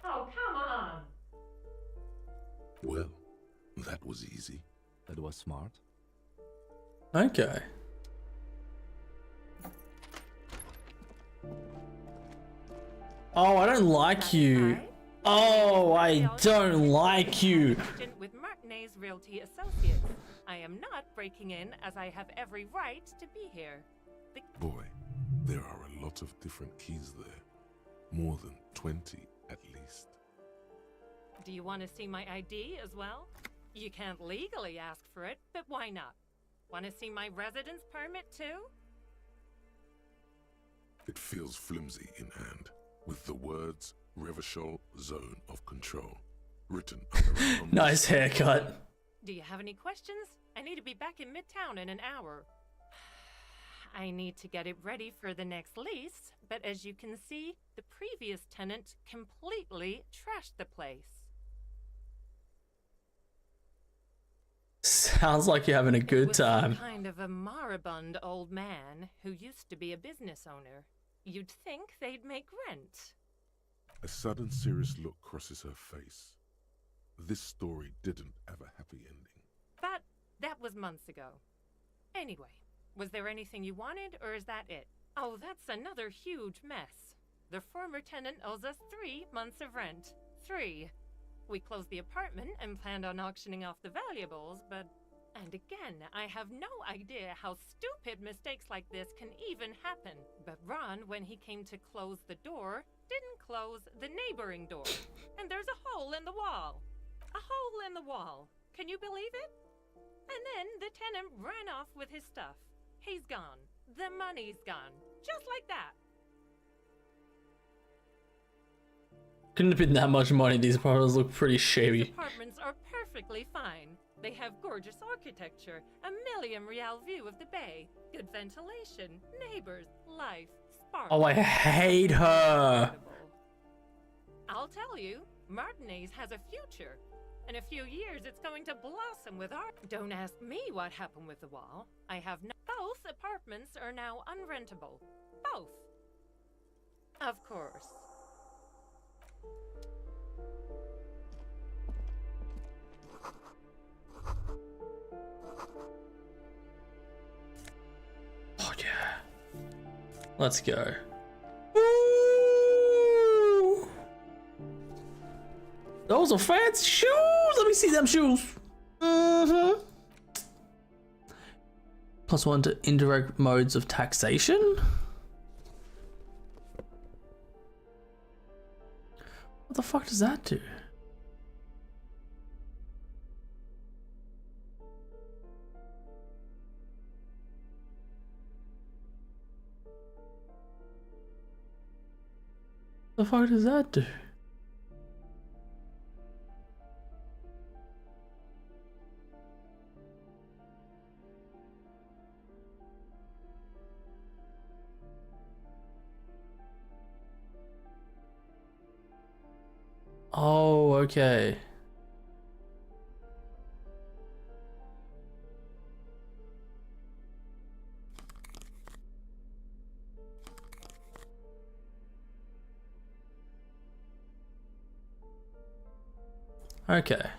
Oh, come on. Well, that was easy. That was smart. Okay. Oh, I don't like you. Oh, I don't like you. With Martinez Realty Associates. I am not breaking in as I have every right to be here. Boy, there are a lot of different keys there. More than 20 at least. Do you want to see my ID as well? You can't legally ask for it, but why not? Want to see my residence permit too? It feels flimsy in hand, with the words Revachol Zone of Control written around. Nice haircut. Do you have any questions? I need to be back in Midtown in an hour. I need to get it ready for the next lease, but as you can see, the previous tenant completely trashed the place. Sounds like you're having a good time. Kind of a moribund old man who used to be a business owner. You'd think they'd make rent. A sudden serious look crosses her face. This story didn't have a happy ending. But that was months ago. Anyway, was there anything you wanted, or is that it? Oh, that's another huge mess. The former tenant owes us 3 months of rent. 3. We closed the apartment and planned on auctioning off the valuables, but... And again, I have no idea how stupid mistakes like this can even happen. But Ron, when he came to close the door, didn't close the neighboring door. And there's a hole in the wall. A hole in the wall. Can you believe it? And then the tenant ran off with his stuff. He's gone. The money's gone. Just like that. Couldn't have been that much money. These apartments look pretty shabby. These apartments are perfectly fine. They have gorgeous architecture, a million real view of the bay, good ventilation, neighbors, life, spark. Oh, I hate her. I'll tell you, Martinez has a future. In a few years, it's going to blossom with art. Don't ask me what happened with the wall. I have no. Both apartments are now unrentable. Both. Of course. Oh yeah. Let's go. Ooh. Those are fancy shoes. Let me see them shoes. Mm-hmm. +1 to indirect modes of taxation. What the fuck does that do? What the fuck does that do? Oh, okay. Okay.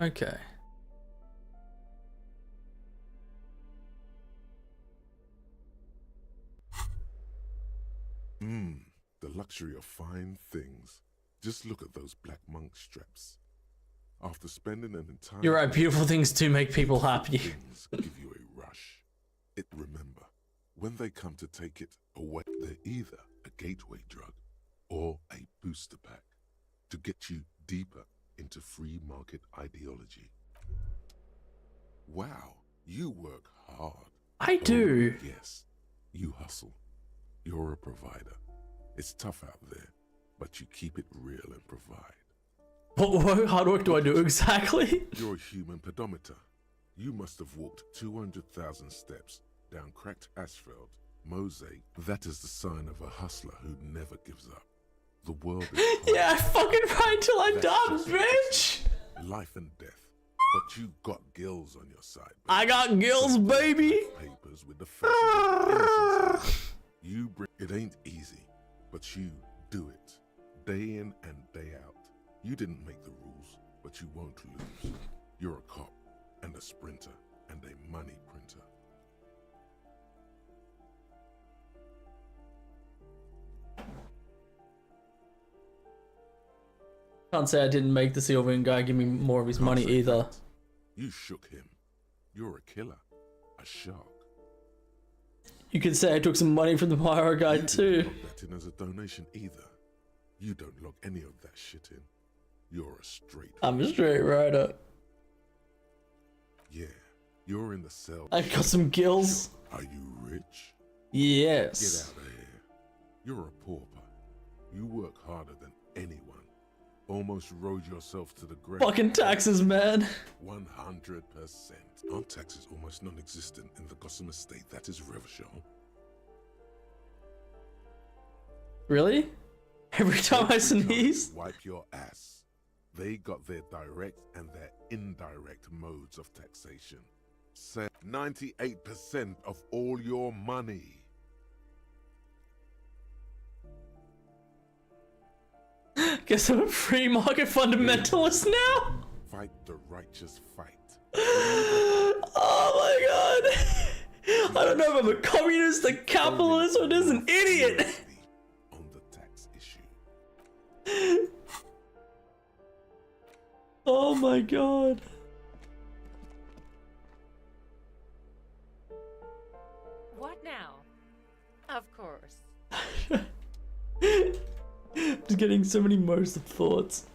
Okay. The luxury of fine things. Just look at those black monk straps. After spending an entire... You're right, beautiful things do make people happy. Things give you a rush. Remember, when they come to take it away, they're either a gateway drug or a booster pack to get you deeper into free market ideology. Wow, you work hard. I do. Yes, you hustle. You're a provider. It's tough out there, but you keep it real and provide. What hard work do I do exactly? You're a human pedometer. You must have walked 200,000 steps down cracked asphalt Mosaic, that is the sign of a hustler who never gives up. The world is Yeah, I fucking ride till I'm That's done, just bitch! life and death. But you got gills on your side. Baby. I got gills, baby! Papers with the faces of innocence. You bring it ain't easy, but you do it. Day in and day out. You didn't make the rules, but you won't lose. You're a cop and a sprinter and a money printer. Can't say I didn't make the Sylvan guy give me more of his money either. You shook him. You're a killer. A shark. You could say I took some money from the Pyro guy too. Log that in as a donation either. You don't log any of that shit in. You're a straight. I'm a straight rider. Yeah, you're in the cell. I got some gills. Are you rich? Yes. Get out of here. You're a pauper. You work harder than anyone. Almost rode yourself to the grave. Fucking taxes, man. 100%. Aren't taxes almost non-existent in the Gotham estate that is Revachol? Really? Every time I sneeze? Wipe your ass. They got their direct and their indirect modes of taxation. Say 98% of all your money. Guess I'm a free market fundamentalist now? Fight the righteous fight. Oh my god! I don't know if I'm a communist, a capitalist, or just an idiot! On the tax issue. Oh my god. What now? Of course. Just getting so many modes of thoughts.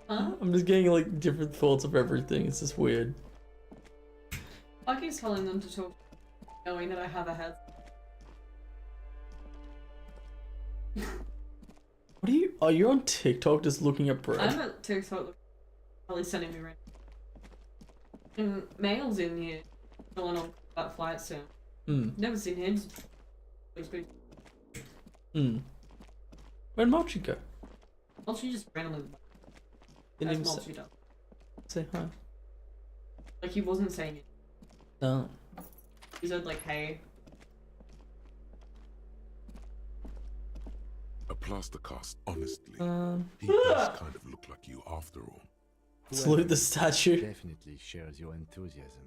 Huh? I'm just getting like different thoughts of everything. It's just weird. I keep telling them to talk, knowing that I have a head. What are you? Are you on TikTok just looking at bread? I'm at TikTok, probably sending me random. And Mail's in here, going on that flight soon. Never seen him. Where'd Mochi go? Mochi just randomly. Didn't As even Mochi does. say hi. Like he wasn't saying it. No. He said like, hey. A plaster cast, honestly. He does kind of look like you after all. Salute the statue. Definitely shares your enthusiasm.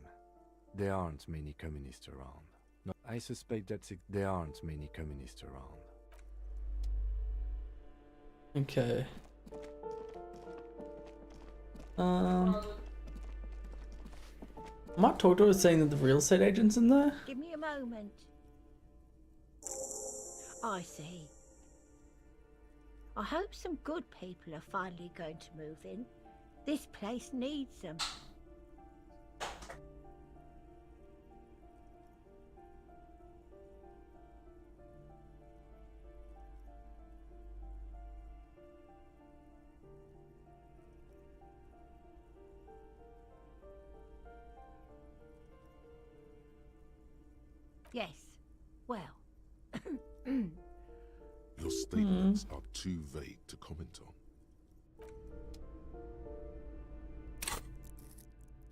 There aren't many communists around. No, I suspect that there aren't many communists around. Okay. Might talk to her saying that the real estate agent's in there. Give me a moment. I see. I hope some good people are finally going to move in. This place needs them. Yes. Well. Your statements are too vague to comment on.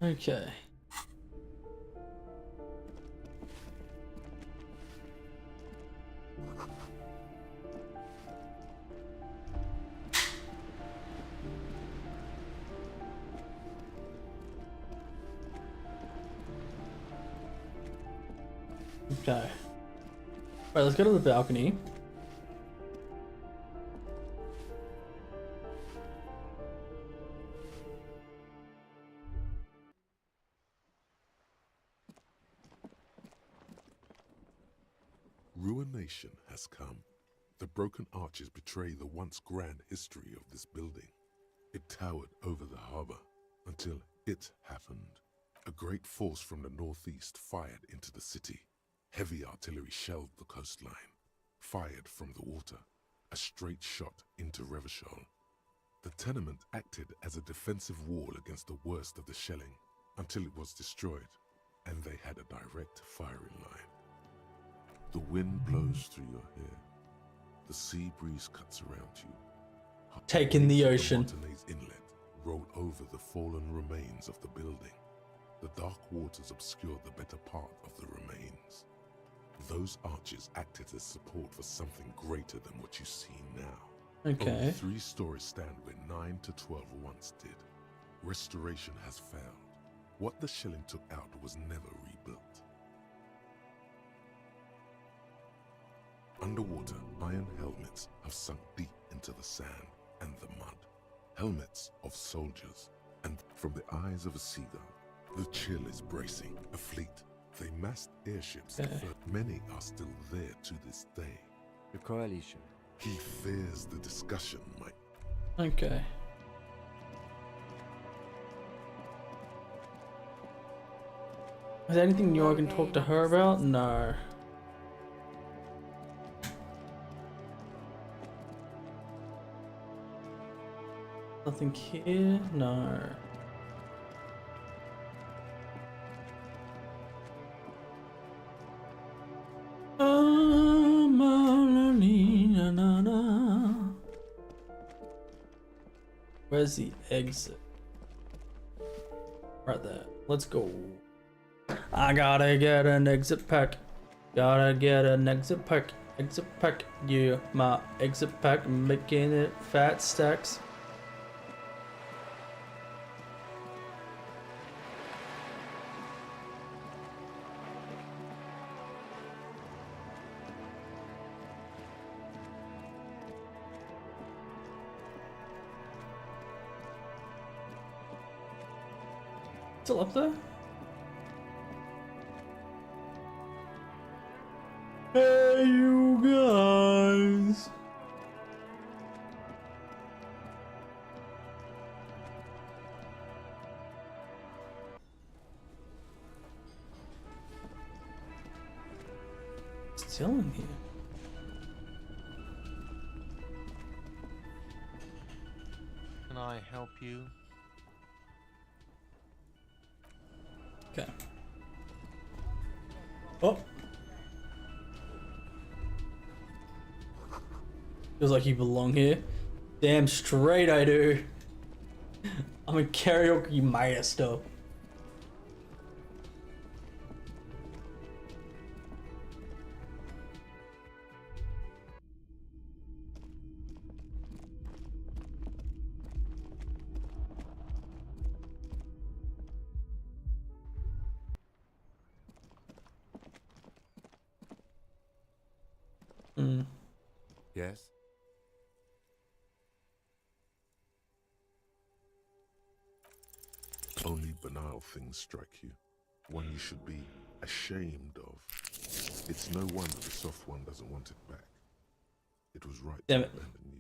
Okay. Okay. Alright, let's go to the balcony. Ruination has come. The broken arches betray the once grand history of this building. It towered over the harbor until it happened. A great force from the northeast fired into the city. Heavy artillery shelled the coastline. Fired from the water. A straight shot into Revachol. The tenement acted as a defensive wall against the worst of the shelling until it was destroyed, and they had a direct firing line. The wind blows through your hair. The sea breeze cuts around you. Take in the Waves ocean. of Martinez Inlet roll over the fallen remains of the building. The dark waters obscure the better part of the remains. Those arches acted as support for something greater than what you see now. Okay. Only 3 stories stand where 9 to 12 once did. Restoration has failed. What the shelling took out was never rebuilt. Underwater, iron helmets have sunk deep into the sand and the mud. Helmets of soldiers, and from the eyes of a seagull, the chill is bracing. A fleet. They massed airships. Many are still there to this day. The coalition. He fears the discussion might. Okay. Is there anything new I can talk to her about? No. Nothing here? No. Where's the exit? Right there. Let's go. I gotta get an exit pack. Gotta get an exit pack. Exit pack. Yeah, my exit pack. Making it fat stacks. Still up there? Hey, you guys! Still in here. Can I help you? Okay. Oh. Feels like you belong here. Damn straight I do. I'm a karaoke maestro. Yes? Only banal things strike you. One you should be ashamed of. It's no wonder the soft one doesn't want it back. It was right to abandon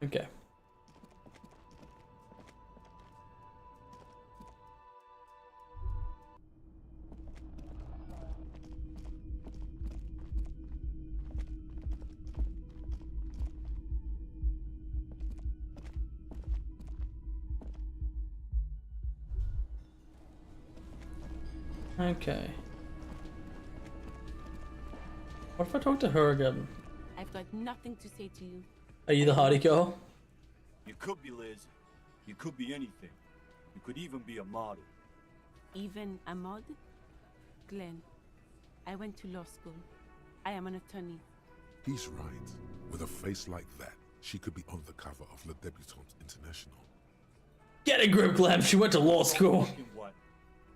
you. Okay. Okay. What if I talk to her again? I've got nothing to say to you. Are you the hardy girl? You could be Liz. You could be anything. You could even be a model. Even a mod? Glenn, I went to law school. I am an attorney. He's right. With a face like that, she could be on the cover of Le Debutante International. Get a grip, Glam. She went to law school. Fucking what?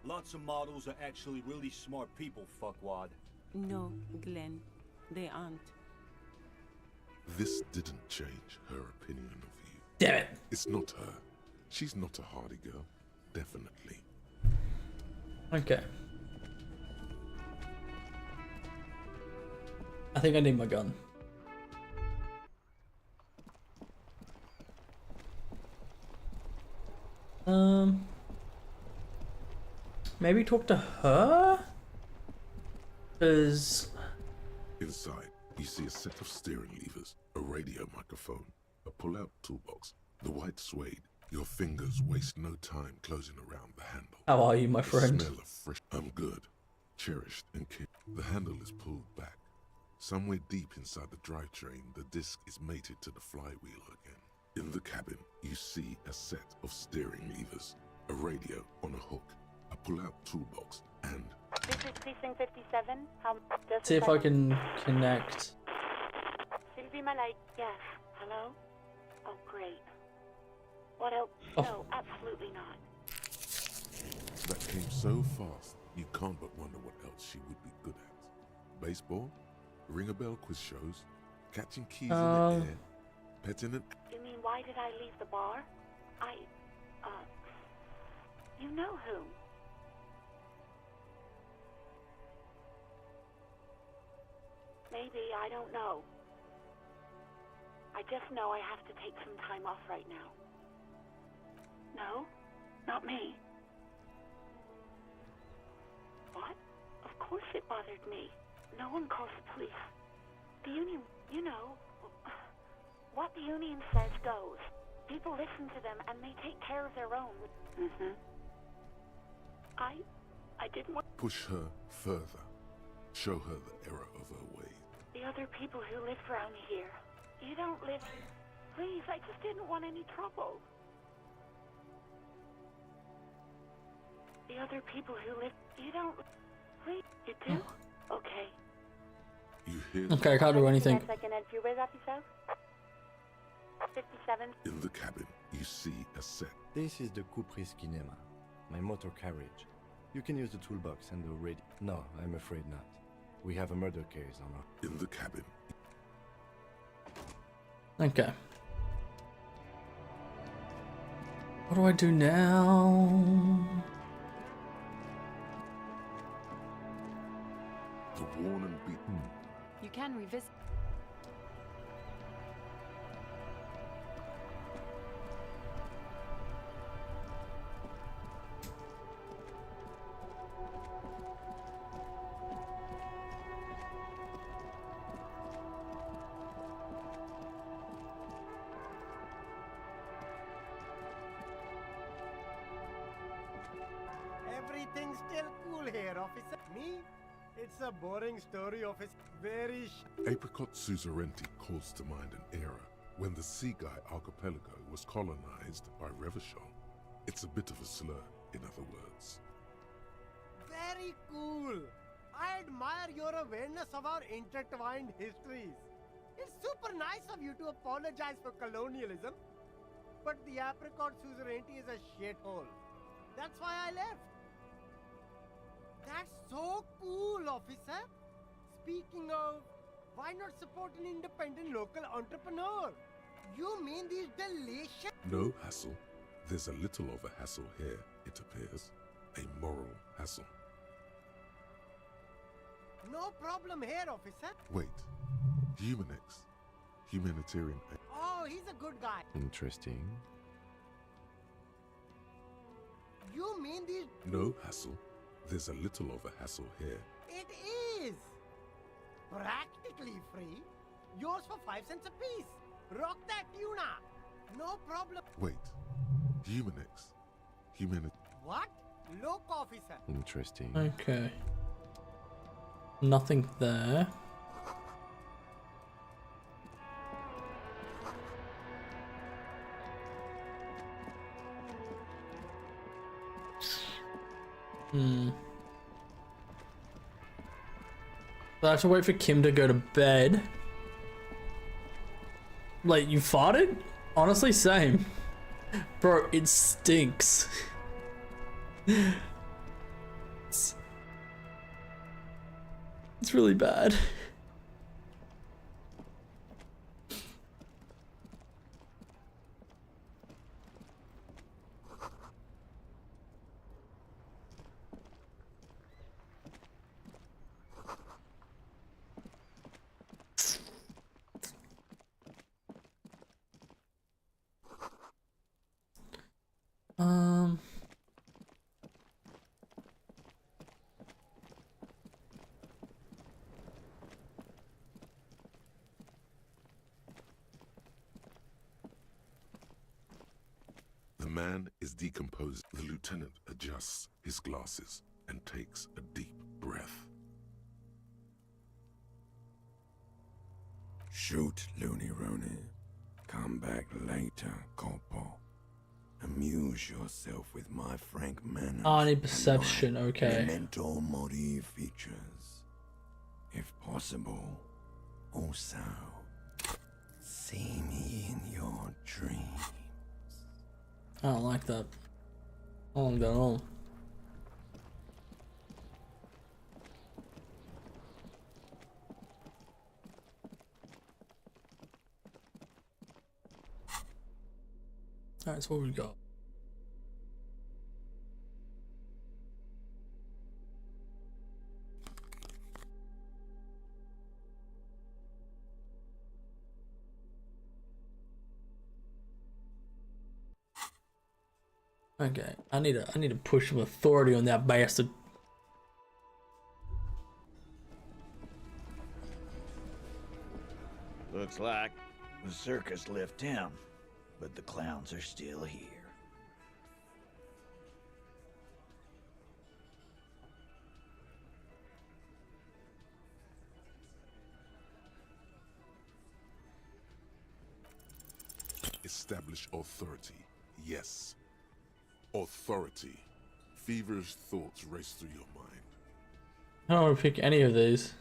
Lots of models are actually really smart people, fuckwad. No, Glenn, they aren't. This didn't change her opinion of you. Damn it. It's not her. She's not a hardy girl. Definitely. Okay. I think I need my gun. Maybe talk to her? Cause Inside, you see a set of steering levers, a radio microphone, a pull-out toolbox, the white suede. Your fingers waste no time closing around the handle. How are you, my friend? The smell of fresh. I'm good. cherished and cared. The handle is pulled back. Somewhere deep inside the drivetrain, the disc is mated to the flywheel again. In the cabin, you see a set of steering levers, a radio on a hook, a pull-out toolbox, and... This is Precinct 57. See if I can connect. Sylvie Malay. Yes. Hello? Oh, great. What else? Oh. No, absolutely not. That came so fast, you can't but wonder what else she would be good at. Baseball? Ring-a-bell quiz shows? Catching keys in the air? Petting it? You mean, why did I leave the bar? You know whom? Maybe, I don't know. I just know I have to take some time off right now. No? Not me. What? Of course it bothered me. No one calls the police. The union, you know, what the union says goes. People listen to them and they take care of their own. Mm-hmm. I didn't want... Push her further. Show her the error of her ways. The other people who live around here. You don't live... Please, I just didn't want any trouble. The other people who live... You don't... Please, you do? Okay. You hear... Okay, I can't do anything. I can help you with, officer? 57. In the cabin, you see a set. This is the Kupris Kinema, my motor carriage. You can use the toolbox and the radio. No, I'm afraid not. We have a murder case on our... In the cabin. Okay. What do I do now? The worn and beaten. You can revisit. Everything's still cool here, officer. Me? It's a boring story, officer. Very Apricot Suzerainty calls to mind an era when the Sea Guy archipelago was colonized by Revachol. It's a bit of a slur, in other words. Very cool. I admire your awareness of our intertwined histories. It's super nice of you to apologize for colonialism. But the Apricot Suzerainty is a shithole. That's why I left. That's so cool, officer. Speaking of, why not support an independent local entrepreneur? You mean these delicious... No hassle. There's a little of a hassle here, it appears. A moral hassle. No problem here, officer. Wait. Humanix. Humanitarian aid. Oh, he's a good guy. Interesting. You mean these... No hassle. There's a little of a hassle here. It is! Practically free. Yours for 5 cents a piece. Rock that tuna. No problem. Wait. Humanix. What? Look, officer. Interesting. Okay. Nothing there. So I have to wait for Kim to go to bed. Like, you farted? Honestly, same. Bro, it stinks. It's really bad. The man is decomposed. The lieutenant adjusts his glasses and takes a deep breath. Shoot, Looney Rooney. Come back later, Corpo. Amuse yourself with my frank manners. I need perception, and my okay. Memento mori features. If possible, also see me in your dreams. I don't like that. I don't like that at all. Alright, so what we got? Okay, I need to push some authority on that bastard. Looks like the circus left town, but the clowns are still here. Establish authority. Yes. Authority. Feverish thoughts race through your mind. I don't want to pick any of these.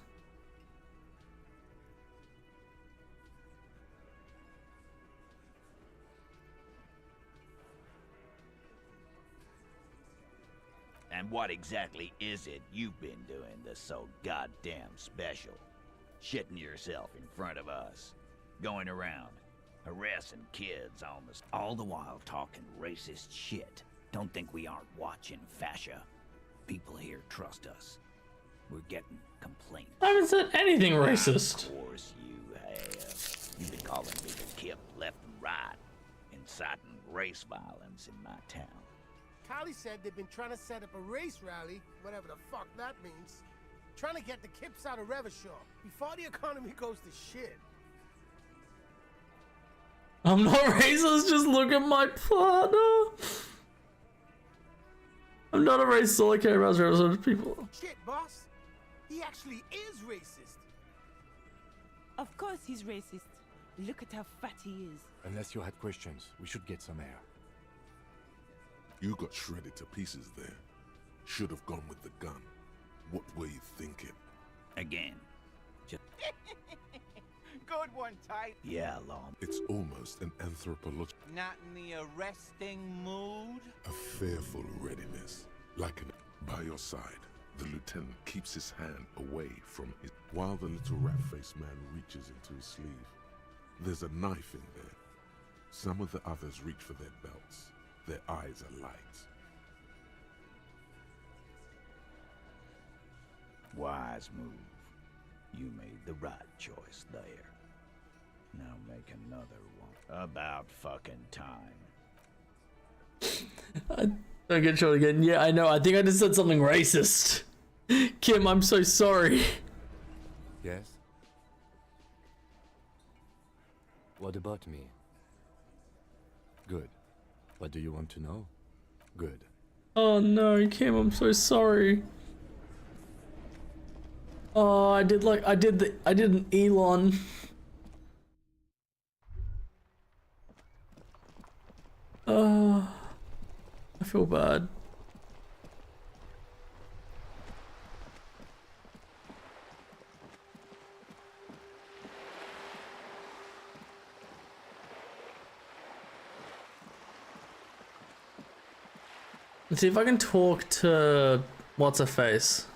And what exactly is it you've been doing that's so goddamn special? Shitting yourself in front of us. Going around, harassing kids on the... all the while talking racist shit. Don't think we aren't watching, fascia. People here trust us. We're getting complaints. I haven't said anything racist. Of course you have. You've been calling people Kip left and right, inciting race violence in my town. Kylie said they've been trying to set up a race rally, whatever the fuck that means. Trying to get the Kips out of Revachol before the economy goes to shit. I'm not racist, just look at my partner. I'm not a racist, all I care about is other people. Shit, boss. He actually is racist. Of course he's racist. Look at how fat he is. Unless you had questions, we should get some air. You got shredded to pieces there. Should have gone with the gun. What were you thinking? Again. Just... Good one, Ty. Yeah, Lon. It's almost an anthropological... Not in the arresting mood? A fearful readiness. Like an... By your side, the lieutenant keeps his hand away from his... While the little rat-faced man reaches into his sleeve. There's a knife in there. Some of the others reach for their belts. Their eyes are light. Wise move. You made the right choice there. Now make another one. About fucking time. I get shot again. Yeah, I know. I think I just said something racist. Kim, I'm so sorry. Yes? What about me? Good. What do you want to know? Good. Oh no, Kim, I'm so sorry. Oh, I did an Elon. I feel bad. Let's see if I can talk to what's her face.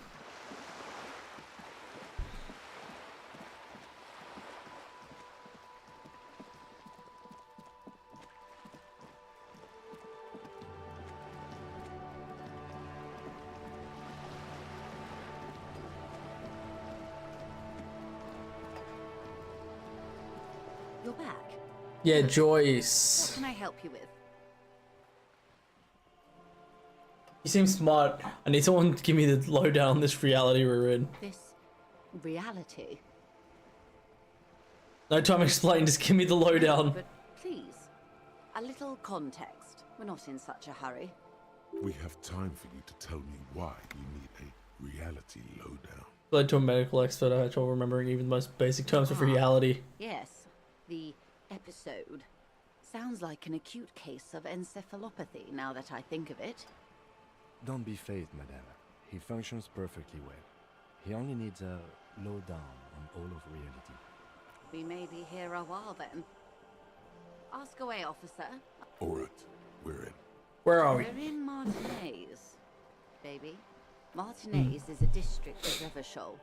You're back. Yeah, Joyce. What can I help you with? You seem smart. I need someone to give me the lowdown on this reality we're in. This reality. No time to explain, just give me the lowdown. But please, a little context. We're not in such a hurry. We have time for you to tell me why you need a reality lowdown. Led to a medical expert, I had trouble remembering even the most basic terms of reality. Yes, the episode. Sounds like an acute case of encephalopathy, now that I think of it. Don't be phased, madame. He functions perfectly well. He only needs a lowdown on all of reality. We may be here a while then. Ask away, officer. Alright, we're in. Where are we? We're in Martinez, baby. Martinez is a district of Revachol.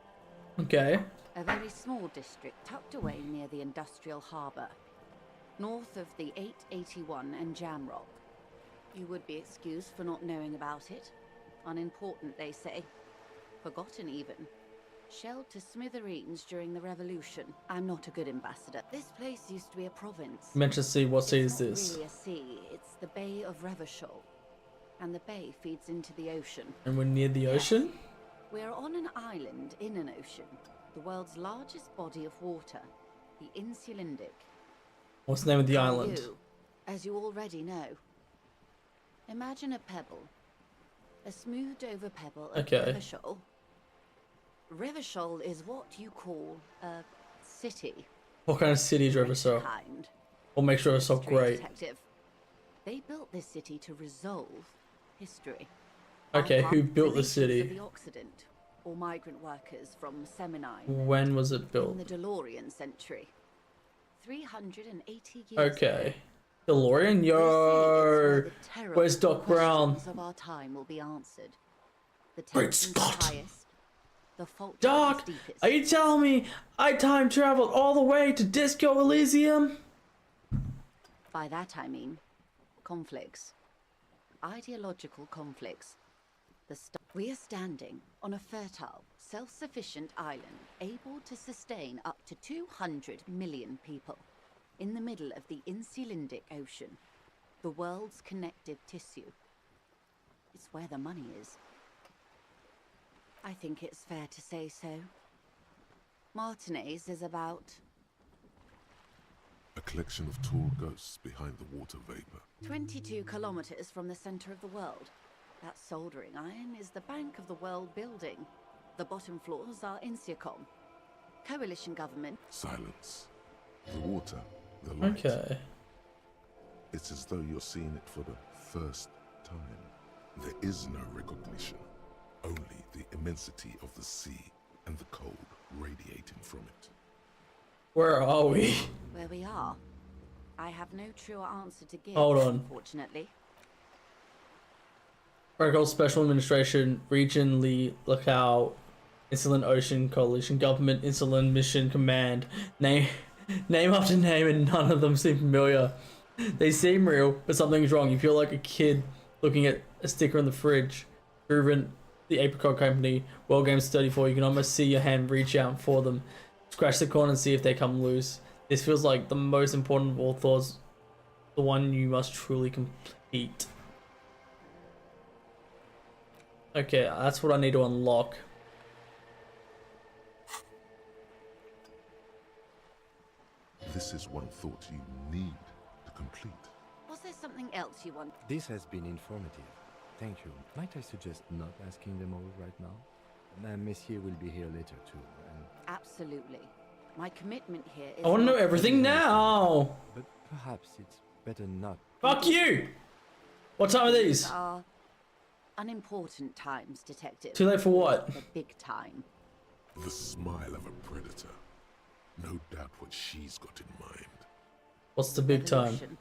Okay. A very small district tucked away near the industrial harbour, north of the 881 and Jamrock. You would be excused for not knowing about it. Unimportant, they say. Forgotten, even. Shelled to smithereens during the revolution. I'm not a good ambassador. This place used to be a province. Mention sea. What sea is this? It's not really a sea. It's the Bay of Revachol. And the bay feeds into the ocean. And we're near the ocean? We're on an island in an ocean. The world's largest body of water. The Insulindic. What's the name of the Are island? you, as you already know. Imagine a pebble. A smoothed over pebble of Okay. Revachol. Revachol is what you call a city. What kind of city is Revachol? Kind. We'll make sure it's so History great. detective. They built this city to resolve history. Okay, who Unharmed built the relations city? of the Occident, or migrant workers from Seminine. When was it In built? the DeLorean century. 380 years Okay. DeLorean? Yo! Where's Doc Brown? questions of our time will be answered. The Great tensions Scott! highest, the fault Doc, is deepest. are you telling me I time traveled all the way to Disco Elysium? By that I mean conflicts. Ideological conflicts. We are standing on a fertile, self-sufficient island able to sustain up to 200 million people in the middle of the Insulindic Ocean, the world's connective tissue. It's where the money is. I think it's fair to say so. Martinez is about A collection of tall ghosts behind the water vapor. 22 kilometers from the center of the world. That soldering iron is the bank of the world building. The bottom floors are Insiacom. Coalition government. Silence. The water, the light. Okay. It's as though you're seeing it for the first time. There is no recognition, only the immensity of the sea and the cold radiating from it. Where are we? Where we are. I have no truer answer to give, Hold on. unfortunately. Protocol Special Administration, Region Lee Lookout, Insulin Ocean Coalition Government, Insulin Mission Command. Name after name, and none of them seem familiar. They seem real, but something's wrong. You feel like a kid looking at a sticker on the fridge. Proven the Apricot Company, World Games 34. You can almost see your hand reach out for them. Scratch the corner and see if they come loose. This feels like the most important of all thoughts, the one you must truly complete. Okay, that's what I need to unlock. This is one thought you need to complete. Was there something else you want? This has been informative. Thank you. Might I suggest not asking them all right now? Monsieur will be here later too. And Absolutely. My commitment here is I want to know not- everything now. But perhaps it's better not. Fuck you! What time are these? Are unimportant times, detective. Too late for what? The big time. The smile of a predator. No doubt what she's got in mind. What's the big time? Revolution.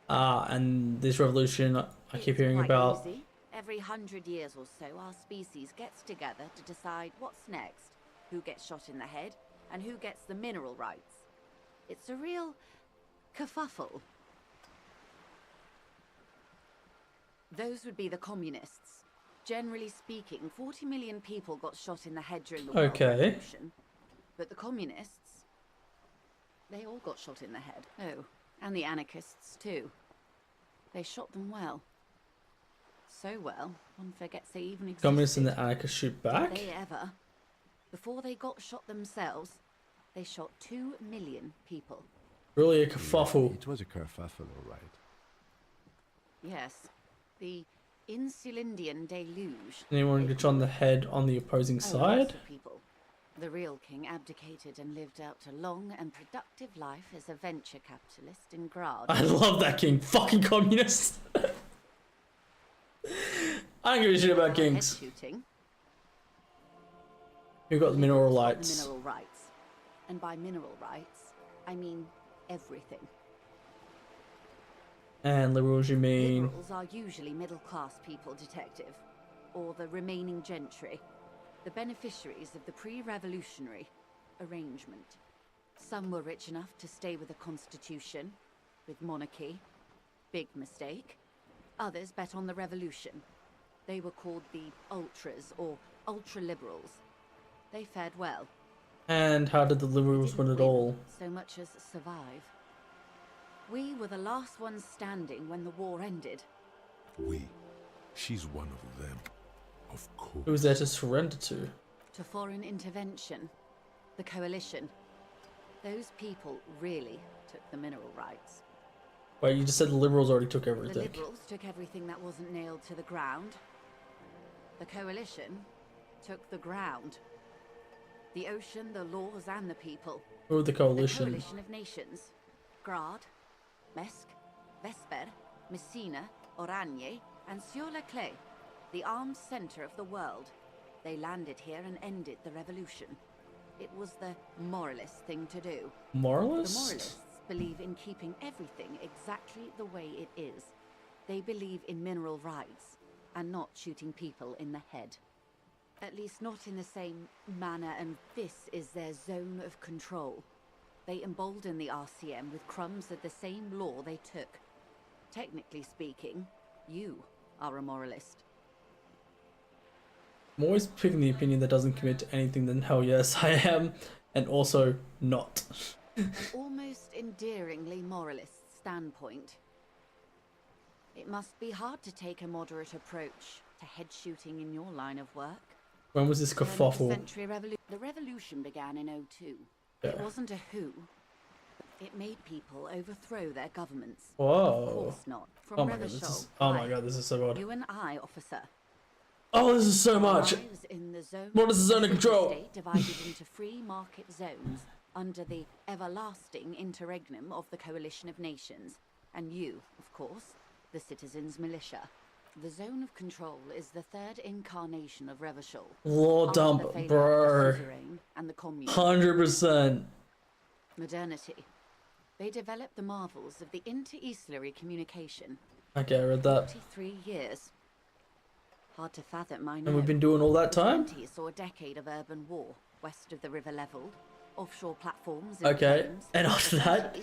And this revolution I keep hearing Quite about. easy. Every 100 years or so, our species gets together to decide what's next, who gets shot in the head, and who gets the mineral rights. It's a real kerfuffle. Those would be the communists. Generally speaking, 40 million people got shot in the head during the World Okay. Revolution. But the communists, they all got shot in the head. Oh, and the anarchists too. They shot them well. So well, one forgets they even existed. Communists and the anarchists shoot back? Did they ever? Before they got shot themselves, they shot 2 million people. Really a kerfuffle. It was a kerfuffle, all right. Yes, the Insulindian deluge. Anyone get on the head on the opposing side? People. The real king abdicated and lived out a long and productive life as a venture capitalist in Grad. I love that king. Fucking communist. I don't give a shit about kings. Who got the mineral rights? Mineral rights. And by mineral rights, I mean everything. And liberals, you mean? Liberals are usually middle-class people, detective. Or the remaining gentry. The beneficiaries of the pre-revolutionary arrangement. Some were rich enough to stay with the constitution, with monarchy. Big mistake. Others bet on the revolution. They were called the ultras, or ultra-liberals. They fared well. And how did the liberals win it all? So much as survive. We were the last ones standing when the war ended. We? She's one of them. Of course. Who was there to surrender to? To foreign intervention. The coalition. Those people really took the mineral rights. Wait, you just said the liberals already took The everything. liberals took everything that wasn't nailed to the ground. The coalition took the ground. The ocean, the laws, and the people. Who are the coalition? The coalition of nations. Grad, Mesk, Vesper, Messina, Oranje, and Sur-la-Clay. The armed center of the world. They landed here and ended the revolution. It was the moralist thing to do. Moralists? The moralists believe in keeping everything exactly the way it is. They believe in mineral rights and not shooting people in the head. At least not in the same manner, and this is their zone of control. They embolden the RCM with crumbs of the same law they took. Technically speaking, you are a moralist. I'm always picking the opinion that doesn't commit to anything, then hell yes, I am. And also not. An almost endearingly moralist standpoint. It must be hard to take a moderate approach to head shooting in your line of work. When was this kerfuffle? The revolution began in '02. Yeah. It wasn't a coup. It made people overthrow their governments. Whoa. Of course not. From Oh my god, this is so odd. You and I, officer. Oh, this is so much. In the zone What is the zone of control? State divided into free market zones under the everlasting interregnum of the coalition of nations, and you, of course, the citizens' militia. The zone of control is the third incarnation of Revachol. Law dump, bro. And the commune. 100%. Modernity. They developed the marvels of the inter-eastlery communication. Okay, I read that. 43 years. Hard to fathom, I know. And we've been doing all that time? The 20s saw a decade of urban war, west of the river level, offshore platforms. Okay, and after that?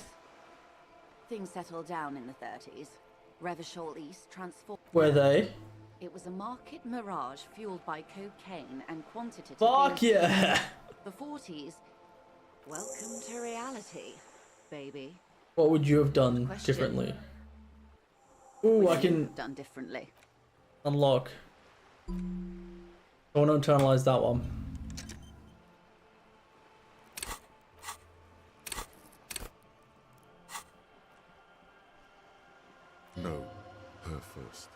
Things settled down in the 30s. Revachol East transformed. Were they? It was a market mirage fueled by cocaine and quantitative. Fuck yeah! The 40s. Welcome to reality, baby. What would you have done differently? Ooh, I can done differently. Unlock. I want to internalize that one. No, her first.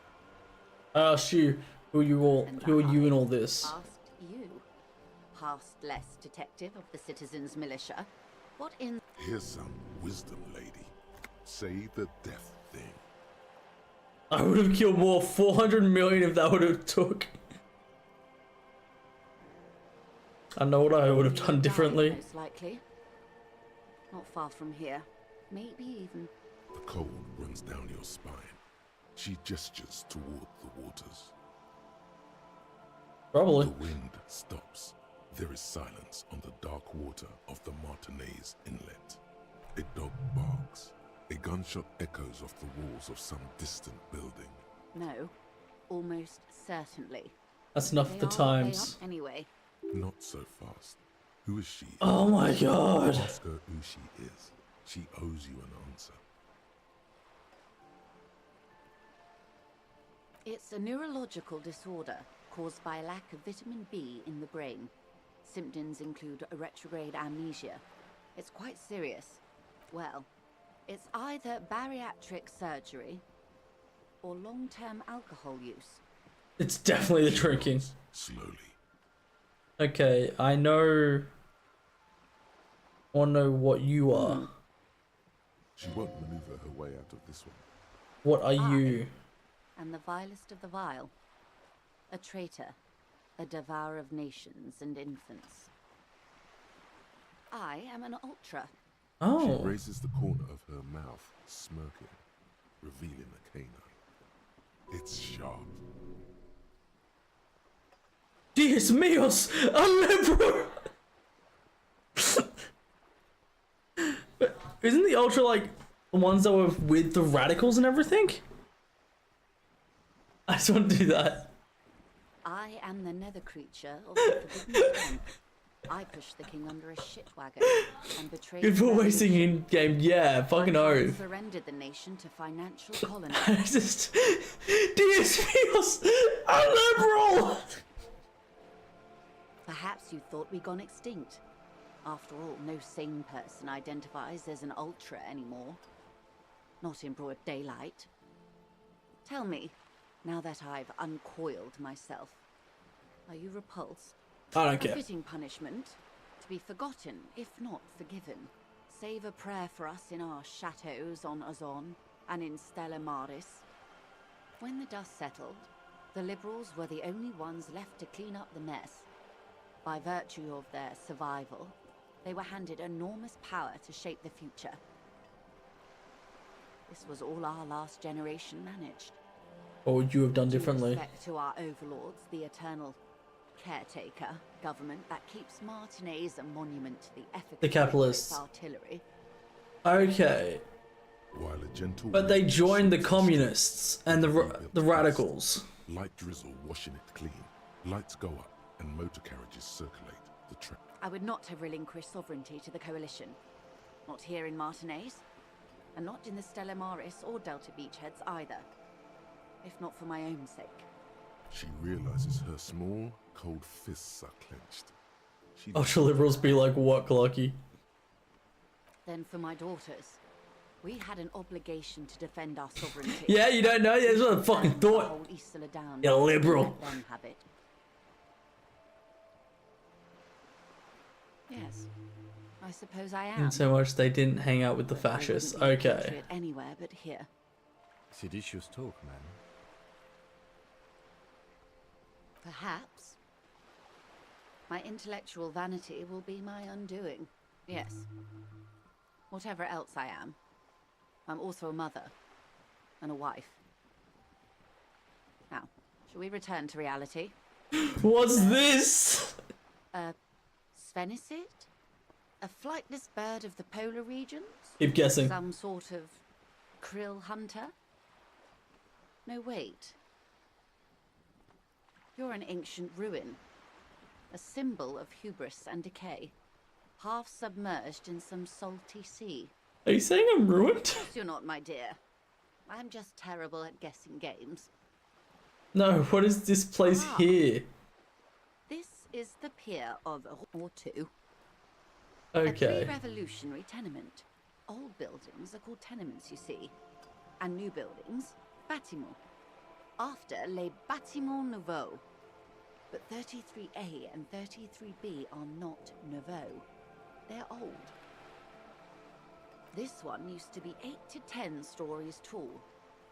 I asked you, who are you in all this? Asked you, past less detective of the citizens' militia. What in? Here's some wisdom, lady. Say the death thing. I would have killed more 400 million if that would have took. I know what I would have done differently. Most likely. Not far from here. Maybe even. The cold runs down your spine. She gestures toward the waters. Probably. The wind stops. There is silence on the dark water of the Martinez Inlet. A dog barks. A gunshot echoes off the walls of some distant building. No, almost certainly. That's enough of the times. Anyway. Not so fast. Who is she? Oh my god. Ask her who she is. She owes you an answer. It's a neurological disorder caused by a lack of vitamin B in the brain. Symptoms include a retrograde amnesia. It's quite serious. Well, it's either bariatric surgery or long-term alcohol use. It's definitely the drinking. Slowly. Okay, I know. Want to know what you are. She won't maneuver her way out of this one. What are you? And the vilest of the vile. A traitor. A devourer of nations and infants. I am an ultra. Oh. She raises the corner of her mouth, smirking, revealing a canine. It's sharp. Dios míos! A liberal! But isn't the Ultra like the ones that were with the radicals and everything? I just want to do that. I am the nether creature of the forbidden swamp. I pushed the king under a shit wagon and betrayed. Good for wasting in game, yeah, fucking oath. Surrendered the nation to financial colony. Just Dios míos! A liberal! Perhaps you thought we'd gone extinct. After all, no sane person identifies as an ultra anymore. Not in broad daylight. Tell me, now that I've uncoiled myself, are you repulsed? I don't care. A fitting punishment, to be forgotten, if not forgiven. Save a prayer for us in our chateaus on Azon and in Stella Maris. When the dust settled, the liberals were the only ones left to clean up the mess. By virtue of their survival, they were handed enormous power to shape the future. This was all our last generation managed. What would you have done differently? With respect to our overlords, the eternal caretaker government that keeps Martinez a monument to the efficacy The capitalists. of its artillery. Okay. While a gentle But they joined the communists and the radicals. Light drizzle washing it clean. Lights go up and motor carriages circulate the track. I would not have relinquished sovereignty to the coalition. Not here in Martinez, and not in the Stella Maris or Delta Beachheads either. If not for my own sake. She realizes her small, cold fists are clenched. Ultra liberals be like, what, Clocky? Then for my daughters. We had an obligation to defend our sovereignty. Yeah, you don't know? That's what I fucking thought. Hold Isola down. You're liberal. Let them have it. Yes, I suppose I am. And so much they didn't hang out with the fascists. I wouldn't be a Okay. patriot anywhere but here. Seditious talk, man. Perhaps. My intellectual vanity will be my undoing. Yes. Whatever else I am, I'm also a mother and a wife. Now, shall we return to reality? What's this? Svenicid? A flightless bird of the polar regions? Keep guessing. Some sort of krill hunter? No, wait. You're an ancient ruin. A symbol of hubris and decay. Half submerged in some salty sea. Are you saying I'm ruined? You're not, my dear. I'm just terrible at guessing games. No, what is this place here? This is the pier of or two. Okay. A pre-revolutionary tenement. Old buildings are called tenements, you see. And new buildings, bâtiments. After les bâtiments nouveaux. But 33A and 33B are not nouveaux. They're old. This one used to be 8 to 10 stories tall.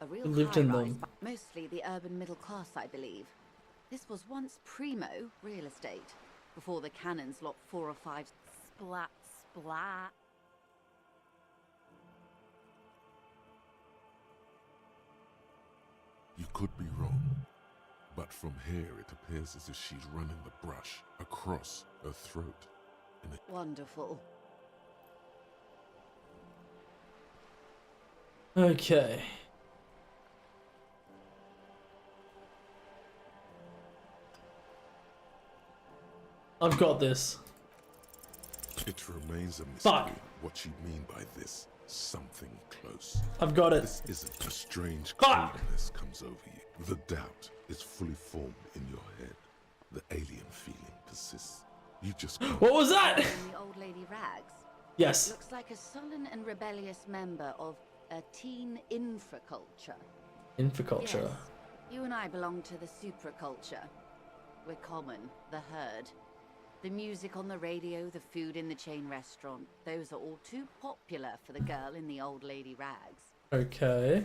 A real Lived in high-rise, them. mostly the urban middle class, I believe. This was once primo real estate, before the cannons locked 4 or 5 splat splat. You could be wrong, but from here it appears as if she's running the brush across her throat. Wonderful. Okay. I've got this. It remains a mystery Fuck. what you mean by this something close. I've got it. This isn't a strange Fuck. coldness comes over you. The doubt is fully formed in your head. The alien feeling persists. You just can't. What was that? The old lady Rags. Yes. Looks like a sullen and rebellious member of a teen infraculture. Infraculture. Yes, you and I belong to the supraculture. We're common, the herd. The music on the radio, the food in the chain restaurant, those are all too popular for the girl in the old lady rags. Okay.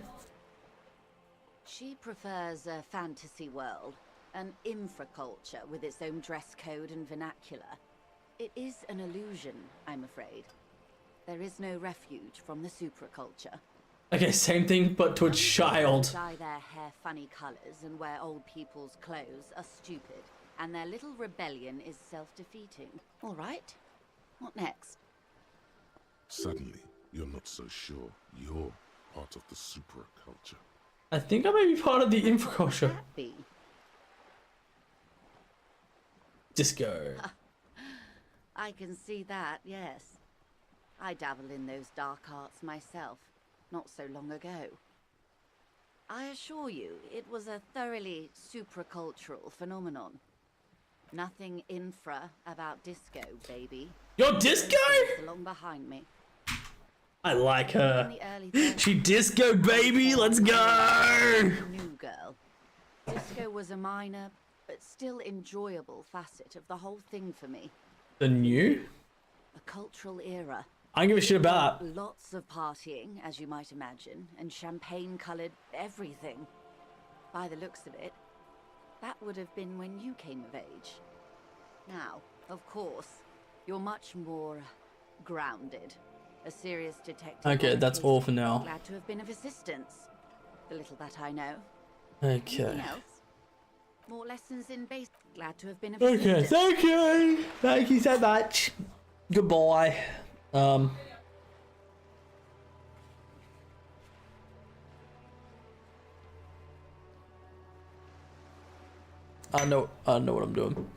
She prefers a fantasy world, an infraculture with its own dress code and vernacular. It is an illusion, I'm afraid. There is no refuge from the supraculture. Okay, same thing, but to a child. Dye their hair funny colors and wear old people's clothes are stupid, and their little rebellion is self-defeating. All right, what next? Suddenly, you're not so sure you're part of the supraculture. I think I may be part of the infraculture. Be? Disco. I can see that, yes. I dabble in those dark arts myself, not so long ago. I assure you, it was a thoroughly supracultural phenomenon. Nothing infra about disco, baby. You're disco? Along behind me. I like her. She disco, baby. Let's go. New girl. Disco was a minor, but still enjoyable facet of the whole thing for me. The new? A cultural era. I don't give a shit about that. Lots of partying, as you might imagine, and champagne-colored everything. By the looks of it, that would have been when you came of age. Now, of course, you're much more grounded. A serious detective. Okay, that's all for now. Glad to have been of assistance. The little that I know. Okay. Anything else? More lessons in base. Glad to have been of Okay, assistance. thank you. Thank you so much. Goodbye. I know what I'm doing.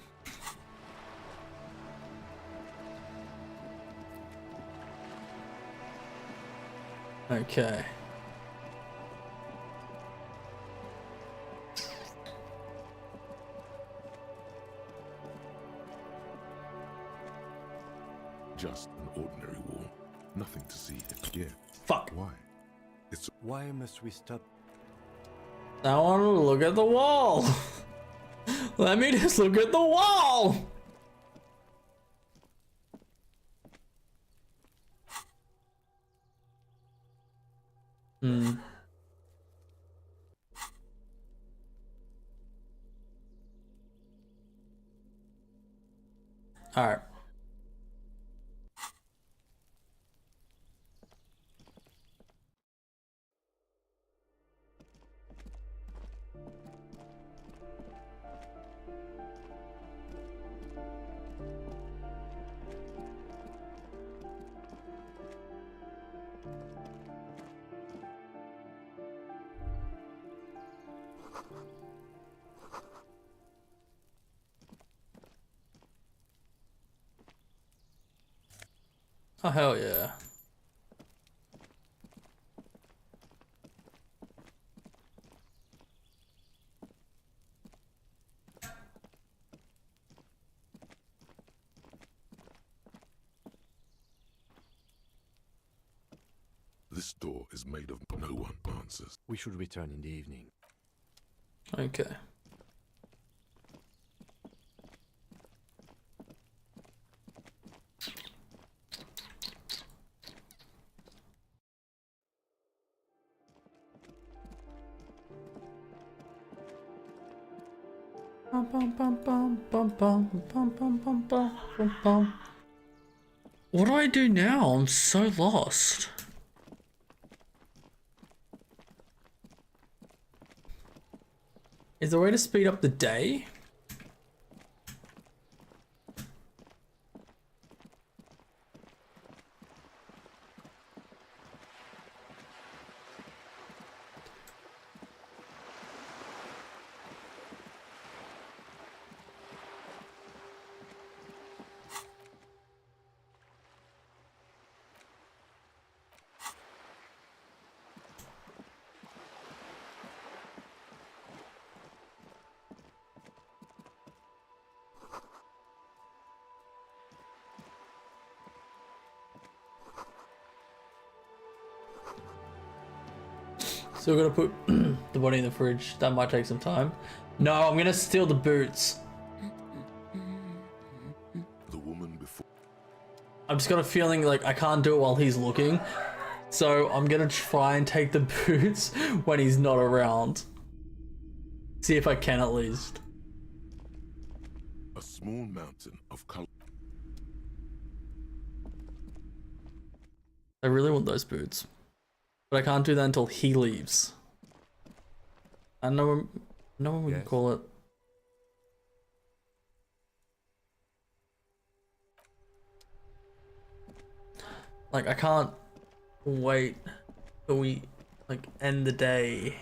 Okay. Just an ordinary wall. Nothing to see here. Yeah. Fuck. Why? It's... Why must we stop? I want to look at the wall. Let me just look at the wall. All right. Oh, hell yeah. This door is made of no one answers. We should return in the evening. Okay. Bum, bum, bum, bum, bum, bum, bum, bum, bum, bum, bum, bum. What do I do now? I'm so lost. Is there a way to speed up the day? Still gonna put the body in the fridge. That might take some time. No, I'm gonna steal the boots. The woman before. I've just got a feeling like I can't do it while he's looking. So I'm gonna try and take the boots when he's not around. See if I can at least. A small mountain of color. I really want those boots. But I can't do that until he leaves. I know when we can call it. Like, I can't wait till we, like, end the day.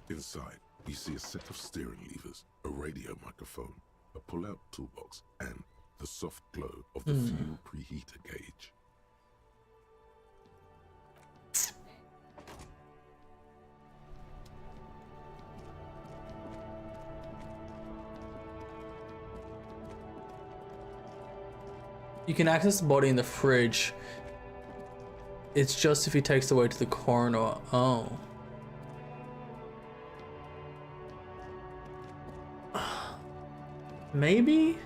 Inside, you see a set of steering levers, a radio microphone, a pull-out toolbox, and the soft glow of the fuel preheater gauge. You can access the body in the fridge. It's just if he takes the way to the coroner. Oh. Maybe?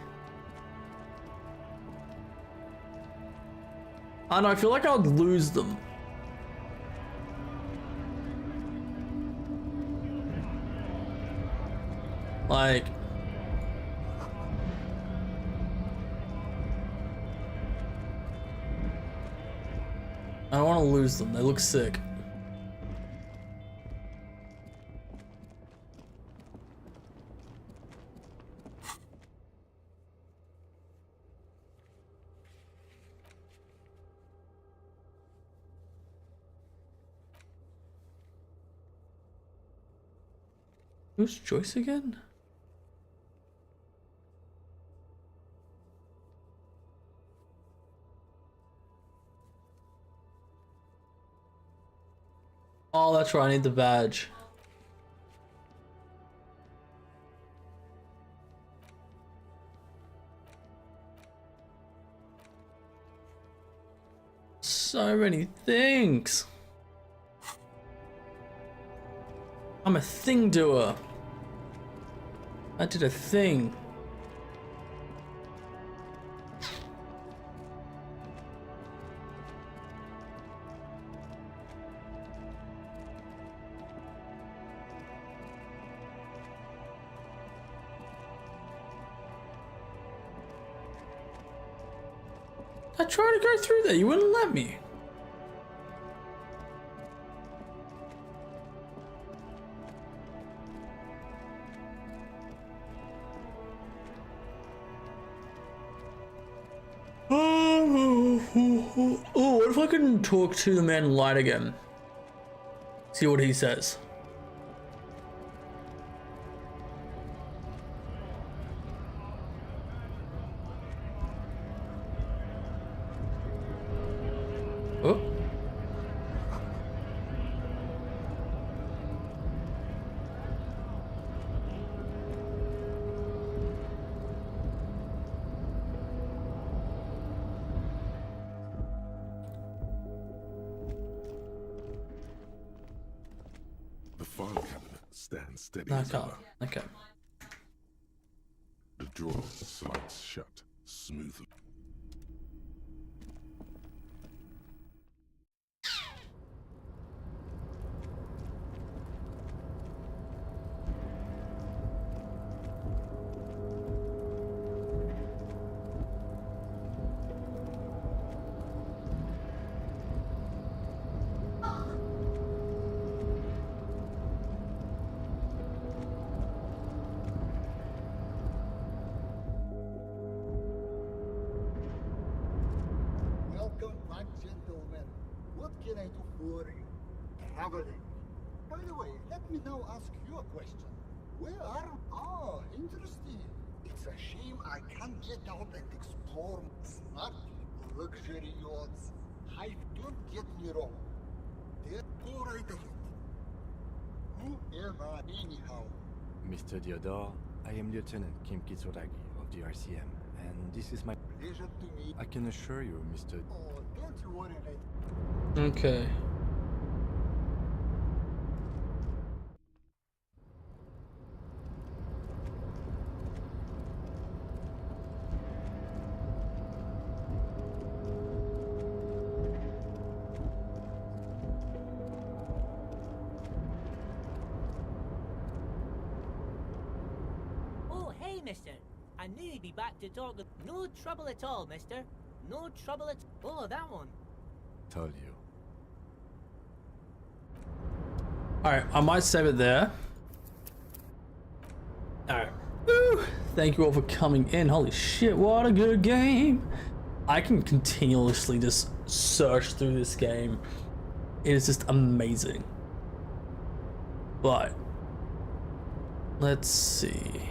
I don't know, I feel like I would lose them. Like... I don't want to lose them, they look sick. Who's Joyce again? Oh, that's right, I need the badge. So many things. I'm a thing doer. I did a thing. I tried to go through there, you wouldn't let me. Oh, what if I can talk to the man in light again? See what he says. Oh. The file cabinet stands steady No, I as can't. ever. Okay. The drawer slides shut smoothly. Welcome back, gentlemen. What can I do for you? Traveling. By the way, let me now ask you a question. Where are... Oh, interesting. It's a shame I can't get out and explore smart luxury yachts. Don't get me wrong. They're all right ahead. Who am I anyhow? Mr. Diodor, I am Lieutenant Kim Kitsuragi of the RCM, and this is my... Pleasure to meet... I can assure you, Mr. Oh, Don't you worry, lady. Okay. Oh, hey, mister. I knew you'd be back to talk. No trouble at all, mister. No trouble at all. Oh, that one. Told you. Alright, I might save it there. Alright. Woo! Thank you all for coming in. Holy shit, what a good game. I can continuously just search through this game. It is just amazing. But let's see.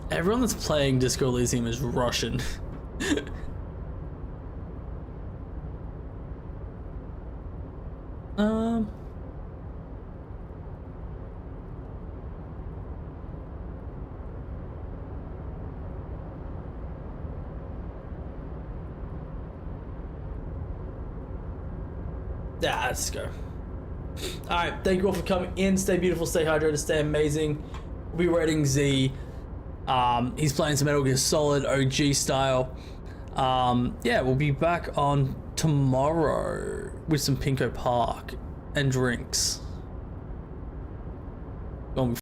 Everyone that's playing Disco Elysium is Russian. Yeah, let's go. Alright, thank you all for coming in. Stay beautiful, stay hydrated, stay amazing. We'll be rating Z. He's playing some Metal Gear Solid OG style. Yeah, we'll be back on tomorrow with some Pinko Park and drinks.